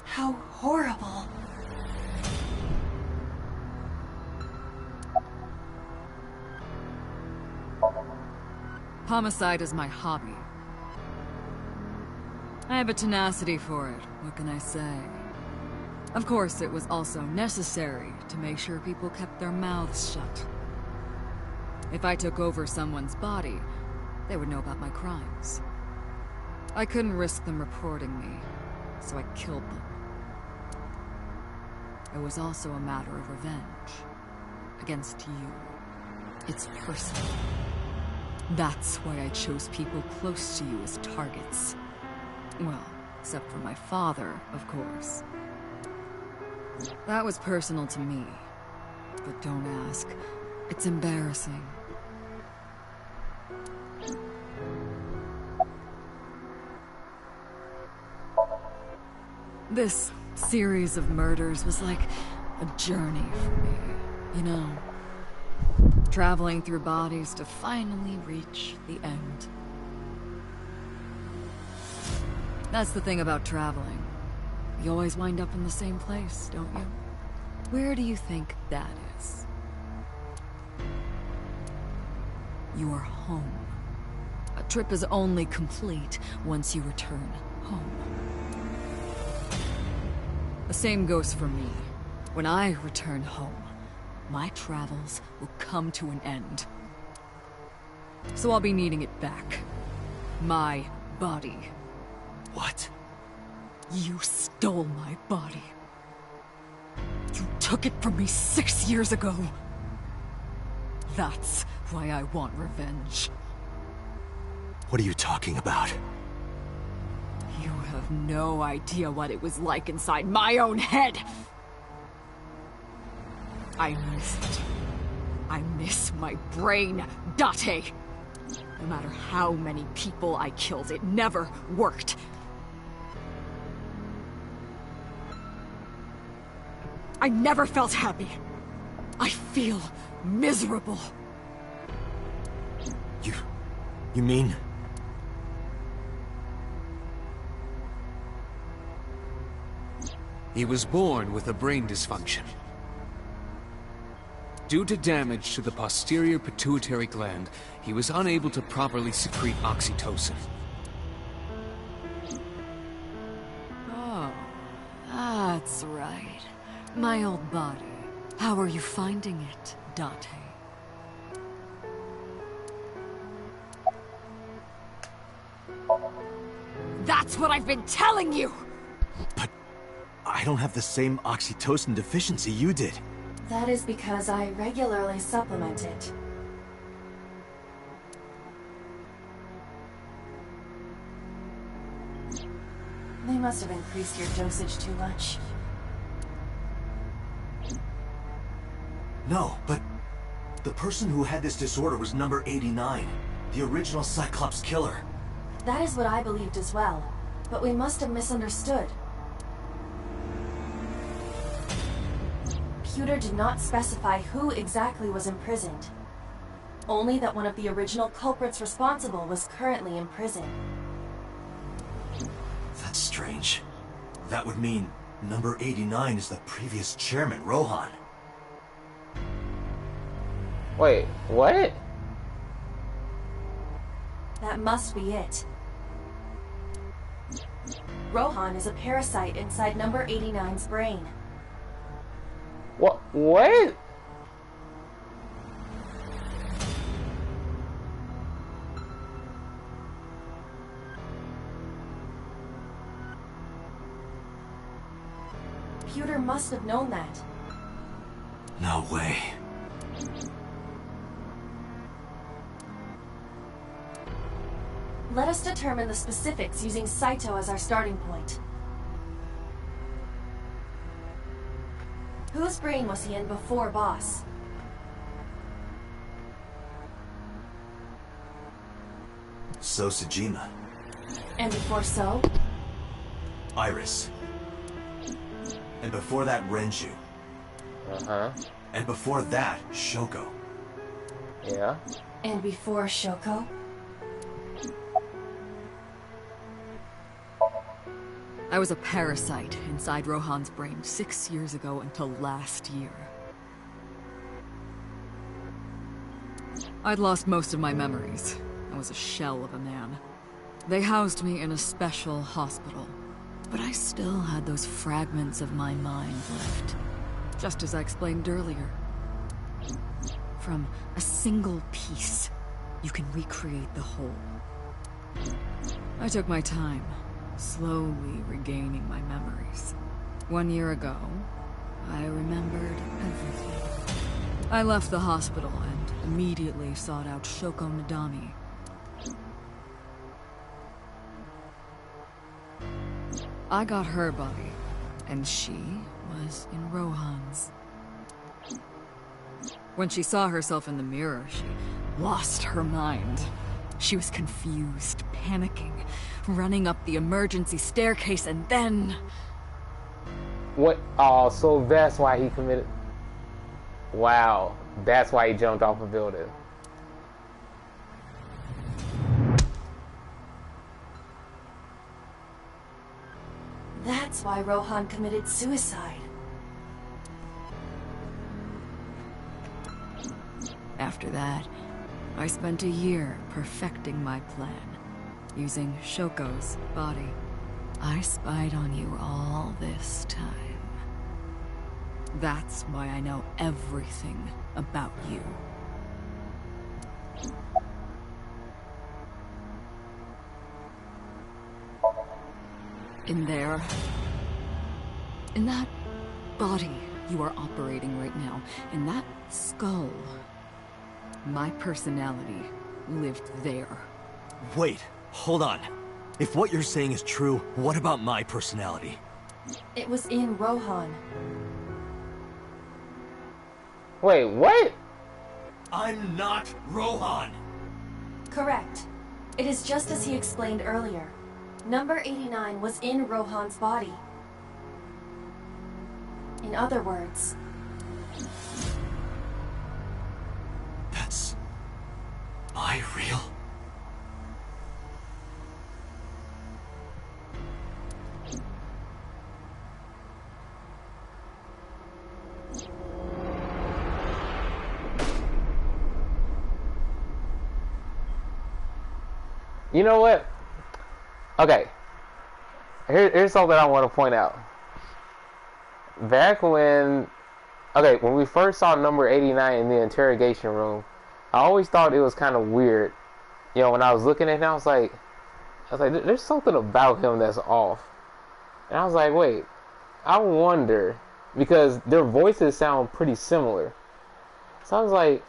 How horrible. Homicide is my hobby. I have a tenacity for it, what can I say? Of course, it was also necessary to make sure people kept their mouths shut. If I took over someone's body, they would know about my crimes. I couldn't risk them reporting me, so I killed them. It was also a matter of revenge. Against you. It's personal. That's why I chose people close to you as targets. Well, except for my father, of course. That was personal to me. But don't ask. It's embarrassing. This series of murders was like a journey for me, you know? Traveling through bodies to finally reach the end. That's the thing about traveling. You always wind up in the same place, don't you? Where do you think that is? Your home. A trip is only complete once you return home. The same goes for me. When I return home, my travels will come to an end. So I'll be needing it back. My body. What? You stole my body. You took it from me 6 years ago. That's why I want revenge. What are you talking about? You have no idea what it was like inside my own head. I miss it. I miss my brain, Date. No matter how many people I killed, it never worked. I never felt happy. I feel miserable. You mean? He was born with a brain dysfunction. Due to damage to the posterior pituitary gland, he was unable to properly secrete oxytocin. Oh, that's right. My old body. How are you finding it, Date? That's what I've been telling you! But I don't have the same oxytocin deficiency you did. That is because I regularly supplement it. They must have increased your dosage too much. No, but the person who had this disorder was number 89, the original Cyclops killer. That is what I believed as well, but we must have misunderstood. Pewter did not specify who exactly was imprisoned. Only that one of the original culprits responsible was currently in prison. That's strange. That would mean number 89 is the previous chairman, Rohan. Wait, what? That must be it. Rohan is a parasite inside number 89's brain. What? What? Pewter must have known that. No way. Let us determine the specifics using Saito as our starting point. Whose brain was he in before Boss? So Sejima. And before So? Iris. And before that, Renju. Uh-huh. And before that, Shoko. Yeah. And before Shoko? I was a parasite inside Rohan's brain 6 years ago until last year. I'd lost most of my memories. I was a shell of a man. They housed me in a special hospital, but I still had those fragments of my mind left, just as I explained earlier. From a single piece, you can recreate the whole. I took my time, slowly regaining my memories. 1 year ago, I remembered everything. I left the hospital and immediately sought out Shoko Nadami. I got her body, and she was in Rohan's. When she saw herself in the mirror, she lost her mind. She was confused, panicking, running up the emergency staircase, and then... What? Oh, so that's why he committed... Wow. That's why he jumped off a building. That's why Rohan committed suicide. After that, I spent a year perfecting my plan, using Shoko's body. I spied on you all this time. That's why I know everything about you. In there, in that body you are operating right now, in that skull, my personality lived there. Wait, hold on. If what you're saying is true, what about my personality? It was in Rohan. Wait, what? I'm not Rohan! Correct. It is just as he explained earlier. Number 89 was in Rohan's body. In other words... That's... I real? You know what? Okay. Here's something I want to point out. Back when we first saw number 89 in the interrogation room, I always thought it was kind of weird. You know, when I was looking at him, I was like, there's something about him that's off. And I was like, wait, I wonder, because their voices sound pretty similar. So I was like,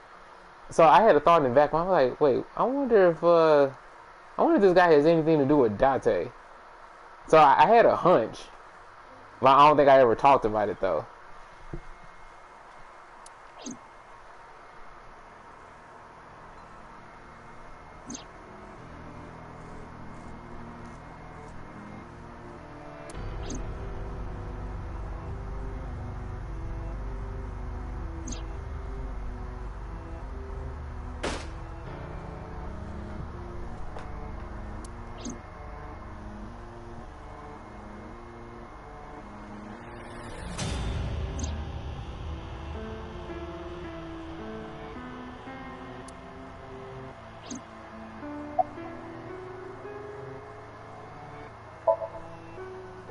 so I had a thought in the back. I was like, wait, I wonder if this guy has anything to do with Date. So I had a hunch, but I don't think I ever talked about it though.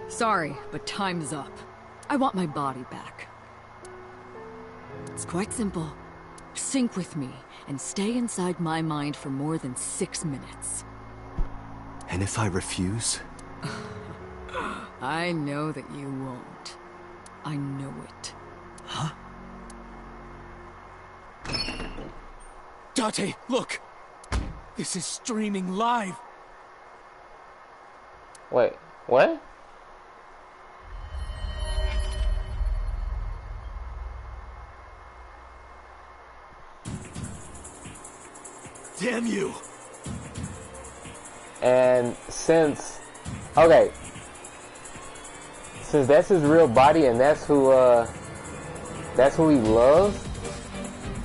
Sorry, but time's up. I want my body back. It's quite simple. Sync with me and stay inside my mind for more than 6 minutes. And if I refuse? I know that you won't. I know it. Huh? Date, look! This is streaming live! Wait, what? Damn you! And since that's his real body and that's who he loves,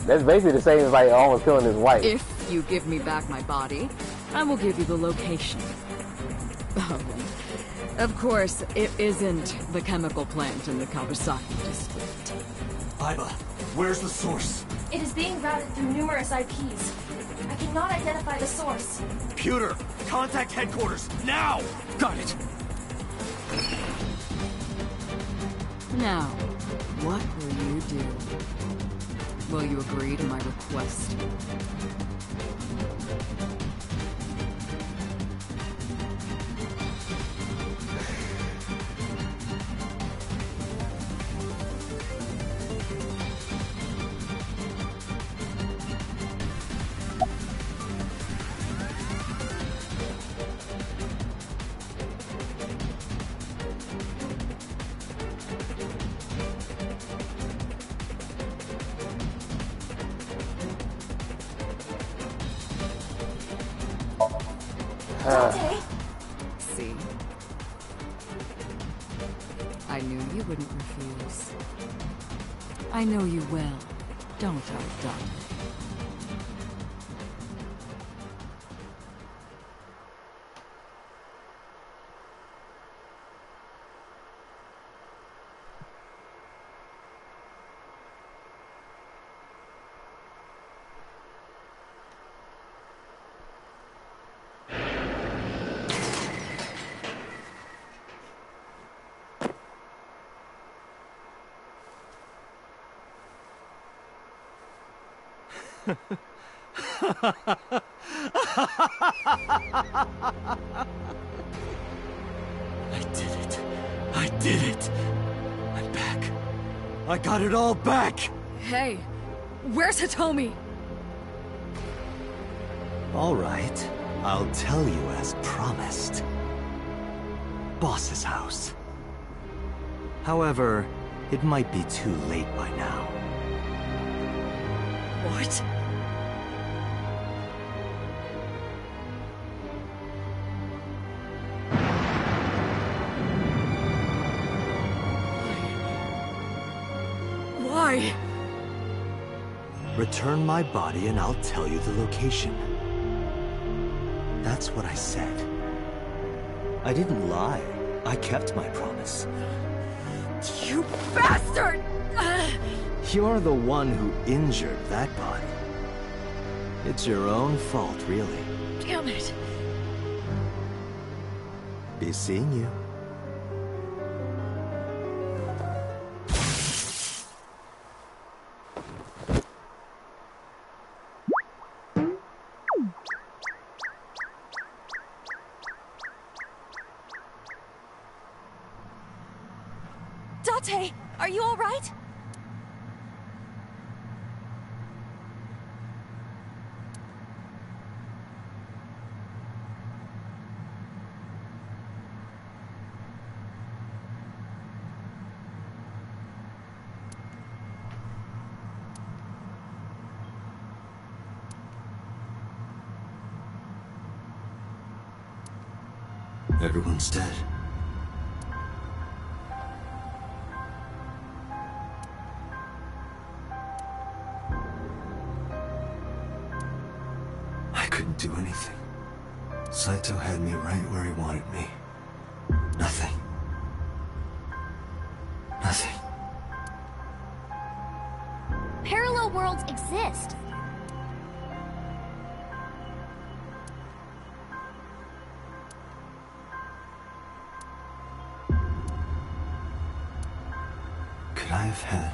that's basically the same as like almost killing his wife. If you give me back my body, I will give you the location. Oh, of course, it isn't the chemical plant in the Kawasaki district. Iba, where's the source? It is being routed through numerous IPs. I cannot identify the source. Pewter, contact headquarters, now! Got it! Now, what will you do? Will you agree to my request? See? I knew you wouldn't refuse. I know you well, don't I, Dante? I did it! I'm back. I got it all back! Hey, where's Hitomi? All right, I'll tell you as promised. Boss's house. However, it might be too late by now. What? Why? Return my body and I'll tell you the location. That's what I said. I didn't lie. I kept my promise. You bastard! You're the one who injured that body. It's your own fault, really. Damn it. Be seeing you. Date, are you all right? Everyone's dead. I couldn't do anything. Saito had me right where he wanted me. Nothing. Nothing. Parallel worlds exist. Could I have had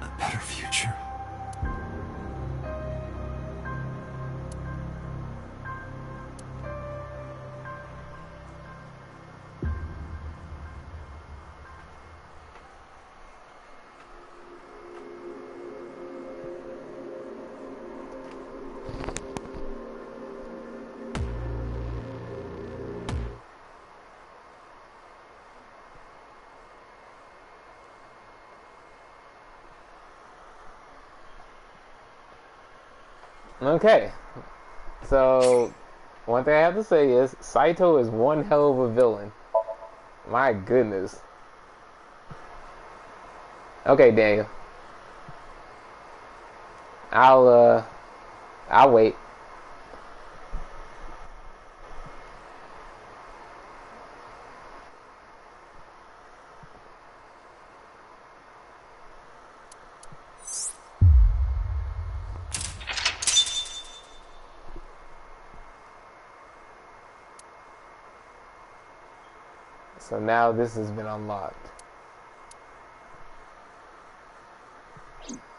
a better future? Okay, so one thing I have to say is Saito is one hell of a villain. My goodness. Okay, Daniel. I'll wait. So now this has been unlocked.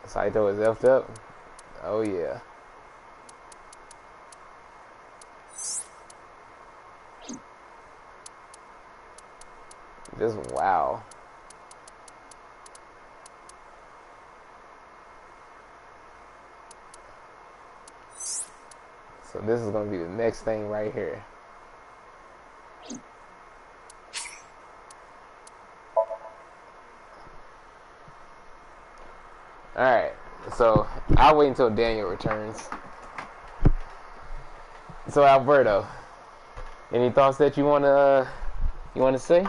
Saito is effed up. Oh yeah. Just wow. So this is gonna be the next thing right here. Alright, so I'll wait until Daniel returns. So Alberto, any thoughts that you wanna say?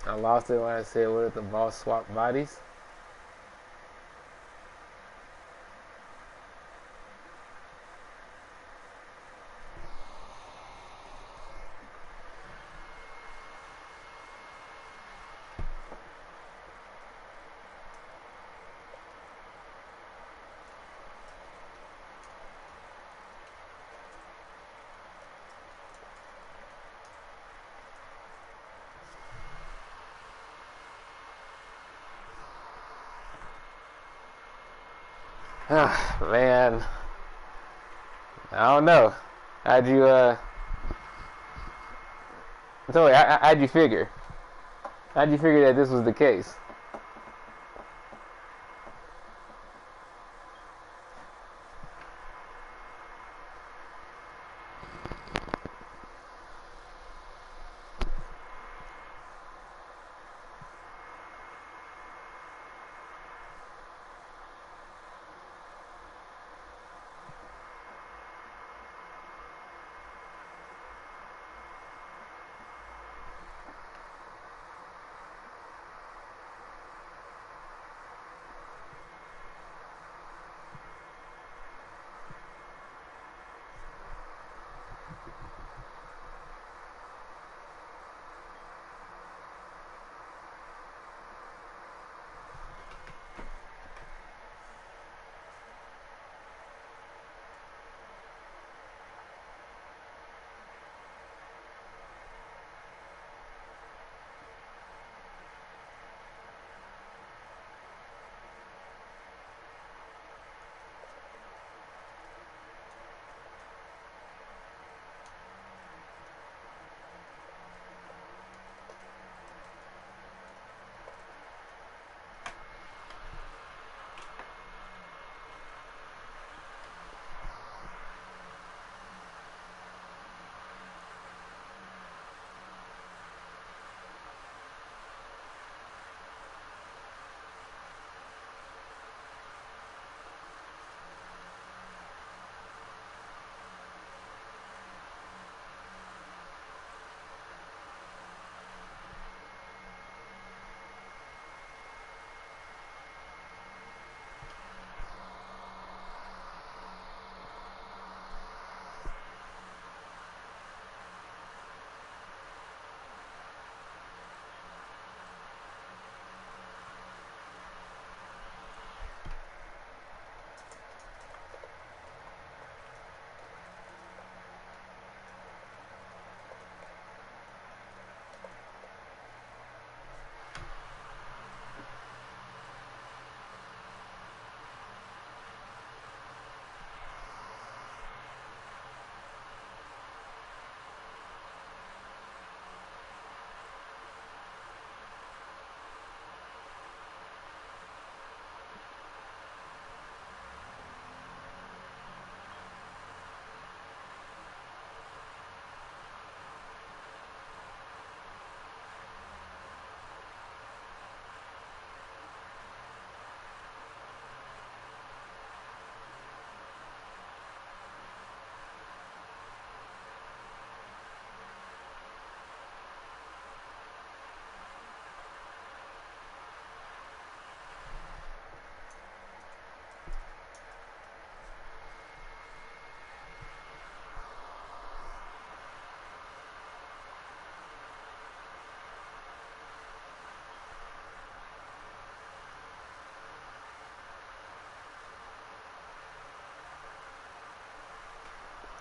I lost it when I said, what if the boss swap bodies? Man, I don't know. How'd you, how'd you figure? How'd you figure that this was the case?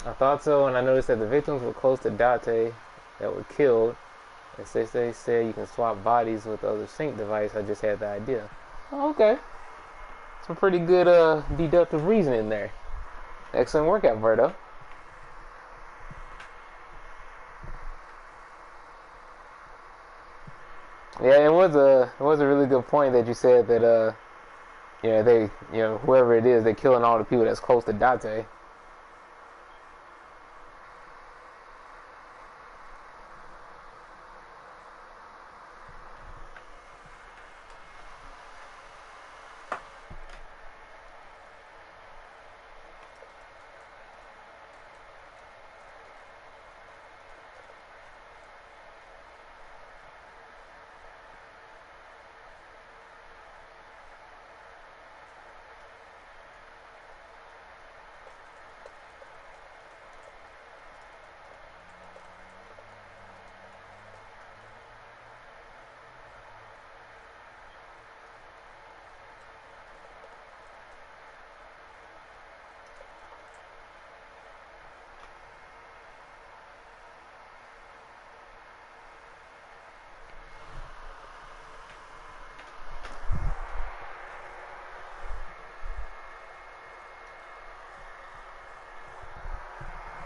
I thought so, and I noticed that the victims were close to Date that were killed. And since they said you can swap bodies with the other sync device, I just had the idea. Oh, okay. Some pretty good deductive reasoning there. Excellent work, Alberto. Yeah, it was a really good point that you said that they whoever it is, they're killing all the people that's close to Date.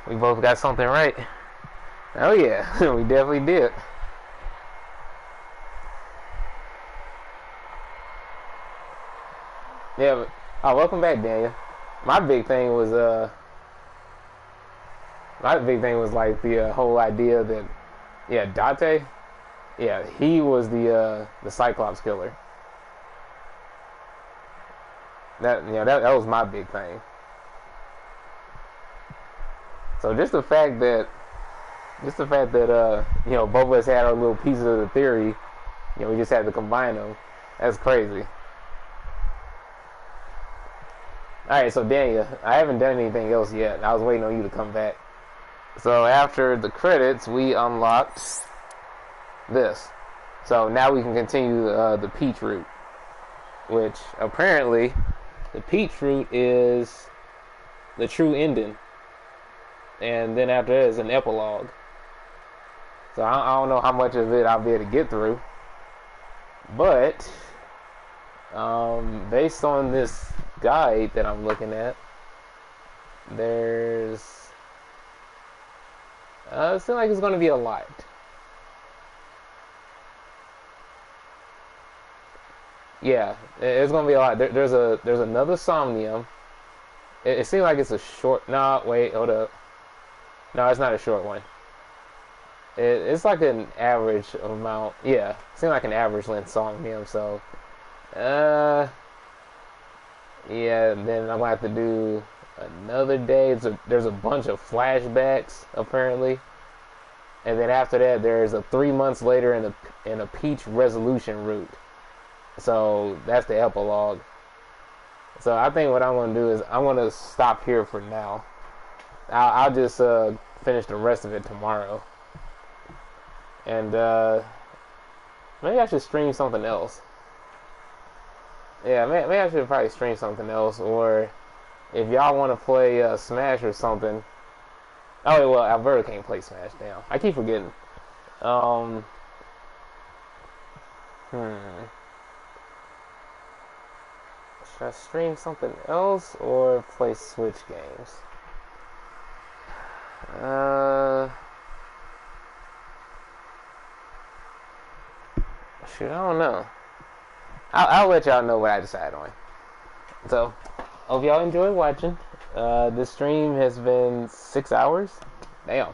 We both got something right. Oh yeah, we definitely did. Yeah, but, welcome back, Daniel. My big thing was like the whole idea that, yeah, Date, yeah, he was the Cyclops killer. That was my big thing. So just the fact that both of us had our little pieces of the theory, we just had to combine them. That's crazy. Alright, so Daniel, I haven't done anything else yet. I was waiting on you to come back. So after the credits, we unlocked this. So now we can continue the Peach route, which apparently the Peach route is the true ending. And then after that is an epilogue. So I don't know how much of it I'll be able to get through. But based on this guide that I'm looking at, there's it seems like it's going to be a lot. Yeah, it's going to be a lot. There's another Somnium. It seems like it's a short. No, wait, hold up. No, it's not a short one. It's like an average amount. Yeah, it seems like an average length Somnium. So, yeah. Then I'm gonna have to do another day. There's a bunch of flashbacks apparently, and then after that, there's a 3 months later in a Peach resolution route. So that's the epilogue. So I think what I'm gonna do is I'm gonna stop here for now. I'll just finish the rest of it tomorrow, and maybe I should stream something else. Yeah, maybe I should probably stream something else, or if y'all want to play Smash or something. Oh well, Alberto can't play Smash. Damn, I keep forgetting. Should I stream something else or play Switch games? Shoot, I don't know. I'll let y'all know what I decide on. So, hope y'all enjoy watching. This stream has been 6 hours. Damn.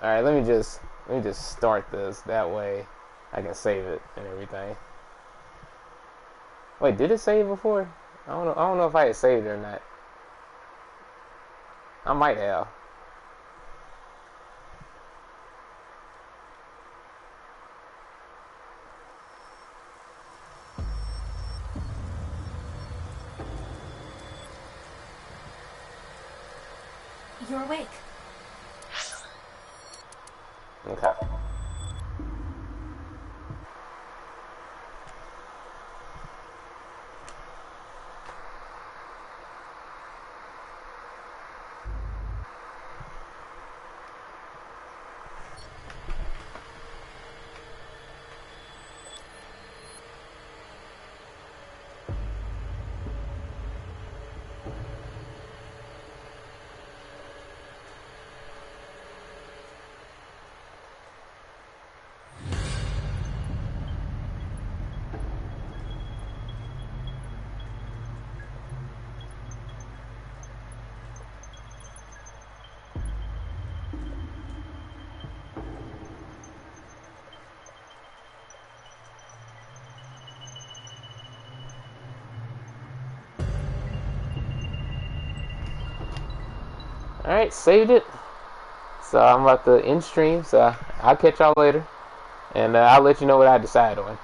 Alright, let me just start this. That way I can save it and everything. Wait, did it save before? I don't know if I had saved it or not. I might have. You're awake. Okay. Alright, saved it. So I'm about to end stream, so I'll catch y'all later. And I'll let you know what I decide on.